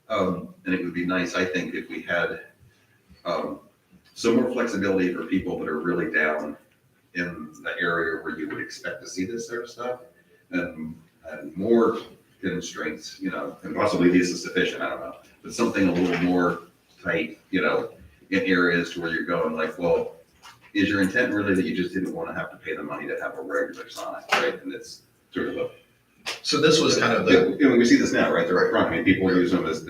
And it would be nice, I think, if we had some more flexibility for people that are really down in the area where you would expect to see this sort of stuff, and more constraints, and possibly this is sufficient, I don't know, but something a little more tight, in areas to where you're going like, well, is your intent really that you just didn't want to have to pay the money to have a regular sign, right? And it's sort of So this was kind of we see this now, right? They're right front. I mean, people use them as,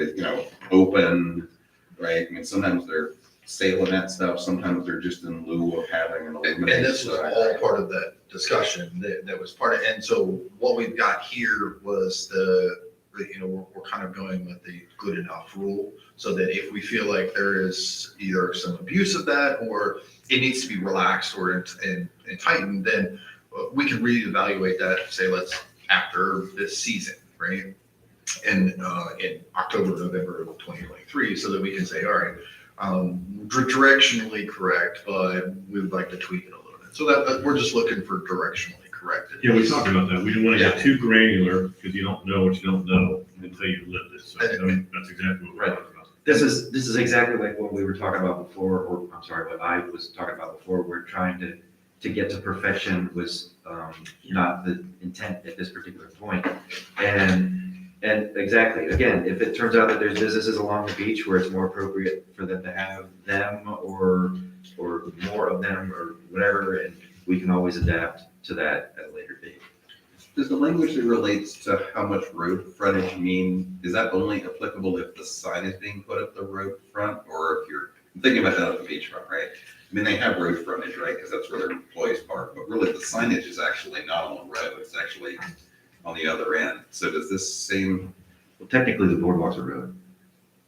open, right? I mean, sometimes they're sailing that stuff. Sometimes they're just in lieu of having an And illuminated this was sign. all part of that discussion that was part of, and so what we've got here was we're kind of going with the good enough rule, so that if we feel like there is either some abuse of that, or it needs to be relaxed or and tightened, then we can reevaluate that, say, let's after this season, right? And in October, November of 2023, so that we can say, all right, directionally correct, but we would like to tweak it a little bit. So that we're just looking for directionally corrected. Yeah, we talked about that. We didn't want to get too granular because you don't know what you don't know until you live it. So I mean, that's exactly what we're talking about. This is exactly like what we were talking about before, or I'm sorry, what I was talking about before. We're trying to get to perfection was not the intent at this particular point. And exactly, again, if it turns out that there's businesses along the beach where it's more appropriate for them to have them or more of them or whatever, and we can always adapt to that at a later date. Does the language that relates to how much road frontage mean, is that only applicable if the sign is being put at the road front? Or if you're I'm thinking about that at the beachfront, right? I mean, they have road frontage, right? Because that's where their employees park, but really the signage is actually not on the road, it's actually on the other end. So does this same? Well, technically the boardwalk's a road,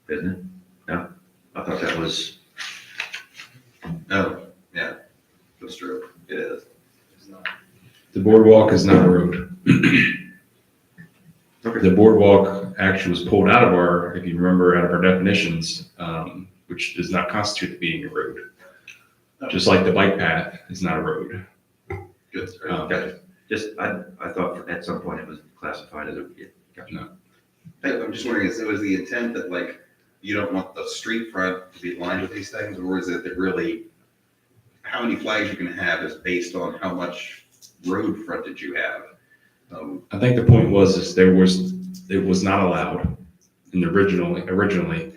isn't it? No, I thought that was. Oh, yeah, that's true, it is. The boardwalk is not a road. The boardwalk actually was pulled out of our, if you remember, out of our definitions, which does not constitute being a road. Just like the bike path is not a road. Good. Gotcha. Just, I thought at some point it was classified as a, gotcha. No. I'm just wondering, is the intent that like, you don't want the street front to be lined with these things, or is it that really, how many flags you can have is based on how much road frontage you have? I think the point was it was not allowed in the originally,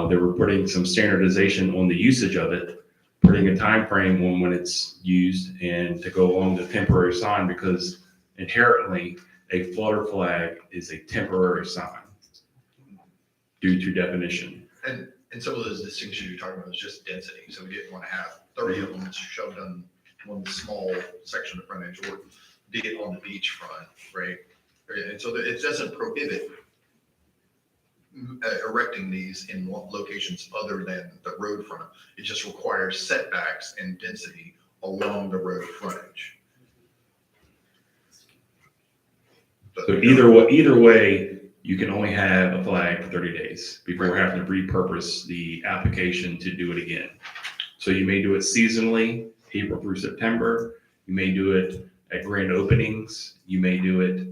they were putting some standardization on the usage of it, putting a time frame on when it's used and to go along the temporary sign, because inherently a flutter flag is a temporary sign due to definition. And some of those distinctions you're talking about is just density, so we didn't want to have 30 of them shoved on one small section of frontage, or did it on the beachfront, right? And so that it doesn't prohibit erecting these in locations other than the road front. It just requires setbacks and density along the road frontage. So either way, you can only have a flag for 30 days before having to repurpose the application to do it again. So you may do it seasonally, April through September. You may do it at grand openings. You may do it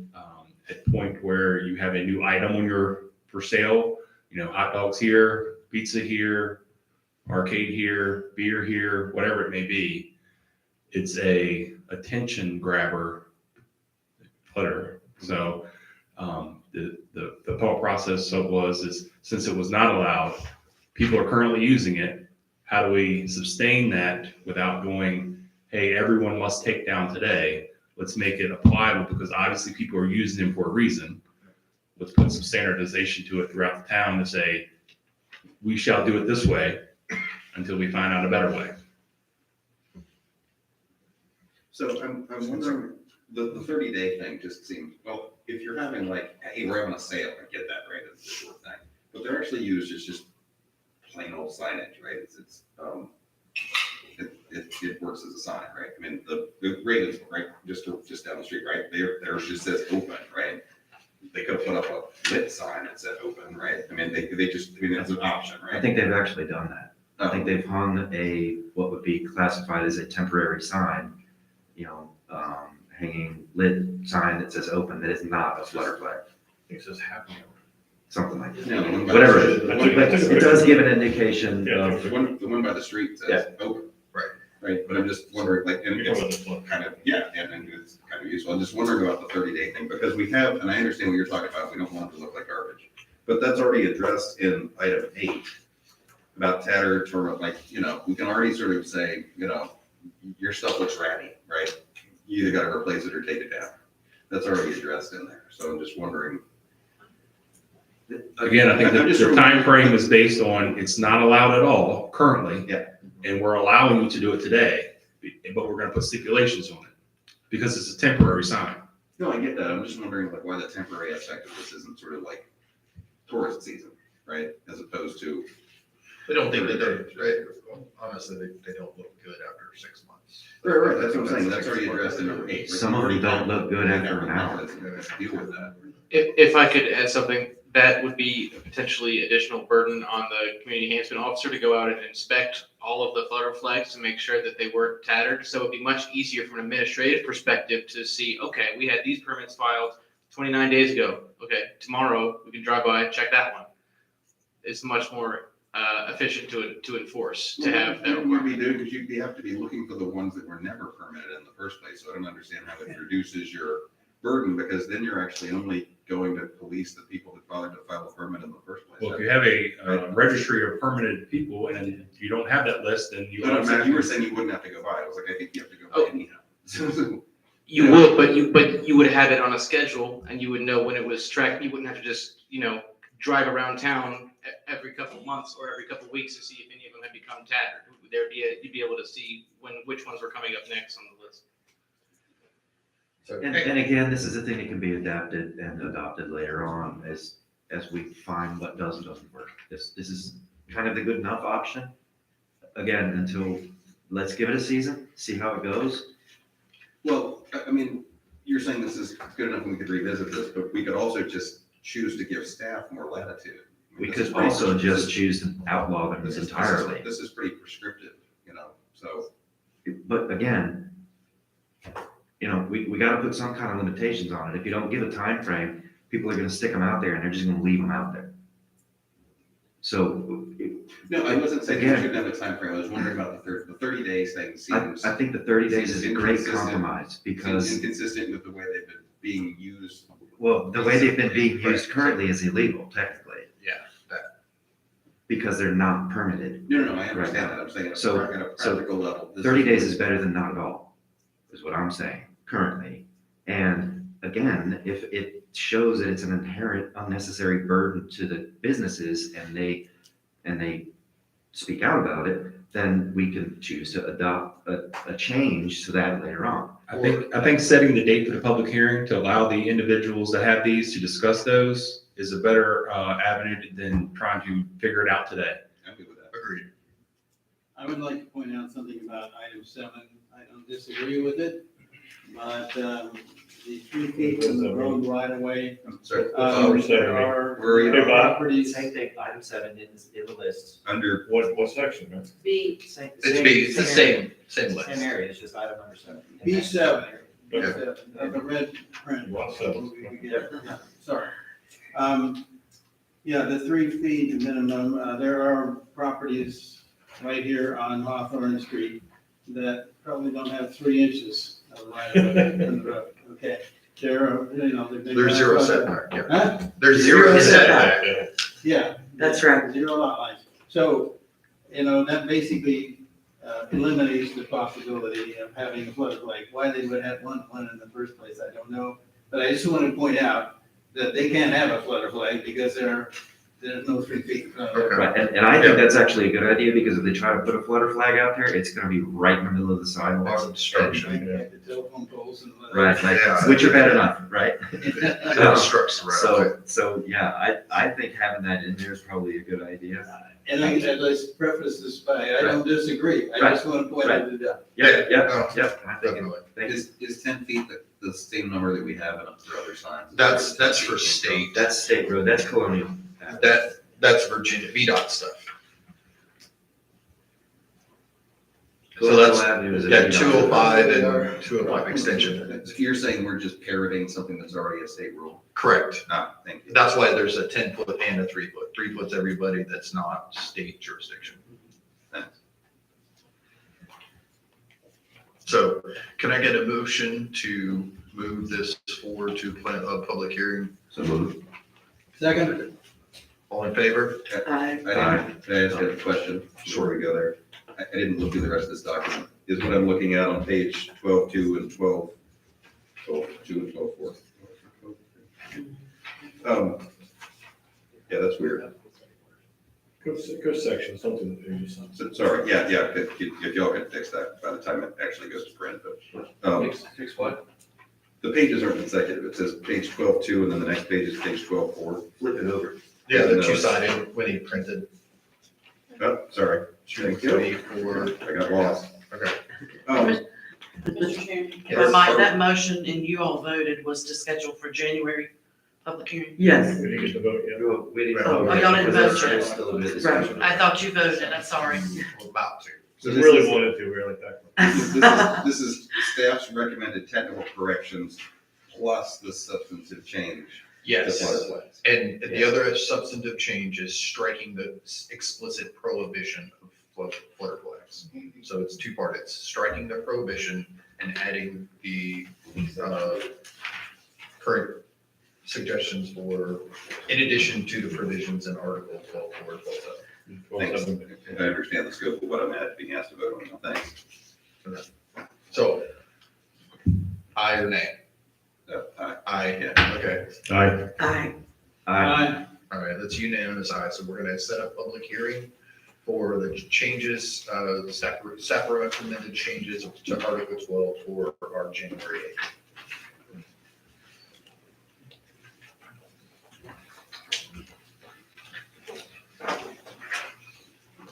at point where you have a new item on your for sale. You know, hot dogs here, pizza here, arcade here, beer here, whatever it may be. It's a attention grabber flutter. So the thought process is since it was not allowed, people are currently using it. How do we sustain that without going, hey, everyone must take down today? Let's make it applicable, because obviously people are using them for a reason. Let's put some standardization to it throughout the town to say, we shall do it this way until we find out a better way. So I'm wondering, the 30-day thing just seems, well, if you're having like, hey, we're having a sale, I get that, right? It's this sort of thing. But they're actually used as just plain old signage, right? It works as a sign, right? I mean, the Ravens, right, just down the street, right? There just says open, right? They could have put up a lit sign that said open, right? I mean, they just, I mean, that's an option, right? I think they've actually done that. I think they've hung what would be classified as a temporary sign, hanging lit sign that says open, that is not a flutter flag. It says happy hour. Something like that. No, the one by Whatever the it street- is. But it does give an indication Yeah, of. The one by the street says open. Right, but I'm just wondering, like, and it's kind of, and it's kind of useful. I'm just wondering about the 30-day thing, because we have, and I understand what you're talking about, we don't want it to look like garbage. But that's already addressed in item 8 about tattered, like, we can already sort of say, your stuff looks ratty, right? You either gotta replace it or take it down. That's already addressed in there, so I'm just wondering. Again, I think the time frame is based on, it's not allowed at all currently. Yeah. And we're allowing you to do it today, but we're gonna put stipulations on it because it's a temporary sign. No, I get that. I'm just wondering like why the temporary aspect of this isn't sort of like tourist season, right? As opposed to. They don't think they do, right? Honestly, they don't look good after 6 months. Right, that's what I'm saying. That's already addressed in number 8. Some of them don't look good after an hour. Deal with that. If I could add something, that would be a potentially additional burden on the community enhancement officer to go out and inspect all of the flutter flags to make sure that they weren't tattered. So it'd be much easier from an administrative perspective to see, okay, we had these permits filed 29 days ago. Okay, tomorrow we can drive by and check that one. It's much more efficient to enforce, to have that Wouldn't you be requirement. doing, because you'd have to be looking for the ones that were never permitted in the first place, so I don't understand how it reduces your burden, because then you're actually only going to police the people that bothered to file a permit in the first place. Well, if you have a registry of permitted people and you don't have that list, then you No, I'm saying, you were automatically. saying you wouldn't have to go by, I was like, I think you have to go by anyhow. You would, but you would have it on a schedule and you would know when it was tracked. You wouldn't have to just, drive around town every couple of months or every couple of weeks to see if any of them had become tattered. You'd be able to see which ones were coming up next on the list. And again, this is a thing that can be adapted and adopted later on as we find what does and doesn't work. This is kind of the good enough option. Again, until, let's give it a season, see how it goes. Well, I mean, you're saying this is good enough and we could revisit this, but we could also just choose to give staff more latitude. I mean, We this is could pretty- also this just is- choose to outlaw them this is- entirely. This is pretty prescriptive, so. But again, we gotta put some kind of limitations on it. If you don't give a time frame, people are gonna stick them out there and they're just gonna leave them out there. So. No, I wasn't saying we Again, shouldn't have a time frame. I was wondering about the 30 days thing seems. I think the 30 days is a great inconsistent- compromise seems because, inconsistent with the way they've been being used. well, the way they've been being used currently is illegal technically. Yeah, that. Because they're not permitted. No, I understand that. I'm saying at So- a practical level. this 30 days is better than not at all, is what I'm saying currently. And again, if it shows that it's an inherent unnecessary burden to the businesses and they speak out about it, then we can choose to adopt a change to that later on. I think setting the date for the public hearing to allow the individuals that have these to discuss those is a better avenue than trying to figure it out today. I'm good with that. Agreed. I would like to point out something about item 7. I don't disagree with it, but the 3 feet from the road right away. Sorry. There are Where are you? properties. Same thing, item 7 in the list. Under. What section, man? B. It's the same list. Same area, it's just item number 7. B7. Yeah. The red print. Lot 7. Sorry. Yeah, the 3 feet minimum, there are properties right here on Hawthorne Street that probably don't have 3 inches of right of way in the road, okay? They've been. There's zero setback, yeah. Huh? There's zero setback. Yeah. That's right. 0 lot lines. So, that basically eliminates the possibility of having a floodplain. Why they would have one in the first place, I don't know. But I just want to point out that they can't have a floodplain because there's no 3 feet. Right, and I think that's actually a good idea because if they try to put a flutter flag out there, it's gonna be right in the middle of the sidewalk. Obstruction. The telephone poles and. Right, like, Yeah. which are bad enough, right? It obstructs the right of way. So, yeah, I think having that in there is probably a good idea. And let's preface this by, I don't disagree. I just want to point it out. Yeah, I think, thank you. Is 10 feet the same number that we have in our other signs? That's for state. That's state road, that's colonial. That's Virginia VDOT stuff. So that's, Colonial Avenue is a yeah, VDOT. 205 and 205 extension. So you're saying we're just parroting something that's already a state rule? Correct. Thank you. That's why there's a 10-foot and a 3-foot. 3-foot's everybody that's not state jurisdiction. Thanks. So can I get a motion to move this forward to a public hearing? So moved. Second. All in favor? Aye. I just had a question before we go there. I didn't look through the rest of this document. Is what I'm looking at on page 12.2 and 12.2 and 12.4. Yeah, that's weird. Good section, something that you just. So, sorry, yeah, if y'all could fix that by the time it actually goes to print, but, Fix what? the pages aren't consecutive. It says page 12.2 and then the next page is page 12.4. Flip it over. Yeah, the two-sided when he printed. Oh, sorry. Thank you. 24. I got lost. Okay. Mr. Chairman, Yes. that motion and you all voted was to schedule for January public hearing? Yes. We didn't get to vote yet. We didn't Oh, vote y'all didn't vote because yet. there's still a bit of discussion. I thought you voted, I'm sorry. We're about to. So We this really is- wanted to, we were like that. This is staff's recommended technical corrections plus the substantive change. Yes. Just water flags. And the other substantive change is striking the explicit prohibition of flutter flags. So it's two-part. It's striking the prohibition and adding the current suggestions for, in addition to the provisions in Article 12 or 12. Thanks. I understand the scope of what I'm being asked to vote on. Thanks. So, aye or nay? Aye. Aye, yeah, okay. Aye. Aye. Aye. All right, that's unanimous aye. So we're gonna set a public hearing for the changes, staff recommended changes to Article 12 for our January 8th.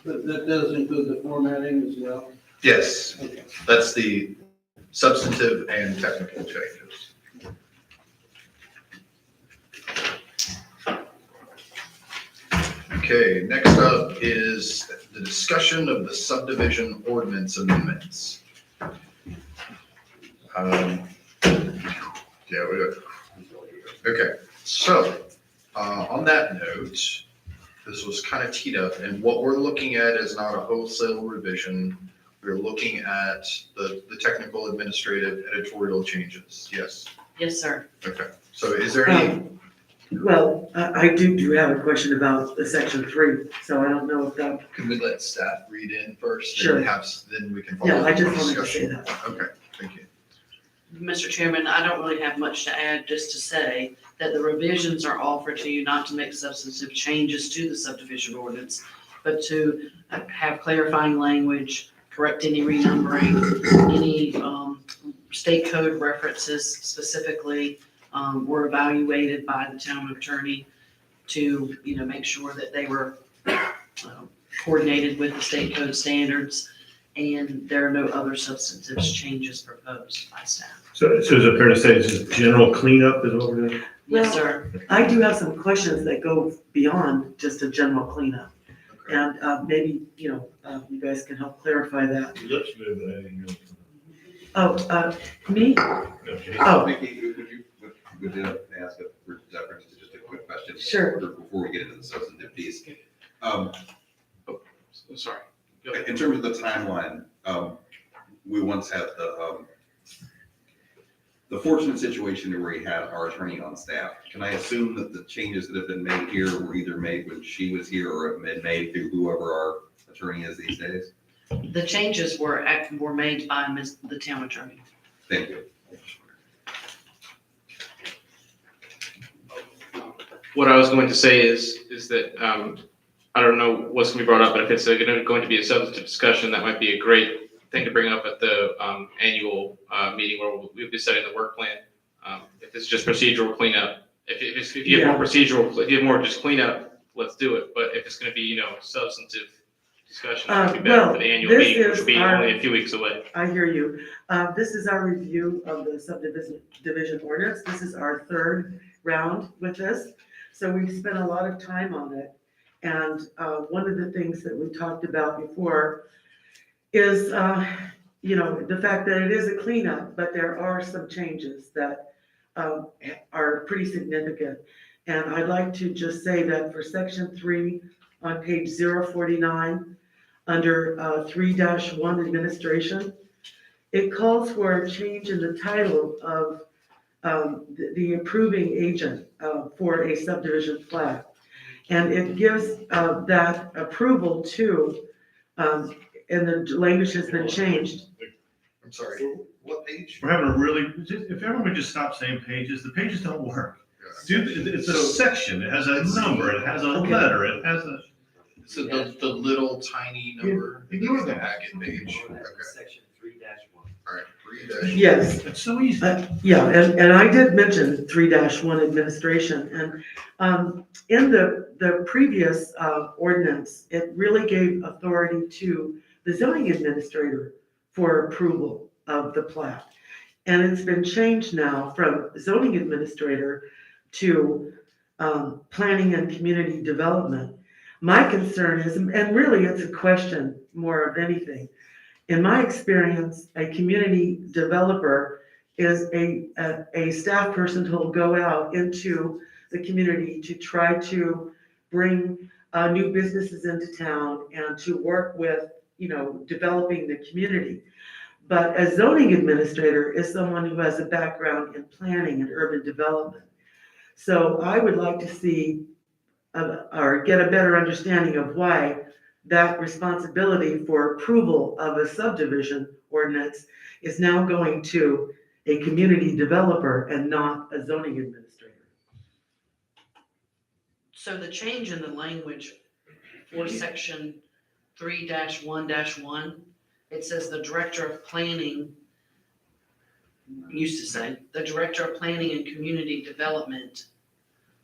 That does include the formatting as well? Yes, that's the substantive and technical changes. Okay, next up is the discussion of the subdivision ordinance amendments. Yeah, we got, okay, so, on that note, this was kind of teed up, and what we're looking at is not a wholesale revision. We're looking at the technical, administrative, editorial changes, yes? Yes, sir. Okay, so is there any, Well, I do have a question about the section 3, so I don't know if that, can we let staff read in first? Sure. And then we can follow. yeah, I up just with wanted to discussion. say that. Okay, thank you. Mr. Chairman, I don't really have much to add, just to say that the revisions are offered to you not to make substantive changes to the subdivision ordinance, but to have clarifying language, correct any renumbering, any state code references specifically were evaluated by the town attorney to, make sure that they were coordinated with the state code standards, and there are no other substantive changes proposed by staff. So is it fair to say it's just general cleanup is what we're doing? Yes, Well, sir. I do have some questions that go beyond just a general cleanup. And maybe, you guys can help clarify that. Let's move that. Oh, me? Oh. Mickey, would you ask for deference to just a quick question? Sure. Before we get into the substantive piece. Sorry. In terms of the timeline, we once had the fortunate situation where we had our attorney on staff. Can I assume that the changes that have been made here were either made when she was here or have been made through whoever our attorney is these days? The changes were made by the town attorney. Thank you. What I was going to say is that, I don't know what's going to be brought up, but if it's going to be a substantive discussion, that might be a great thing to bring up at the annual meeting where we'll be setting the work plan. If it's just procedural cleanup, if you have more procedural, if you have more just cleanup, let's do it. But if it's going to be, substantive discussion, it would be better for the annual meeting, which will be only a few weeks away. I hear you. This is our review of the subdivision ordinance. This is our third round with this. So we've spent a lot of time on it. And one of the things that we talked about before is, the fact that it is a cleanup, but there are some changes that are pretty significant. And I'd like to just say that for section 3 on page 049, under 3-1 administration, it calls for a change in the title of the approving agent for a subdivision plat. And it gives that approval to, and the language has been changed. I'm sorry, what page? We're having a really, if everyone would just stop saying pages, the pages don't work. Dude, it's a section, it has a number, it has a letter, it has a. So the little tiny number, Ignore the that. packet page, okay. Section 3-1. All right, 3-. Yes. It's so easy. Yeah, and I did mention 3-1 administration, and in the previous ordinance, it really gave authority to the zoning administrator for approval of the plat. And it's been changed now from zoning administrator to planning and community development. My concern is, and really it's a question more of anything, in my experience, a community developer is a staff person who will go out into the community to try to bring new businesses into town and to work with, developing the community. But a zoning administrator is someone who has a background in planning and urban development. So I would like to see or get a better understanding of why that responsibility for approval of a subdivision ordinance is now going to a community developer and not a zoning administrator. So the change in the language for section 3-1-1, it says the director of planning, used to say, the director of planning and community development,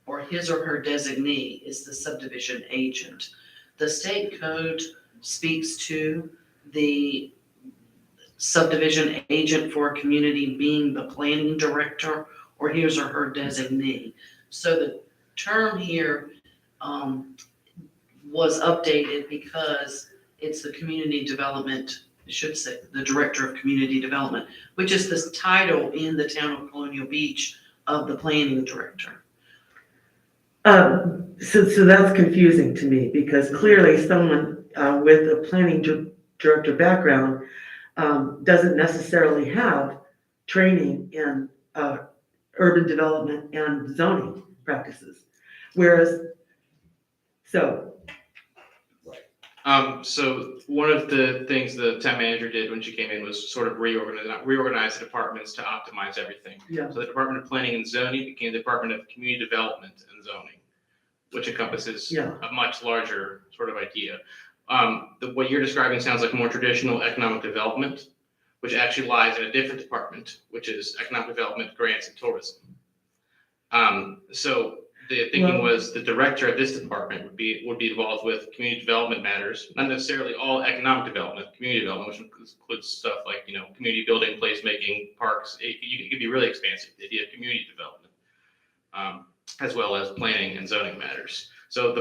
or his or her designee, is the subdivision agent. The state code speaks to the subdivision agent for a community being the planning director or his or her designee. So the term here was updated because it's the community development, I should say, the director of community development, which is the title in the town of Colonial Beach of the planning director. So that's confusing to me because clearly someone with a planning director background doesn't necessarily have training in urban development and zoning practices. So one of the things the town manager did when she came in was sort of reorganize the departments to optimize everything. Yeah. So the Department of Planning and Zoning became the Department of Community Development and Zoning, which encompasses a much larger sort of idea. What you're describing sounds like more traditional economic development, which actually lies in a different department, which is economic development, grants, and tourism. So the thinking was the director of this department would be involved with community development matters, not necessarily all economic development, community development, which includes stuff like, community building, placemaking, parks. It could be really expansive, the idea of community development, as well as planning and zoning matters. So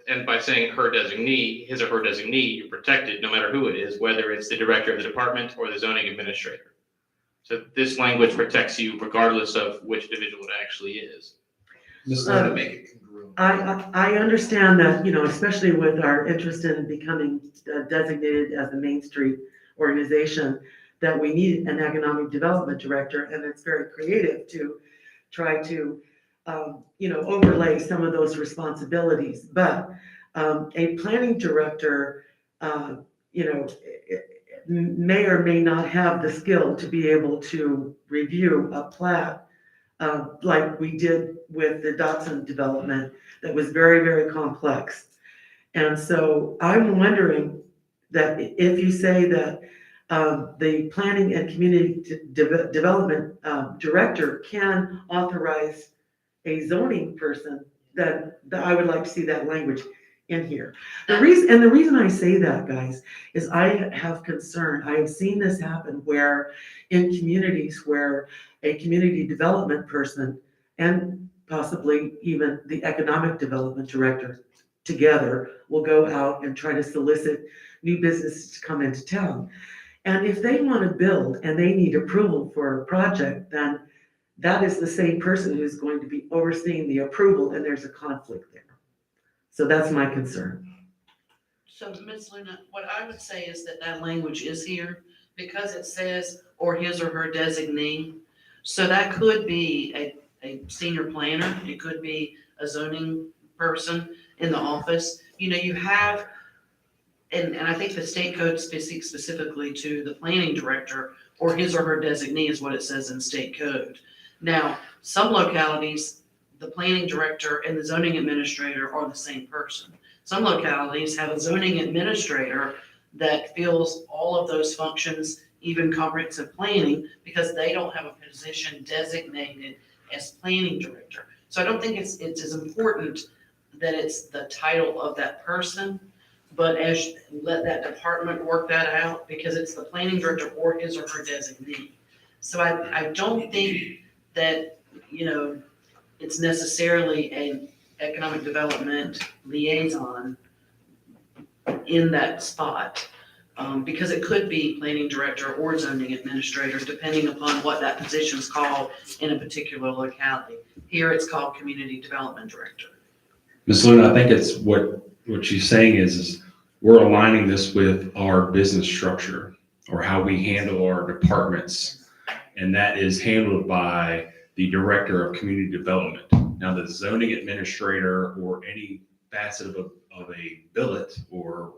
and by saying her designee, his or her designee, you're protected no matter who it is, whether it's the director of the department or the zoning administrator. So this language protects you regardless of which individual it actually is. I understand that, especially with our interest in becoming designated as a Main Street organization, that we need an economic development director, and it's very creative to try to, overlay some of those responsibilities. But a planning director, may or may not have the skill to be able to review a plat like we did with the Dotson development that was very, very complex. And so I'm wondering that if you say that the planning and community development director can authorize a zoning person, then I would like to see that language in here. The reason I say that, guys, is I have concern. I have seen this happen where in communities where a community development person and possibly even the economic development director together will go out and try to solicit new businesses to come into town. And if they want to build and they need approval for a project, then that is the same person who's going to be overseeing the approval, and there's a conflict there. So that's my concern. So Ms. Luna, what I would say is that language is here because it says, or his or her designee. So that could be a senior planner. It could be a zoning person in the office. You have, and I think the state code speaks specifically to the planning director or his or her designee is what it says in state code. Now, some localities, the planning director and the zoning administrator are the same person. Some localities have a zoning administrator that fills all of those functions, even comprehensive planning, because they don't have a position designated as planning director. So I don't think it's as important that it's the title of that person, but let that department work that out because it's the planning director or his or her designee. So I don't think that, it's necessarily an economic development liaison in that spot, because it could be planning director or zoning administrator, depending upon what that position is called in a particular locality. Here it's called Community Development Director. Ms. Luna, I think it's what she's saying is we're aligning this with our business structure or how we handle our departments. And that is handled by the Director of Community Development. Now, the zoning administrator or any facet of a billet or,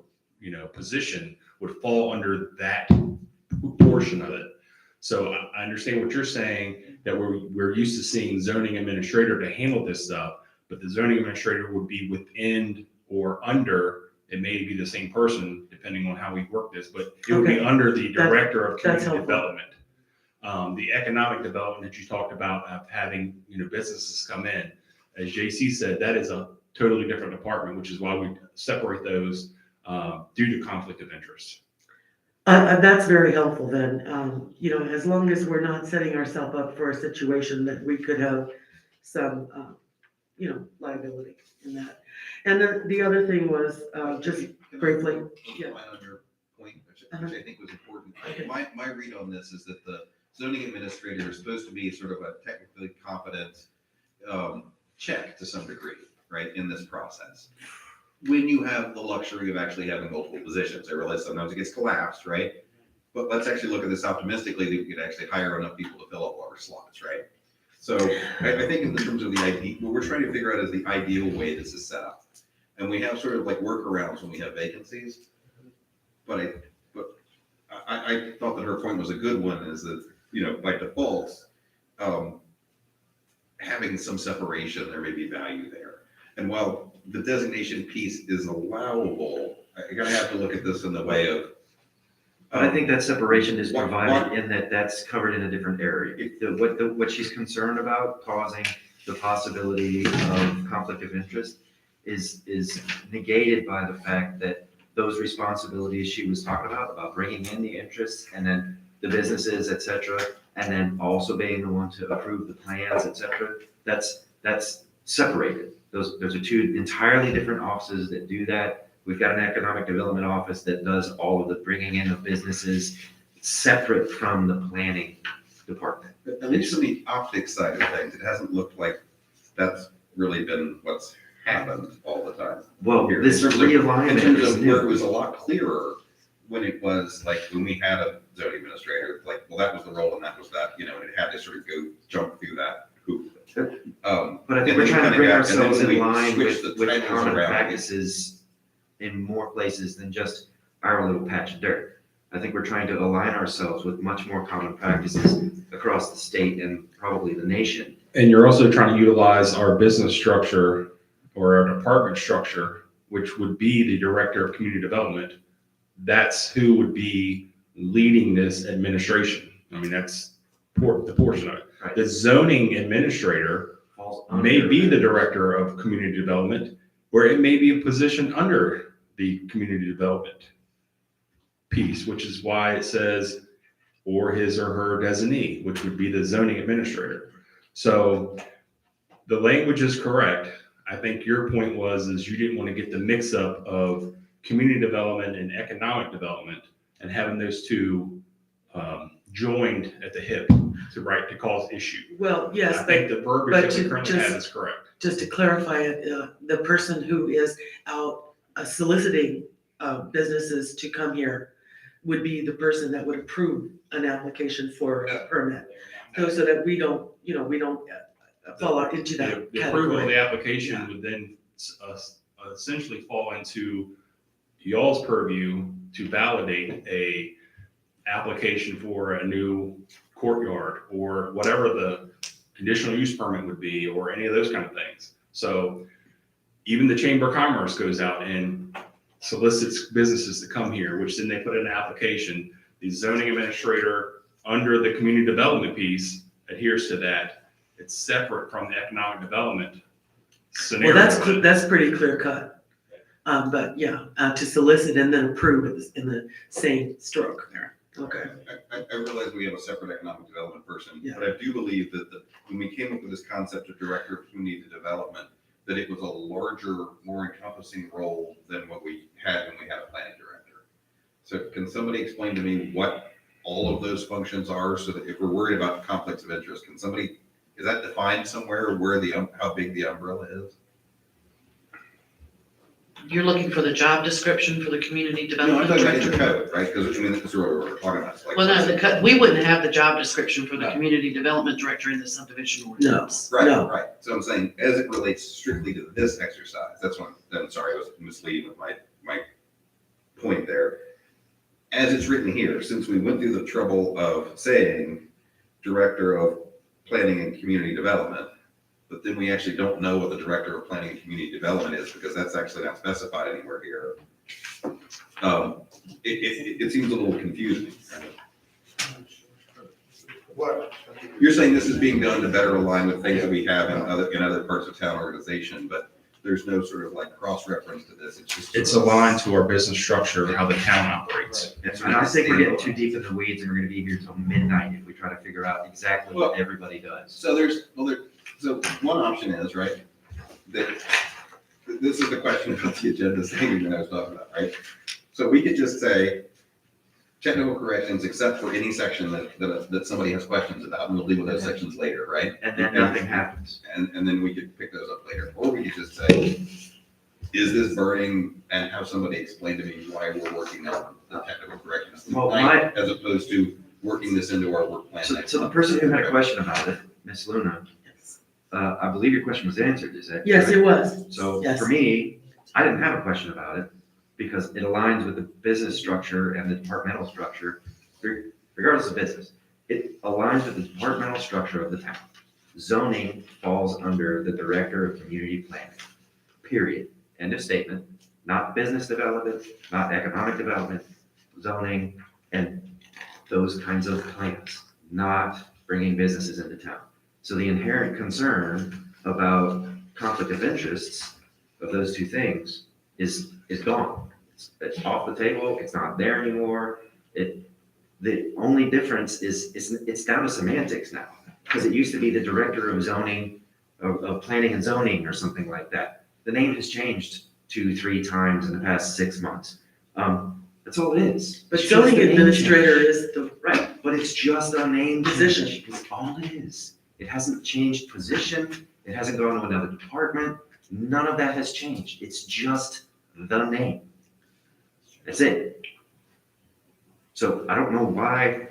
position would fall under that portion of it. So I understand what you're saying, that we're used to seeing zoning administrator to handle this stuff, but the zoning administrator would be within or under, it may be the same person depending on how we work this, but it would be Okay. under the Director of That's Community helpful. Development. The economic development that you talked about of having, businesses come in, as JC said, that is a totally different department, which is why we separate those due to conflict of interest. That's very helpful then, as long as we're not setting ourselves up for a situation that we could have some, liability in that. And then the other thing was, just briefly, yeah. Comment on your point, which Uh-huh. I think was important. Okay. My read on this is that the zoning administrator is supposed to be sort of a technically competent check to some degree, right, in this process. When you have the luxury of actually having multiple positions, I realize sometimes it gets collapsed, right? But let's actually look at this optimistically, that we could actually hire enough people to fill up our slots, right? So I think in terms of the idea, what we're trying to figure out is the ideal way this is set up. And we have sort of like workarounds when we have vacancies. But I thought that her point was a good one, is that, by default, having some separation, there may be value there. And while the designation piece is allowable, I gotta have to look at this in the way of. But I think that separation is What- provided in that that's covered in a different area. What she's concerned about causing the possibility of conflict of interest is negated by the fact that those responsibilities she was talking about bringing in the interests and then the businesses, et cetera, and then also being the one to approve the plans, et cetera, that's separated. Those are two entirely different offices that do that. We've got an economic development office that does all of the bringing in of businesses separate from the planning department. At least from the optics side of things, it hasn't looked like that's really been what's happened all the time. Well, Here, this in terms of- realignment In terms is of where it new. was a lot clearer when it was like, when we had a zoning administrator, like, well, that was the role and that was that, and it had to sort of jump through that hoop. But I think we're trying to bring ourselves in line with common practices in more places than just our little patch of dirt. I think we're trying to align ourselves with much more common practices across the state and probably the nation. And you're also trying to utilize our business structure or our department structure, which would be the Director of Community Development. That's who would be leading this administration. I mean, that's the portion of it. Right. The zoning administrator Falls may under- be the Director of Community Development, where it may be a position under the Community Development piece, which is why it says, or his or her designee, which would be the zoning administrator. So the language is correct. I think your point is you didn't want to get the mix up of community development and economic development and having those two joined at the hip to cause issue. Well, yes, I think the verbiage but that we to currently just- have is correct. just to clarify it, the person who is out soliciting businesses to come here would be the person that would approve an application for a permit. So that we don't fall out into that The approval of category. the application would then essentially fall into y'all's purview to validate a application for a new courtyard or whatever the conditional use permit would be, or any of those kind of things. So even the Chamber of Commerce goes out and solicits businesses to come here, which then they put in an application. The zoning administrator under the community development piece adheres to that. It's separate from the economic development scenario. Well, that's pretty clear cut. But yeah, to solicit and then approve in the same stroke. Okay. I realize we have a separate economic development person, Yeah. but I do believe that when we came up with this concept of Director of Community Development, that it was a larger, more encompassing role than what we had when we had a planning director. So can somebody explain to me what all of those functions are, so that if we're worried about conflicts of interest, can somebody Is that defined somewhere where how big the umbrella is? You're looking for the job description for the community No, I'm development talking about in the director? code, right? Because, I mean, this is what we're talking about. Like, Well, no, we wouldn't have the job description for the community development director in the subdivision ordinance. Right, No. right. So I'm saying, as it relates strictly to this exercise, that's what, I'm sorry, I was misleading with my point there. As it's written here, since we went through the trouble of saying Director of Planning and Community Development, but then we actually don't know what the Director of Planning and Community Development is, because that's actually not specified anywhere here. It seems a little confusing. What? You're saying this is being done to better align with things that we have in other parts of town organization, but there's no sort of like cross-reference to this. It's just. It's aligned to our business structure, how the town operates. And I think we're getting too deep in the weeds and we're gonna be here till midnight if we try to figure out exactly what everybody does. So so one option is, right, that, this is the question about the agenda thing that I was talking about, right? So we could just say, technical corrections except for any section that somebody has questions about, and we'll deal with those sections later, right? And then nothing happens. And then we could pick those up later. Or we could just say, is this burning, and have somebody explain to me why we're working on the technical corrections Well, tonight, as opposed to working this into our work plan. next So the month. person who had a question about it, Ms. Luna, I believe your question was answered, is that? Yes, it correct? was. So Yes. for me, I didn't have a question about it because it aligns with the business structure and the departmental structure, regardless of business. It aligns with the departmental structure of the town. Zoning falls under the Director of Community Planning, period. End of statement. Not business development, not economic development, zoning, and those kinds of plans, not bringing businesses into town. So the inherent concern about conflict of interests of those two things is gone. It's off the table, it's not there anymore. The only difference is, it's down to semantics now, because it used to be the Director of Zoning, of Planning and Zoning or something like that. The name has changed 2-3 times in the past 6 months. That's all it is. But It's just zoning a name administrator change. is the Right, but it's just a name Position. change. It's all it is. It hasn't changed position. It hasn't gone to another department. None of that has changed. It's just the name. That's it. So I don't know why,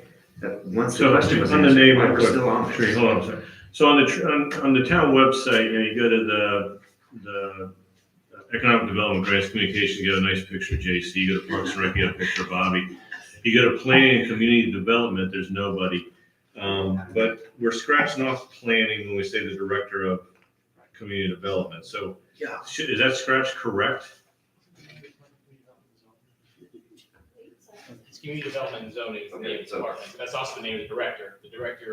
once the So question was on the answered, name, why we're still on Sri, this. hold on a second. So on the town website, you go to the Economic Development Grants Communication, you get a nice picture of JC, you go to Parks and Rec, you get a picture of Bobby. You go to Planning and Community Development, there's nobody. But we're scratching off planning when we say the Director of Community Development. So Yeah. is that scratch correct? It's community development and zoning, is the name of the department, but that's also the name of the director,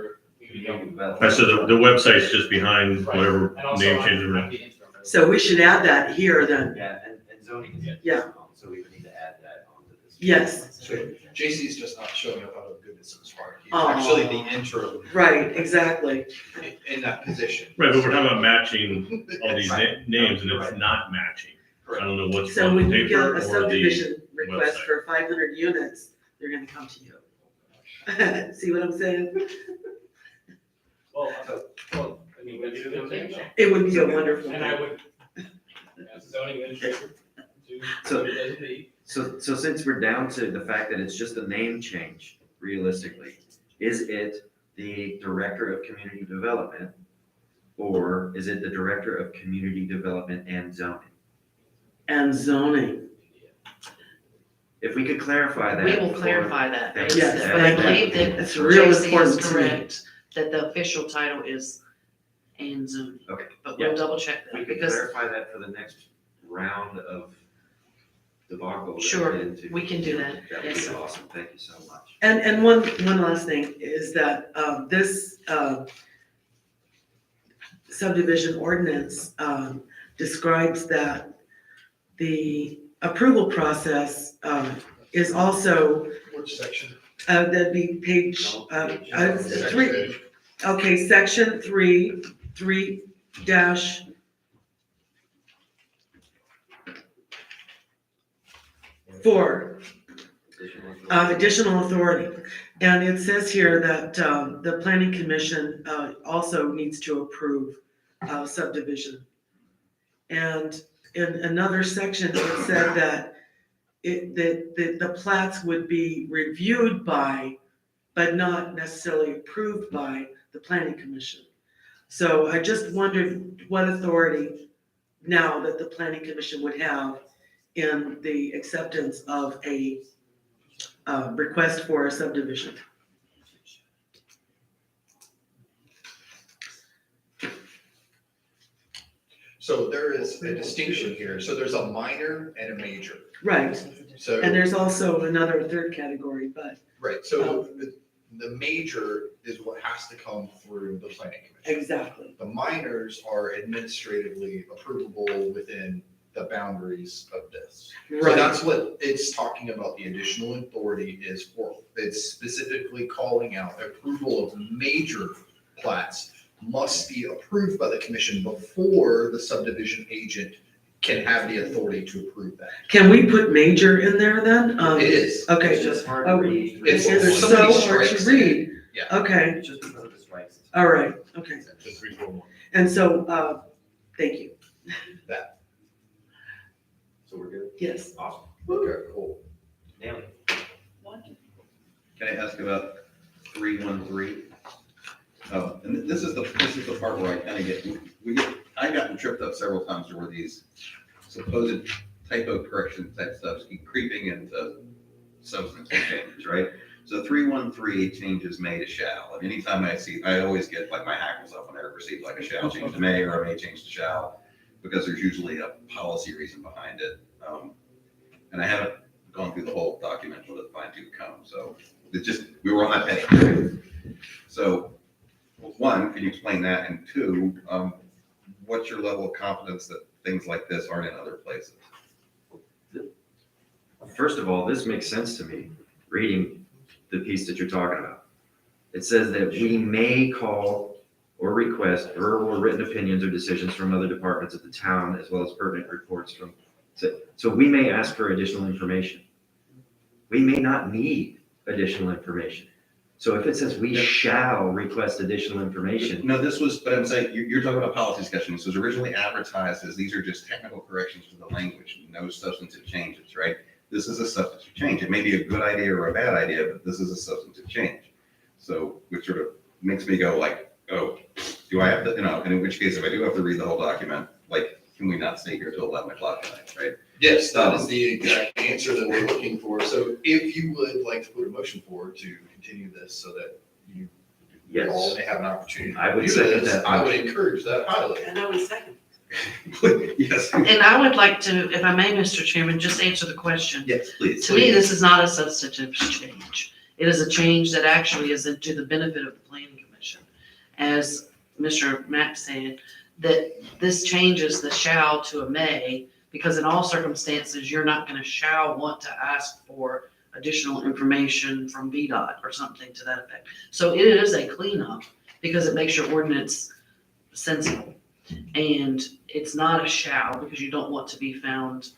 of community development. So the website's just behind Right. whatever And also, name I'm change. the interim. So we should add that here then. Yeah, and zoning is. Yeah. So we would need to add that onto this. Yes, So JC's just not showing up out of the goodness of his heart. He's Aw. actually the interim right, exactly. in that position. Right, but we're talking about matching all these Right. names, and it's not matching. I don't know what's So on when the you get paper a or the subdivision request website. for 500 units, they're gonna come to you. See what I'm saying? Well, I mean, would it be a good thing? It would be a wonderful And I thing. would, as a zoning administrator, to, So- do it as it be. So since we're down to the fact that it's just a name change, realistically, is it the Director of Community Development? Or is it the Director of Community Development and Zoning? And zoning. If we could clarify that. We will for- clarify that. Thank Yes, But I thank you. believe that It's real JC important is to me. correct, that the official title is and zoning. Okay, But yeah. we'll double check We that could because, clarify that for the next round of debacle. that Sure, we get into. we can do that. That would Yes, be sir. awesome. Thank you so much. And one last thing is that this subdivision ordinance describes that the approval process is also, Which section? that'd be page 3, okay, section 3 dash 4. Additional authority. And it says here that the planning commission also needs to approve subdivision. And in another section, it said that the plats would be reviewed by, but not necessarily approved by, the planning commission. So I just wondered what authority now that the planning commission would have in the acceptance of a request for a subdivision. So there is a distinction here. So there's a minor and a major. Right, So. and there's also another third category, but Right, so the major is what has to come through the planning commission. exactly. The minors are administratively approvable within the boundaries of this. So Right. that's what it's talking about, the additional authority is for. It's specifically calling out approval of major plats must be approved by the commission before the subdivision agent can have the authority to approve that. Can we put major in there then? It is. Okay. It's just hard to read. It's, It's there's so so many hard to strikes. in it. read. Yeah. Okay, It's just because of the strikes. all right, okay. Just 3, 4, 1. And so, thank you. So we're good? Yes. Awesome. Okay, cool. Nailed it. Can I ask about 313? And this is the part where I kind of I've gotten tripped up several times over these supposed typo correction type stuff keep creeping into substantive changes, right? So 313 changes may to shall, and anytime I always get like my hackles up when I receive like a shall change to may or a may change to shall, because there's usually a policy reason behind it. And I haven't gone through the whole document with a fine tooth comb, so we were on that page. So, one, can you explain that? And two, what's your level of confidence that things like this aren't in other places? First of all, this makes sense to me, reading the piece that you're talking about. It says that we may call or request verbal or written opinions or decisions from other departments of the town, as well as pertinent reports from, so we may ask for additional information. We may not need additional information. So if it says we shall request additional information. No, but I'm saying, you're talking about policy discussion. This was originally advertised as these are just technical corrections to the language, no substantive changes, right? This is a substantive change. It may be a good idea or a bad idea, but this is a substantive change. So, which sort of makes me go like, oh, do I have to, and in which case, if I do have to read the whole document, like, can we not stay here till 11 o'clock tonight, right? Yes, that is the exact answer that we're looking for. So if you would like to put a motion forward to continue this so that you all may have an opportunity I would to do second this, that I would motion. encourage that highly. And I was second. Yes. And I would like to, if I may, Mr. Chairman, just answer the question. Yes, please. To me, this is not a substantive change. It is a change that actually is to the benefit of the planning commission. As Mr. Matt said, that this changes the shall to a may, because in all circumstances, you're not gonna shall want to ask for additional information from VDOT or something to that effect. So it is a cleanup because it makes your ordinance sensible. And it's not a shall because you don't want to be found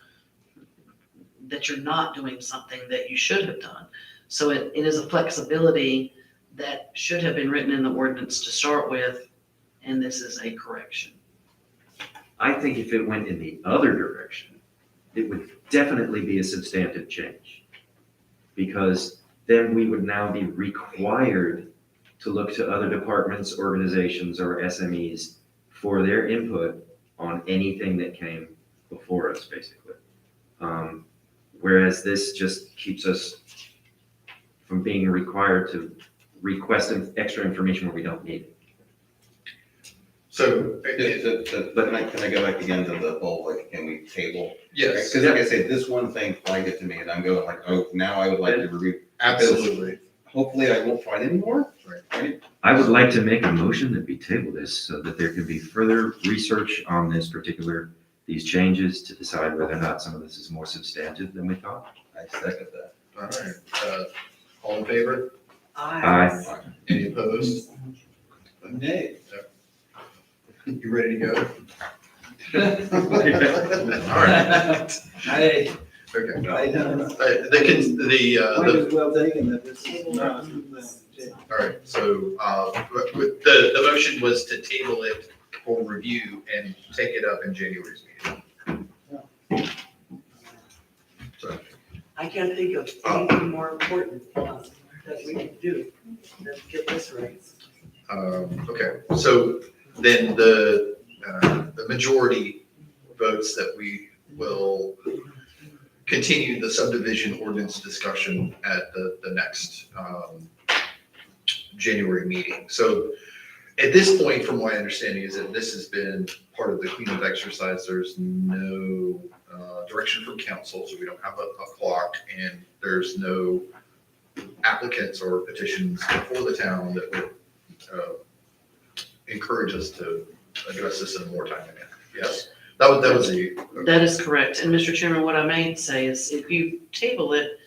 that you're not doing something that you should have done. So it is a flexibility that should have been written in the ordinance to start with, and this is a correction. I think if it went in the other direction, it would definitely be a substantive change. Because then we would now be required to look to other departments, organizations, or SMEs for their input on anything that came before us, basically. Whereas this just keeps us from being required to request extra information where we don't need it. So, But can I go back again to the whole, like, can we table? yes, Because like I said, this one thing flagged it to me and I'm going like, oh, now I would like to review. absolutely. Hopefully I won't find any more. Right? I would like to make a motion that we table this so that there can be further research on these changes to decide whether or not some of this is more substantive than we thought. I second that. All right, all in favor? Aye. Any opposed? Nay. You ready to go? Hey. Okay. I don't know. The, Point is well taken that this is not. all right, so, with the motion was to table it for review and take it up in January's meeting. So, I can't think of anything more important that we can do than get this right. okay, so then the majority votes that we will continue the subdivision ordinance discussion at the next, January meeting. So at this point, from my understanding, is that this has been part of the cleanup exercise. There's no direction from council, so we don't have a clock, and there's no applicants or petitions before the town that would encourage us to address this in more time again. Yes, that was the. That is correct. And Mr. Chairman, what I may say is if you table it,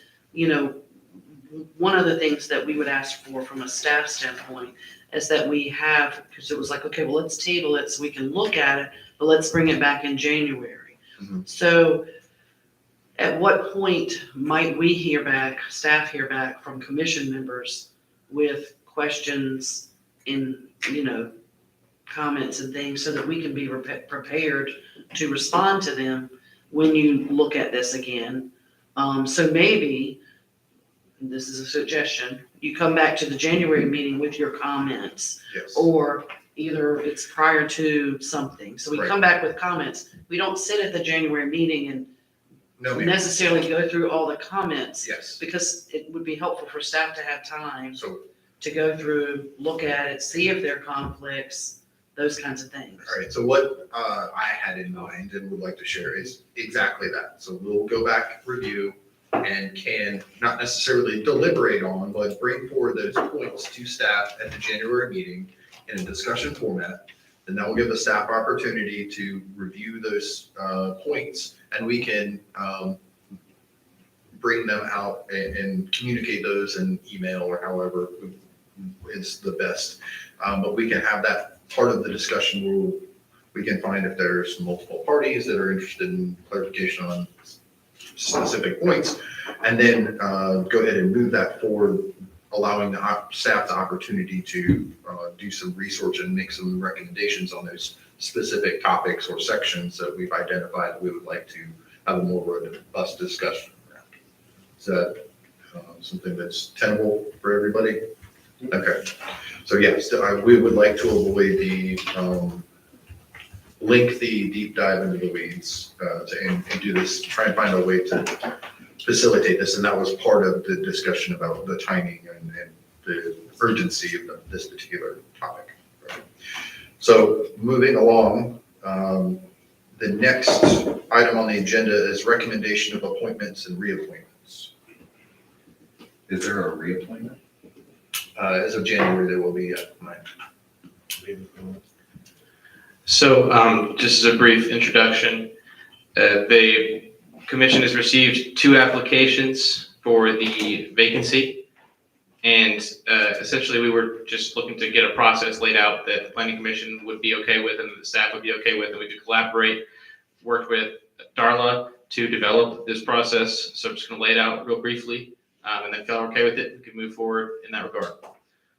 one of the things that we would ask for from a staff standpoint is that we have, because it was like, okay, well, let's table it so we can look at it, but let's bring it back in January. Mhm. So at what point might we hear back, staff hear back from commission members with questions in, comments and things so that we can be prepared to respond to them when you look at this again? So maybe, and this is a suggestion, you come back to the January meeting with your comments, Yes. or either it's prior to something. So we Right. come back with comments. We don't sit at the January meeting and No, ma'am. necessarily go through all the comments, Yes. because it would be helpful for staff to have time So, to go through, look at it, see if there are conflicts, those kinds of things. all right, so what I had in mind and would like to share is exactly that. So we'll go back, review, and can not necessarily deliberate on, but bring forward those points to staff at the January meeting in a discussion format. And that will give the staff opportunity to review those points, and we can bring them out and communicate those in email or however is the best. But we can have that part of the discussion where we can find if there's multiple parties that are interested in clarification on specific points, and then go ahead and move that forward, allowing the staff the opportunity to do some research and make some recommendations on those specific topics or sections that we've identified that we would like to have a more robust discussion around. Is that something that's tenable for everybody? Okay, so yes, we would like to avoid the lengthy deep dive into the weeds and do this, try and find a way to facilitate this. And that was part of the discussion about the timing and the urgency of this particular topic. Right? So moving along, the next item on the agenda is recommendation of appointments and reappointments. Is there a reappointment? As of January, there will be nine. So just as a brief introduction, the commission has received 2 applications for the vacancy. And essentially, we were just looking to get a process laid out that the planning commission would be okay with and the staff would be okay with, and we could collaborate, work with Darla to develop this process. So I'm just going to lay it out real briefly, and then if y'all are okay with it, we can move forward in that regard.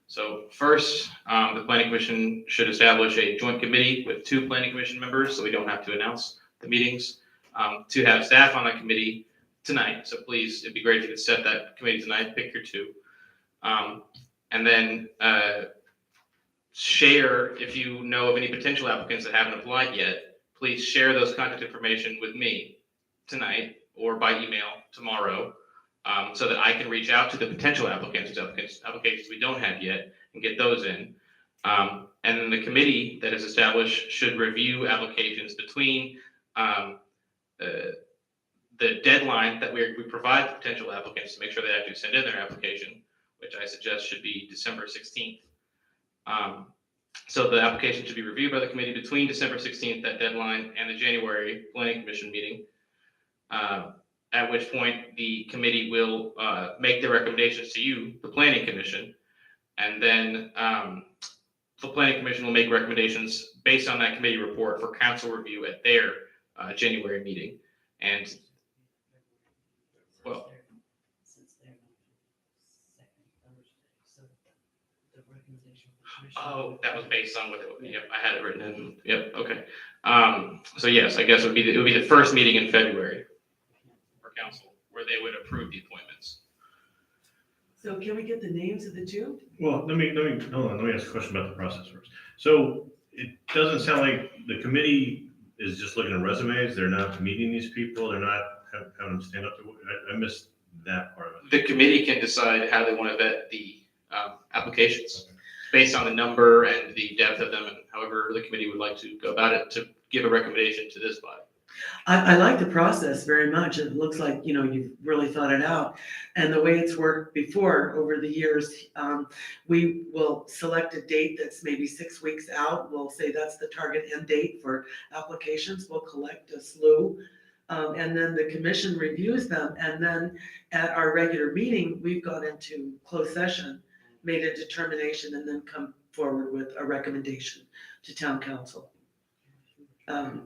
So first, the planning commission should establish a joint committee with 2 planning commission members, so we don't have to announce the meetings, to have staff on that committee tonight. So please, it'd be great if you could set that committee tonight, pick your 2. And then share, if you know of any potential applicants that haven't applied yet, please share those contact information with me tonight or by email tomorrow, so that I can reach out to the potential applicants we don't have yet and get those in. And then the committee that is established should review applications between the deadline that we provide potential applicants to make sure they actually send in their application, which I suggest should be December 16th. So the application should be reviewed by the committee between December 16th, that deadline, and the January planning commission meeting. At which point the committee will make their recommendations to you, the planning commission, and then the planning commission will make recommendations based on that committee report for council review at their January meeting. And Well- Since they're not second Thursday, so the recommendation. of the commission- Oh, that was based on what, yep, I had it written in, yep, okay. So yes, I guess it would be the first meeting in February for council, where they would approve the appointments. So can we get the names of the two? Well, hold on, let me ask a question about the process first. So it doesn't sound like the committee is just looking at resumes, they're not meeting these people, they're not having them stand up to, I missed that part of it. The committee can decide how they want to vet the applications based on the number and the depth of them, and however the committee would like to go about it to give a recommendation to this body. I like the process very much. It looks like, you've really thought it out. And the way it's worked before over the years, we will select a date that's maybe 6 weeks out. We'll say that's the target end date for applications. We'll collect a slew. And then the commission reviews them. And then at our regular meeting, we've gone into closed session, made a determination, and then come forward with a recommendation to town council.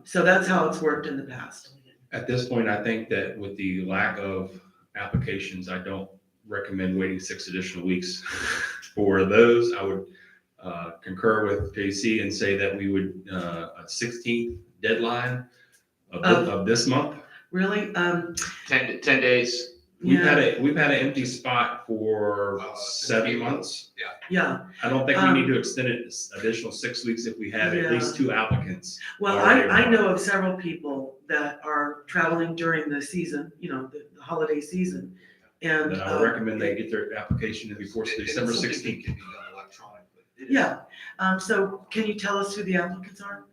So that's how it's worked in the past. At this point, I think that with the lack of applications, I don't recommend waiting 6 additional weeks for those. I would concur with JC and say that we would, a 16th deadline of this month. Really? 10 days. We've had an empty spot for 7 months. Yeah. I don't think we need to extend it additional 6 weeks if we have at least 2 applicants. Well, I know of several people that are traveling during the season, the holiday season. And Then I would recommend they get their application in before December 16th. yeah. So can you tell us who the applicants are?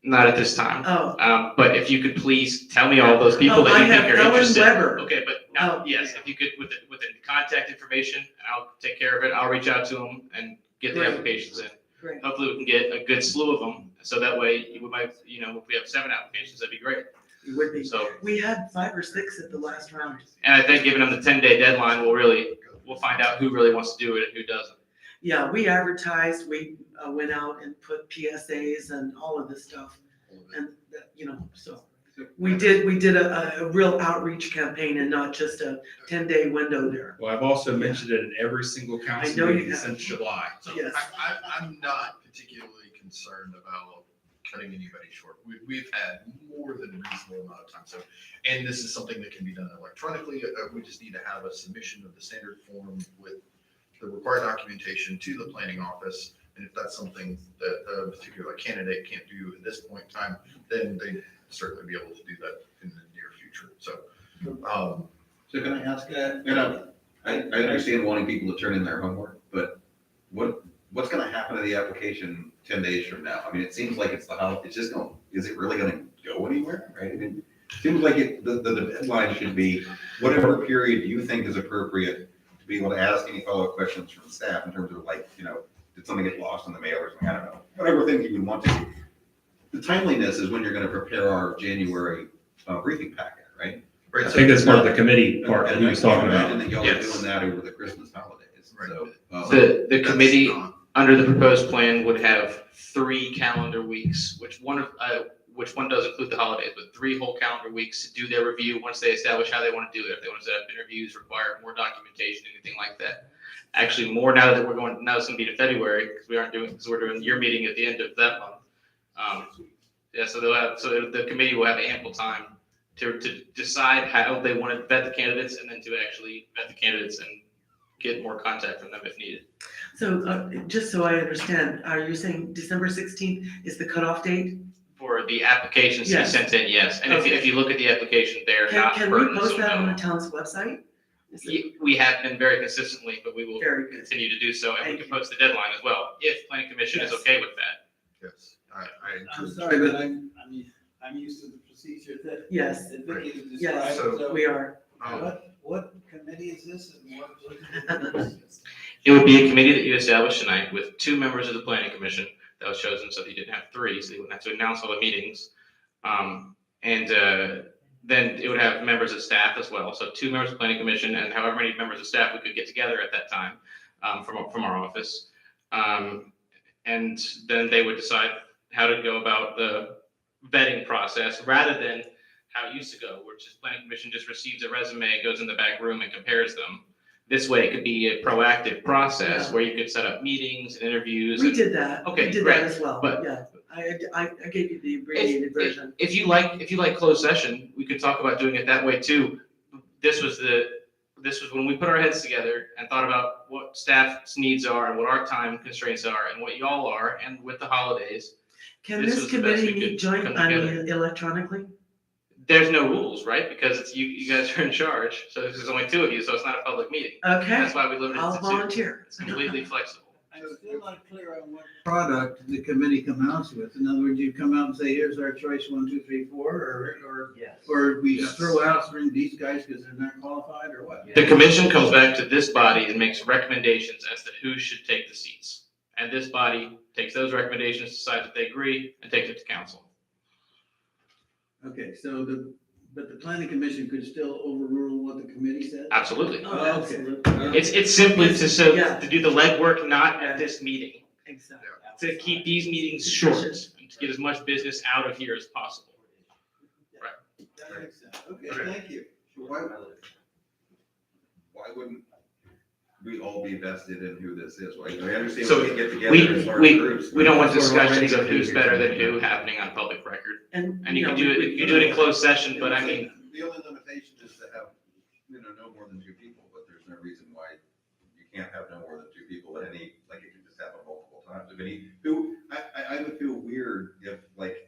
Not at this time. Oh. But if you could please tell me all those people that I you think have are Ellen interested. Weber. Okay, but now, yes, if you could, with the contact information, and I'll take care of it. I'll reach out to them and get the Great. applications in. Great. Hopefully we can get a good slew of them, so that way we might, if we have 7 applications, that'd be great. It would be. So, We had 5 or 6 at the last round. and I think giving them the 10-day deadline, we'll find out who really wants to do it and who doesn't. Yeah, we advertised, we went out and put PSAs and all of this stuff. And, so we did a real outreach campaign and not just a 10-day window there. Well, I've also mentioned it in every single I council know you meeting have. since July. So Yes. I'm not particularly concerned about cutting anybody short. We've had more than a reasonable amount of time. So, and this is something that can be done electronically. We just need to have a submission of the standard form with the required documentation to the planning office. And if that's something that a particular candidate can't do at this point in time, then they'd certainly be able to do that in the near future. So, So can I ask, I understand wanting people to turn in their homework, but what's gonna happen to the application 10 days from now? I mean, it seems like it's just going, is it really gonna go anywhere, right? I mean, it seems like the deadline should be whatever period you think is appropriate to be able to ask any follow-up questions from staff in terms of did something get lost in the mail or something? I don't know. Whatever things you would want to. The timeliness is when you're gonna prepare our January briefing packet, right? right. I think that's part of the committee part that he was talking Imagine about. that y'all are Yes. doing that over the Christmas holidays, so. The committee, under the proposed plan, would have 3 calendar weeks, which one does include the holidays, but 3 whole calendar weeks to do their review once they establish how they want to do it. If they want to set up interviews, require more documentation, anything like that. Actually, more now that now it's going to be in February, because we're doing your meeting at the end of that month. So the committee will have ample time to decide how they want to vet the candidates, and then to actually vet the candidates and get more contact from them if needed. So just so I understand, are you saying December 16th is the cutoff date? For the applications to be Yes. sent in, yes. And Okay. if you look at the application, they're not Can we pertinent, post so that on no. the town's website? Is it- We have been very consistently, but we will Very good. continue to do so, and we Thank can post the deadline as well, if planning commission is Yes. okay with that. Yes, I I'm sorry, but I'm used to the procedure that. Yes. that Vicky described. Yes, So we are. what committee is this and what? It would be a committee that you established tonight with 2 members of the planning commission that was chosen, so that you didn't have 3, so you wouldn't have to announce all the meetings. Then it would have members of staff as well, so 2 members of the planning commission, and however many members of staff we could get together at that time from our office. And then they would decide how to go about the vetting process, rather than how it used to go, which is planning commission just receives a resume, goes in the back room and compares them. This way, it could be a proactive process Yeah. where you could set up meetings and interviews. We and- did that. Okay, We did great. that as well, But- yeah. I gave you the abbreviated version. If you like closed session, we could talk about doing it that way too. This was when we put our heads together and thought about what staff's needs are and what our time constraints are and what y'all are, and with the holidays. Can this this was the best we committee meet could joint, come I together. mean, electronically? There's no rules, right? Because it's you guys are in charge, so there's only two of you, so it's not a public meeting. Okay, That's why we limited it I'll to two. volunteer. It's completely flexible. I'm still not clear on what product the committee comes out with. In other words, you come out and say, here's our choice, 1, 2, 3, 4, or we Yes. throw out these guys because they're not qualified, or what? The commission comes back to this body and makes recommendations as to who should take the seats. And this body takes those recommendations, decides if they agree, and takes it to council. Okay, but the planning commission could still overrule what the committee said? Absolutely. Oh, Okay. absolutely. It's simply Yeah. to do the legwork, not at this meeting, Exactly. to keep these meetings short, and to get as much business out of here as possible. That makes sense. Okay, Okay. thank you. Why wouldn't we all be vested in who this is? Like, I understand So we can get together We, as large we, groups. we don't want That's what we're discussions of already who's gonna better do. than who happening on public record. And And you know, can do it, you do it in closed session, but I mean, The only limitation is to have, no more than 2 people, but there's no reason why you can't have no more than 2 people at any, like, it can just happen multiple times. I would feel weird if, like,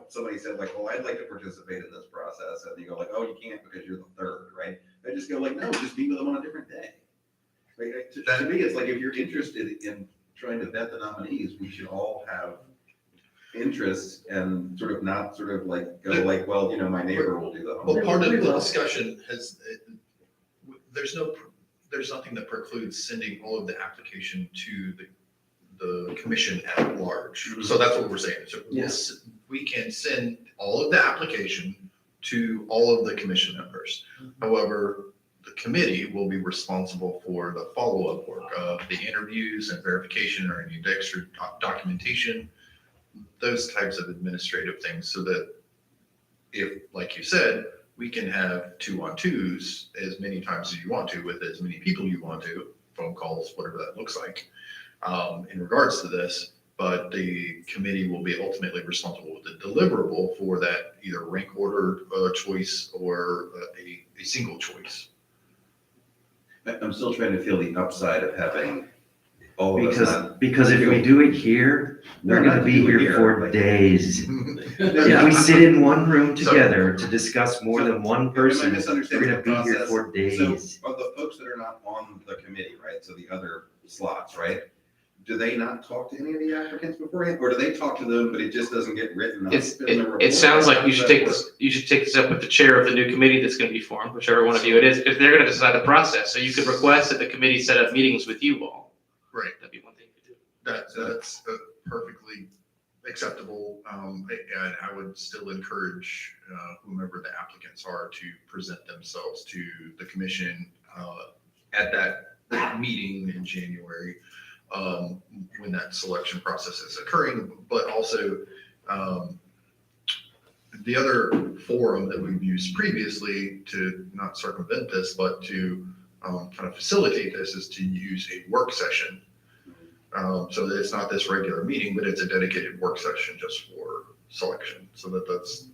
somebody said like, well, I'd like to participate in this process, and you go like, oh, you can't because you're the third, right? I just go like, no, just meet with them on a different day. Like, to me, it's like, if you're interested in trying to vet the nominees, we should all have interests and sort of not sort of like go like, well, my neighbor will do that. Well, part of We the will. discussion there's nothing that precludes sending all of the application to the commission at large. So that's what we're saying. So we can send all of the application to all of the commission members. However, the committee will be responsible for the follow-up work of the interviews and verification or any extra documentation, those types of administrative things, so that if, like you said, we can have 2-on-2s as many times as you want to, with as many people you want to, phone calls, whatever that looks like, in regards to this. But the committee will be ultimately responsible with the deliverable for that, either rank order choice or a single choice. I'm still trying to feel the upside of having all of us not. Because if we do it here, we're No, gonna not be do it here for like- days. Yeah. If we sit in one room So- together to discuss more than one person, Am I we're misunderstanding gonna the be here process? for days. So, of the folks that are not on the committee, right, so the other slots, right? Do they not talk to any of the applicants beforehand, or do they talk to them, but it just doesn't get written up? in the report? It sounds like How you does should that take work? this, you should take this up with the chair of the new committee that's gonna be formed, whichever one of you it is, because they're gonna decide the process. So you could request that the committee set up meetings with you all. Right. That'd be one thing to do. That's perfectly acceptable. And I would still encourage whomever the applicants are to present themselves to the commission at that meeting in January, when that selection process is occurring. But also, the other forum that we've used previously to not circumvent this, but to kind of facilitate this, is to use a work session. So that it's not this regular meeting, but it's a dedicated work session just for selection. So that's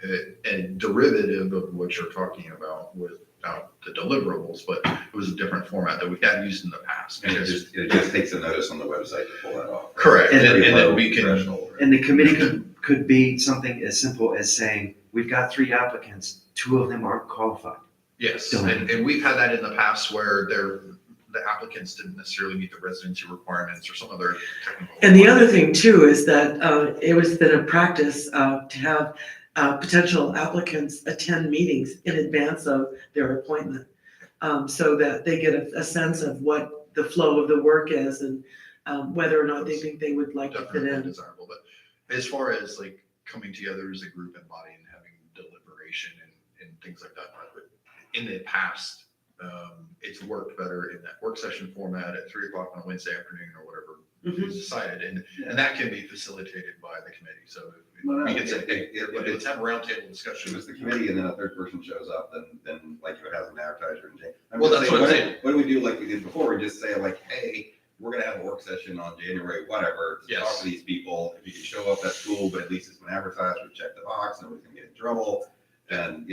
a derivative of what you're talking about without the deliverables, but it was a different format that we had used in the past. And it just takes a notice on the website to pull that off. Correct, And- and then we can, And the committee could be something as simple as saying, we've got 3 applicants, 2 of them aren't qualified. yes, and we've had that in the past where the applicants didn't necessarily meet the residency requirements or some other technical. And the other thing too is that it was been a practice to have potential applicants attend meetings in advance of their appointment, so that they get a sense of what the flow of the work is and whether or not they think they would like to fit Definitely in. desirable, but as far as like coming together as a group and body and having deliberation and things like that, but in the past, it's worked better in that work session format at 3:00 on a Wednesday afternoon or whatever Mhm. is decided, and that can be facilitated by the committee. So We can say, hey, let's have a roundtable discussion. If it's the committee and then a third person shows up, then like it has an advertiser and Jay. Well, that's what I'm saying. What do we do like we did before? We just say like, hey, we're gonna have a work session on January, whatever, to talk Yes. to these people. If you can show up, that's cool, but at least it's been advertised, we check the box, nobody's gonna get in trouble. And,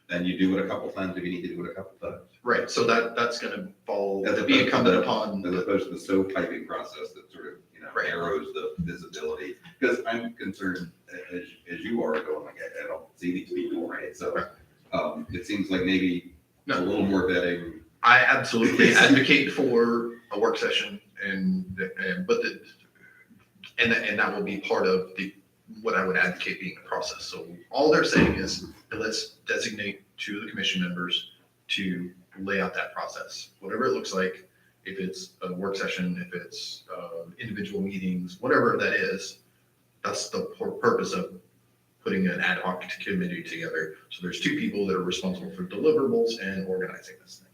then you do it a couple times if you need to do it a couple times. Right, so that's gonna fall, As be opposed to incumbent the- upon. As opposed to the stovepipping process that sort of, Right. narrows the visibility. Because I'm concerned, as you are going, like, I don't see these people, right? So, it seems like maybe a little more vetting. I absolutely advocate for a work session and that will be part of what I would advocate being the process. So all they're saying is, let's designate two of the commission members to lay out that process, whatever it looks like. If it's a work session, if it's individual meetings, whatever that is, that's the purpose of putting an ad hoc committee together. So there's two people that are responsible for deliverables and organizing this thing.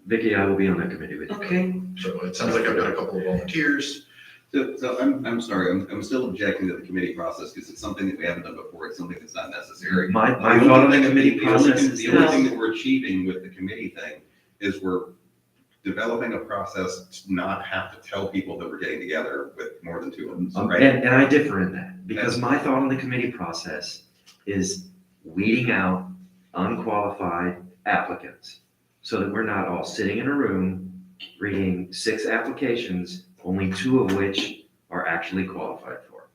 Vicky, I will be on that committee with you. Okay. So it sounds like I've got a couple of volunteers. So I'm sorry, I'm still objecting to the committee process because it's something that we haven't done before. It's something that's not necessary. My The only thought on the thing- committee process is The only this. thing that we're achieving with the committee thing is we're developing a process to not have to tell people that we're getting together with more than two of them, right? And I differ in that, because my thought on the committee process is weeding out unqualified applicants, so that we're not all sitting in a room reading 6 applications, only 2 of which are actually qualified for.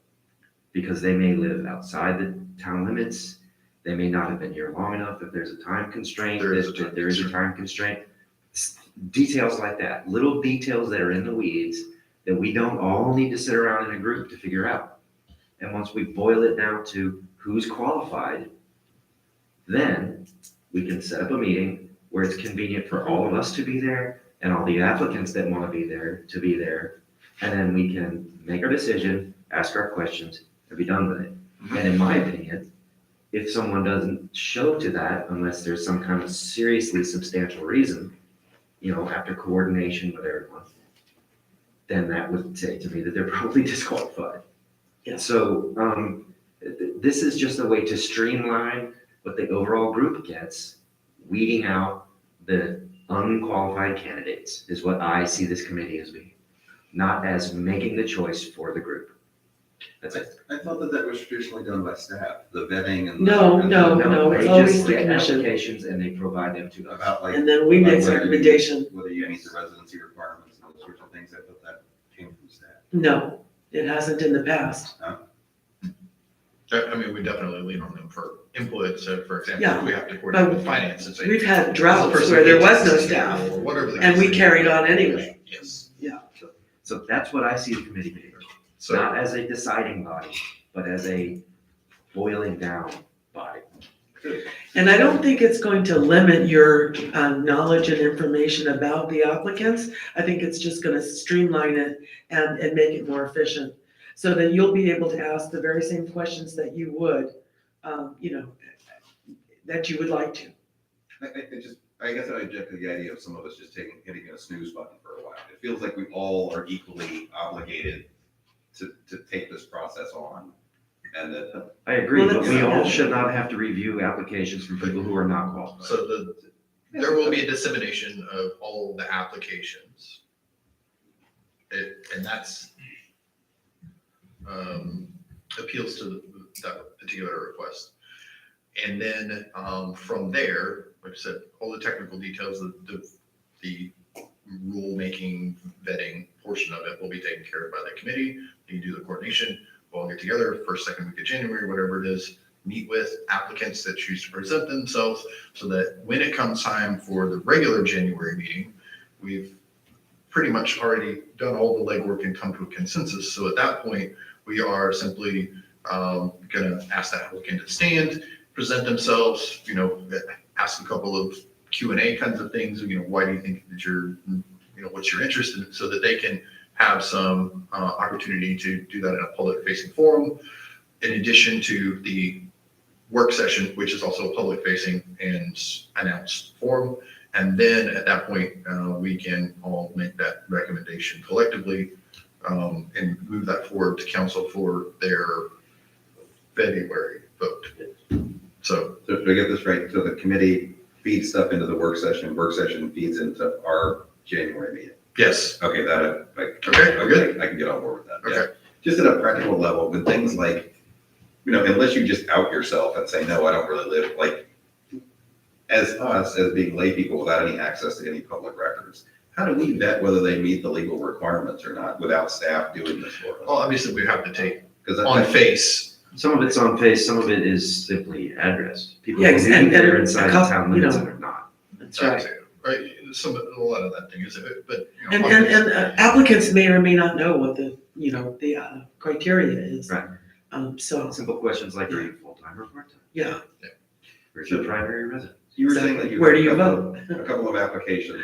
Because they may live outside the town limits, they may not have been here long enough, if there's a time constraint, There is a that time there is a time constraint. Details like that, little details that are in the weeds that we don't all need to sit around in a group to figure out. And once we boil it down to who's qualified, then we can set up a meeting where it's convenient for all of us to be there and all the applicants that want to be there to be there. And then we can make our decision, ask our questions, and be done with it. And in my opinion, if someone doesn't show to that, unless there's some kind of seriously substantial reason, after coordination with everyone, then that would say to me that they're probably disqualified. Yeah. So, this is just a way to streamline what the overall group gets, weeding out the unqualified candidates is what I see this committee as being, not as making the choice for the group. That's it. I thought that was traditionally done by staff, the vetting and. No, No, it's they always just the get commission. applications and they provide them to us. About like. And then we make about whether you- recommendation. Whether you meet the residency requirements and those sorts of things, I thought that came from staff. No, it hasn't in the past. I mean, we definitely lean on them for input. So for example, Yeah, if we have to coordinate but with finance and say. We've had "This droughts person where there needs was no to staff, or whatever the and we case carried may be. on anyway. Yes. Yeah. So that's what I see the committee being, So. not as a deciding body, but as a boiling down body. And I don't think it's going to limit your knowledge and information about the applicants. I think it's just gonna streamline it and make it more efficient. So that you'll be able to ask the very same questions that you would, that you would like to. I guess I object to the idea of some of us just hitting a snooze button for a while. It feels like we all are equally obligated to take this process on. And that. I agree, Well, but we that's- all should not have to review applications from people who are not qualified. So there will be a dissemination of all the applications. And that's, appeals to that particular request. And then, from there, like I said, all the technical details, the rule-making vetting portion of it will be taken care of by the committee. You do the coordination, we'll all get together first, second week of January, whatever it is, meet with applicants that choose to present themselves so that when it comes time for the regular January meeting, we've pretty much already done all the legwork and come to a consensus. So at that point, we are simply gonna ask that applicant to stand, present themselves, ask a couple of Q&A kinds of things, why do you think that what's your interest in, so that they can have some opportunity to do that in a public facing forum, in addition to the work session, which is also public facing and announced forum. And then at that point, we can all make that recommendation collectively and move that forward to council for their February vote. So, So do I get this right? So the committee feeds stuff into the work session feeds into our January meeting? yes, Okay, Okay, we're good. I can get on board with that. yeah. Okay. Just at a practical level, with things like, unless you just out yourself and say, no, I don't really live, like, as us, as being lay people without any access to any public records, how do we vet whether they meet the legal requirements or not without staff doing this for us? well, obviously we have to take Because on face. Some of it's on face, some of it is simply address. People Yeah, believe and they're a inside the couple, town you limits know. and they're not. That's right. Right, a lot of that thing is, but. And applicants may or may not know what the criteria is. Right. So, Simple questions like, are you full-time or part-time? yeah, Where's your primary residence? You were saying that you. where do have you a couple- vote? A couple of applications.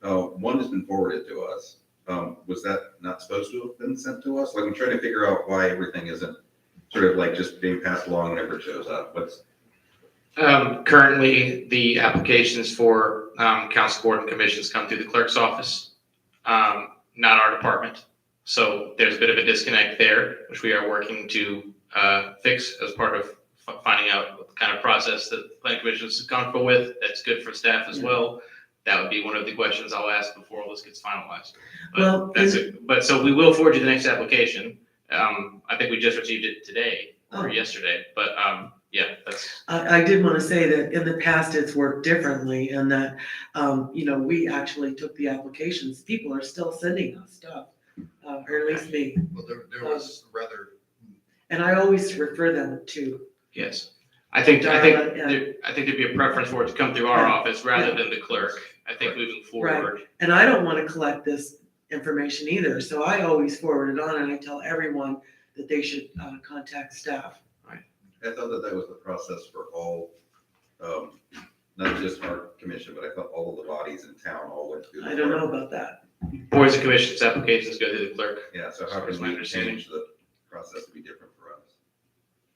One has been forwarded to us. Was that not supposed to have been sent to us? Like, I'm trying to figure out why everything isn't sort of like just being passed along whenever it shows up. Currently, the applications for council board and commissions come through the clerk's office, not our department. So there's a bit of a disconnect there, which we are working to fix as part of finding out what kind of process that the planning commission is comfortable with. That's good for staff as well. That would be one of the questions I'll ask before all this gets finalized. Well, But that's it. But so we will forward you the next application. I think we just received it today or Oh. yesterday, but yeah, that's. I did want to say that in the past, it's worked differently and that, we actually took the applications. People are still sending us stuff, or at least me. Well, there was rather. And I always refer them to. Yes, I think Darla, yeah. there'd be a preference for it to come through our Yeah. office rather Yeah. than the clerk. I think moving Right. forward. And I don't want to collect this information either, so I always forward it on and I tell everyone that they should contact staff. I thought that was the process for all, not just our commission, but I thought all of the bodies in town all went through. the I don't know clerk. about that. Boards and commissions applications go through the clerk. Yeah, so how That's can my we understanding. change the process to be different for us?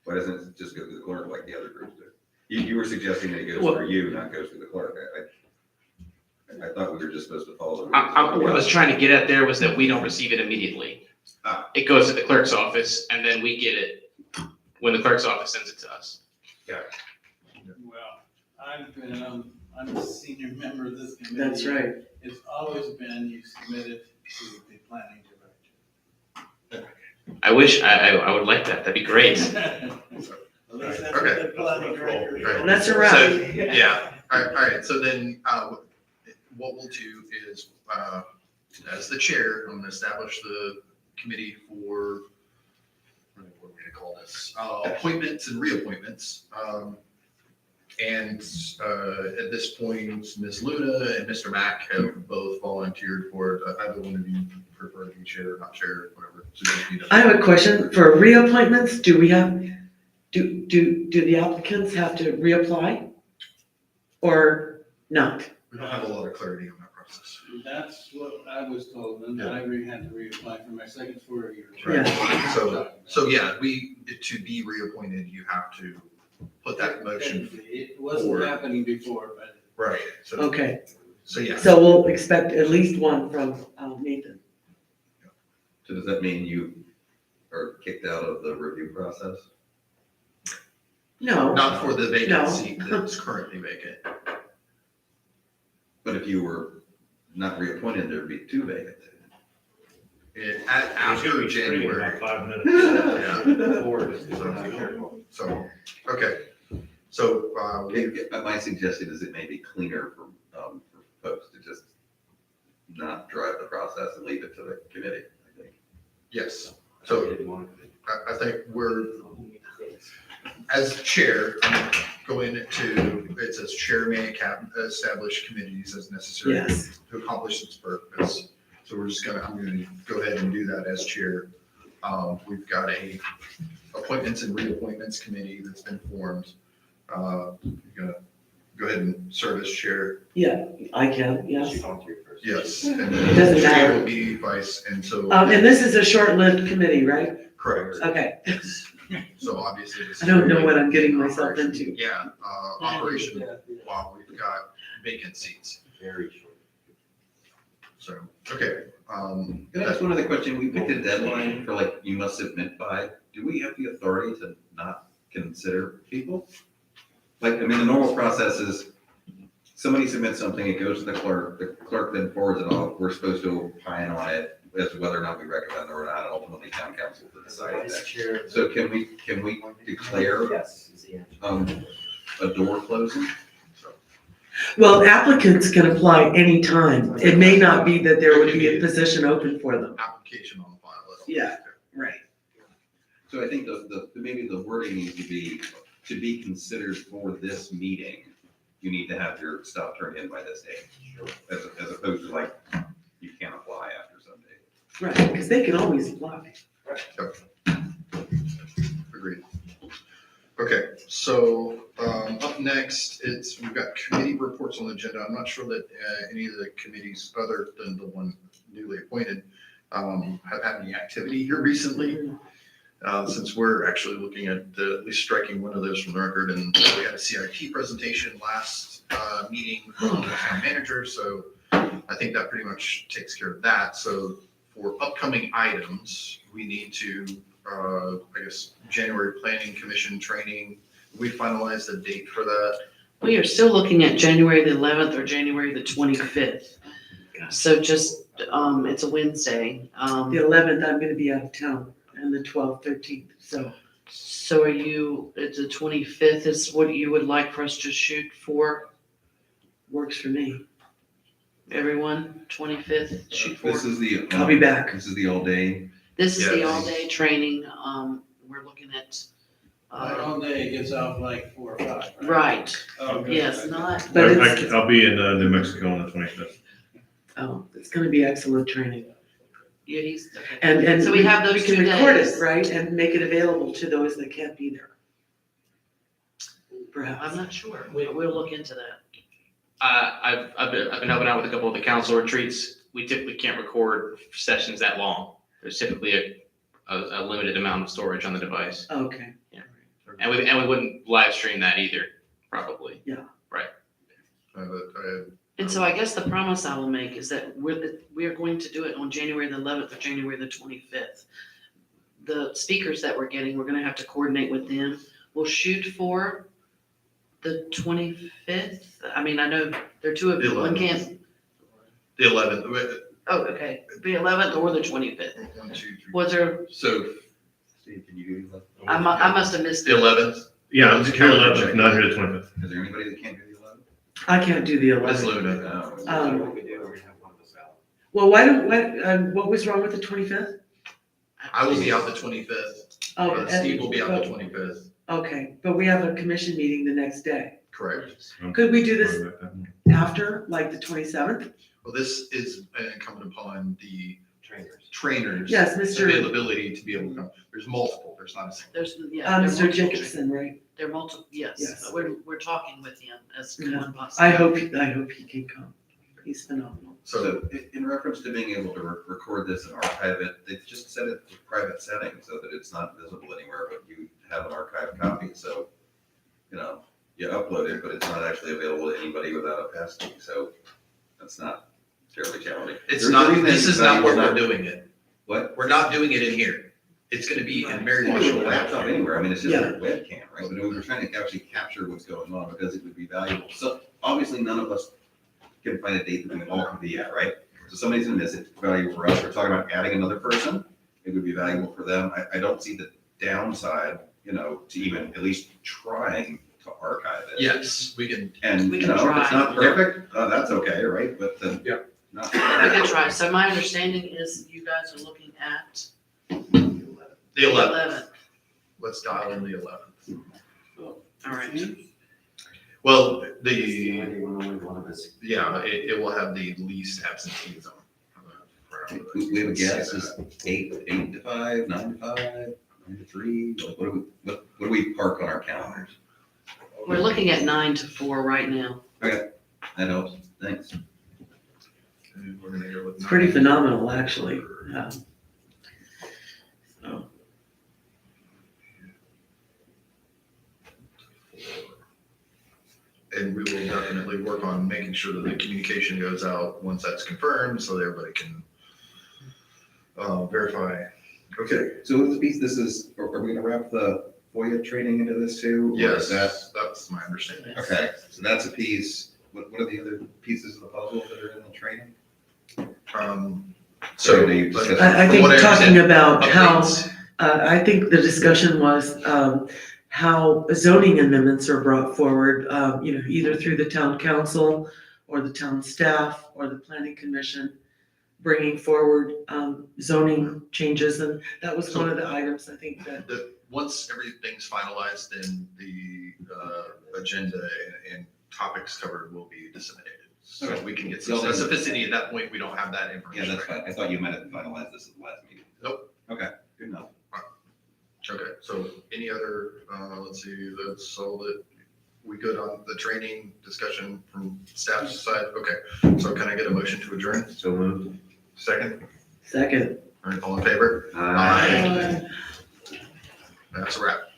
Why doesn't it just go through the clerk like the other groups do? You were suggesting that it goes Well- through you, not goes through the clerk. I thought we were just supposed to follow. the What I rules. was trying to get at there was that we don't receive it immediately. Ah. It goes to the clerk's office and then we get it when the clerk's office sends it to us. Well, I'm a senior member of this committee. That's right. It's always been you submit it to the planning director. I wish, I would like that. That'd be great. At least that's what Okay. the planning director. Right. And that's So, around. yeah, all right, so then, what we'll do is, as the chair, I'm gonna establish the committee for, what are we gonna call this? Appointments and reappointments. And at this point, Ms. Luna and Mr. Mack have both volunteered for it. Either one of you prefer to be chair or not chair, whatever. I have a question for reappointments. Do we have, do the applicants have to reapply? Or not? We don't have a lot of clarity on that process. That's what I was told, and I had to reapply for my second 4-year Right. term. So yeah, to be reappointed, you have to put that motion. It wasn't forward. happening before, but Right. So, Okay, so yeah. so we'll expect at least one from Nathan. So does that mean you are kicked out of the review process? No. Not for the No. vacant seat that's currently vacant. But if you were not reappointed, there'd be 2 vacancies. After January. 5 minutes. Yeah. So, okay. So, My suggestion is it may be cleaner for folks to just not drive the process and leave it to the committee, I think. yes. So I think as chair, I'm going to, it says chair may establish committees as necessary Yes. to accomplish its purpose. So I'm gonna go ahead and do that as chair. We've got a appointments and reappointments committee that's been formed. You're gonna go ahead and serve as chair. Yeah, I can, yes. Yes. And It doesn't Steve matter. will be vice, and so. And this is a short-lived committee, right? Correct. Okay. So obviously. this I don't is know very what I'm getting myself operation. into. Yeah, operation while we've got vacant seats. Very short. So, okay. Can I ask one other question? We picked a deadline for like, you must submit by do we have the authority to not consider people? Like, I mean, the normal process is somebody submits something, it goes to the clerk then forwards it off. We're supposed to opine on it as to whether or not we recommend it or not, and ultimately town council to decide that. So can we declare, Yes, is the answer. a door closing? Well, applicants can apply anytime. It may not be that there would be a position open for them. Application on file. Yeah, right. So I think maybe the wording needs to be considered for this meeting. You need to have your stuff turned in by this date, as opposed to like, you can't apply after some date. Right, because they can always apply. Agreed. Okay, so up next, we've got committee reports on the agenda. I'm not sure that any of the committees, other than the one newly appointed, have had any activity here recently. Since we're actually looking at at least striking one of those from the record, and we had a CIP presentation last meeting from the town manager, so I think that pretty much takes care of that. So for upcoming items, we need to, I guess, January Planning Commission training. We finalized the date for that. We are still looking at January the 11th or January the 25th. So just, it's a Wednesday. The 11th, I'm gonna be out of town, and the 12th, 13th, so. So it's the 25th is what you would like for us to shoot for? Works for me. Everyone, 25th, shoot for? This is the. I'll be back. This is the all day. This is the Yes. all-day training. We're looking at, All day gets out like 4 or 5. right, Okay. yes, not, But it's, I'll be in New Mexico on the 25th. oh, it's gonna be excellent training. yeah, he's, okay. And So we have those we can 2 record days. it, right, and make it available to those that can't be there. I'm Perhaps. not sure. We'll look into that. I've been helping out with a couple of the council retreats. We typically can't record sessions that long. There's typically a limited amount of storage on the device. Okay. And we wouldn't live stream that either, probably. And so I guess the promise I will make is that we are going to do it on January the 11th or January the 25th. The speakers that we're getting, we're gonna have to coordinate with them. We'll shoot for the 25th. I mean, I know there are 2 of The you, one 11th. can't, The 11th. oh, okay, the 11th or the 25th. 1, 2, 3. Was there, So, Steve, can you do that? I must have missed The it. 11th. Yeah, Let's it's count here it, 11th, check. not here the 25th. Is there anybody that can't do the 11th? I can't do the Ms. 11th. Luna. Well, what was wrong with the 25th? I will be out the 25th. Oh, Steve will be out the 25th. Okay, but we have a commission meeting the next day. Correct. Could we do this after, like the 27th? Well, this is incumbent upon the trainers. Yes, Mr. Availability to be able to come. There's multiple, there's not a single. There's, yeah. there are Mr. multiple Jacobson, right? There are multiple, yes, Yes. we're talking with him as Yeah. one possible. I hope he can come. He's phenomenal. So in reference to being able to record this and archive it, they just set it to private settings so that it's not visible anywhere, but you have an archived copy. So, you upload it, but it's not actually available to anybody without a passkey. So that's not terribly challenging. It's There's not, a reason this it's is not where valuable. we're doing it. What? We're not doing it in here. It's gonna be in Mary You can do Marshall a laptop Lab. anywhere. I mean, it's just Yeah. a webcam, right? But we were trying to actually capture what's going on because it would be valuable. So obviously none of us can find a date that we all can be at, right? So somebody's gonna miss it. It's valuable for us. We're talking about adding another person. It would be valuable for them. I don't see the downside, to even at least trying to archive it. Yes, we can. And, We if can it's try. not perfect, that's okay, right? But then. Yeah. Not. We can try. So my understanding is you guys are looking at The 11th. 11th. Let's dial in the 11th. All right. Well, it will have the least absenteeism. We have a guess, is 8 to 5, 9 to 5, 9 to 3, like what do we park on our calendars? We're looking at 9 to 4 right now. Okay, that helps, thanks. And we're gonna go with It's pretty 9. phenomenal, actually. So, And we will definitely work on making sure that the communication goes out once that's confirmed, so that everybody can verify Okay, So with this piece, are we gonna wrap the FOIA training into this too? or yes, is that? that's my understanding. Okay, so that's a piece. What are the other pieces of the puzzle that are in the training? So. Or do you discuss- I from think what talking understand, about how, updates. I think the discussion was, how zoning amendments are brought forward, either through the town council or the town staff or the planning commission, bringing forward, zoning changes, and that was one of the items, I think, that. Once everything's finalized, then the agenda and topics covered will be disseminated. So Okay. we can get some specificity at that point. We don't have that Yeah, information. that's fine. I thought you might have finalized this at the last meeting. Nope. Okay, good enough. Okay, so any other, let's see, that's all that we good on the training discussion from staff's side? Okay, so can I get a motion to adjourn? So moved. Second? Second. All right, all in favor? Aye. That's a wrap.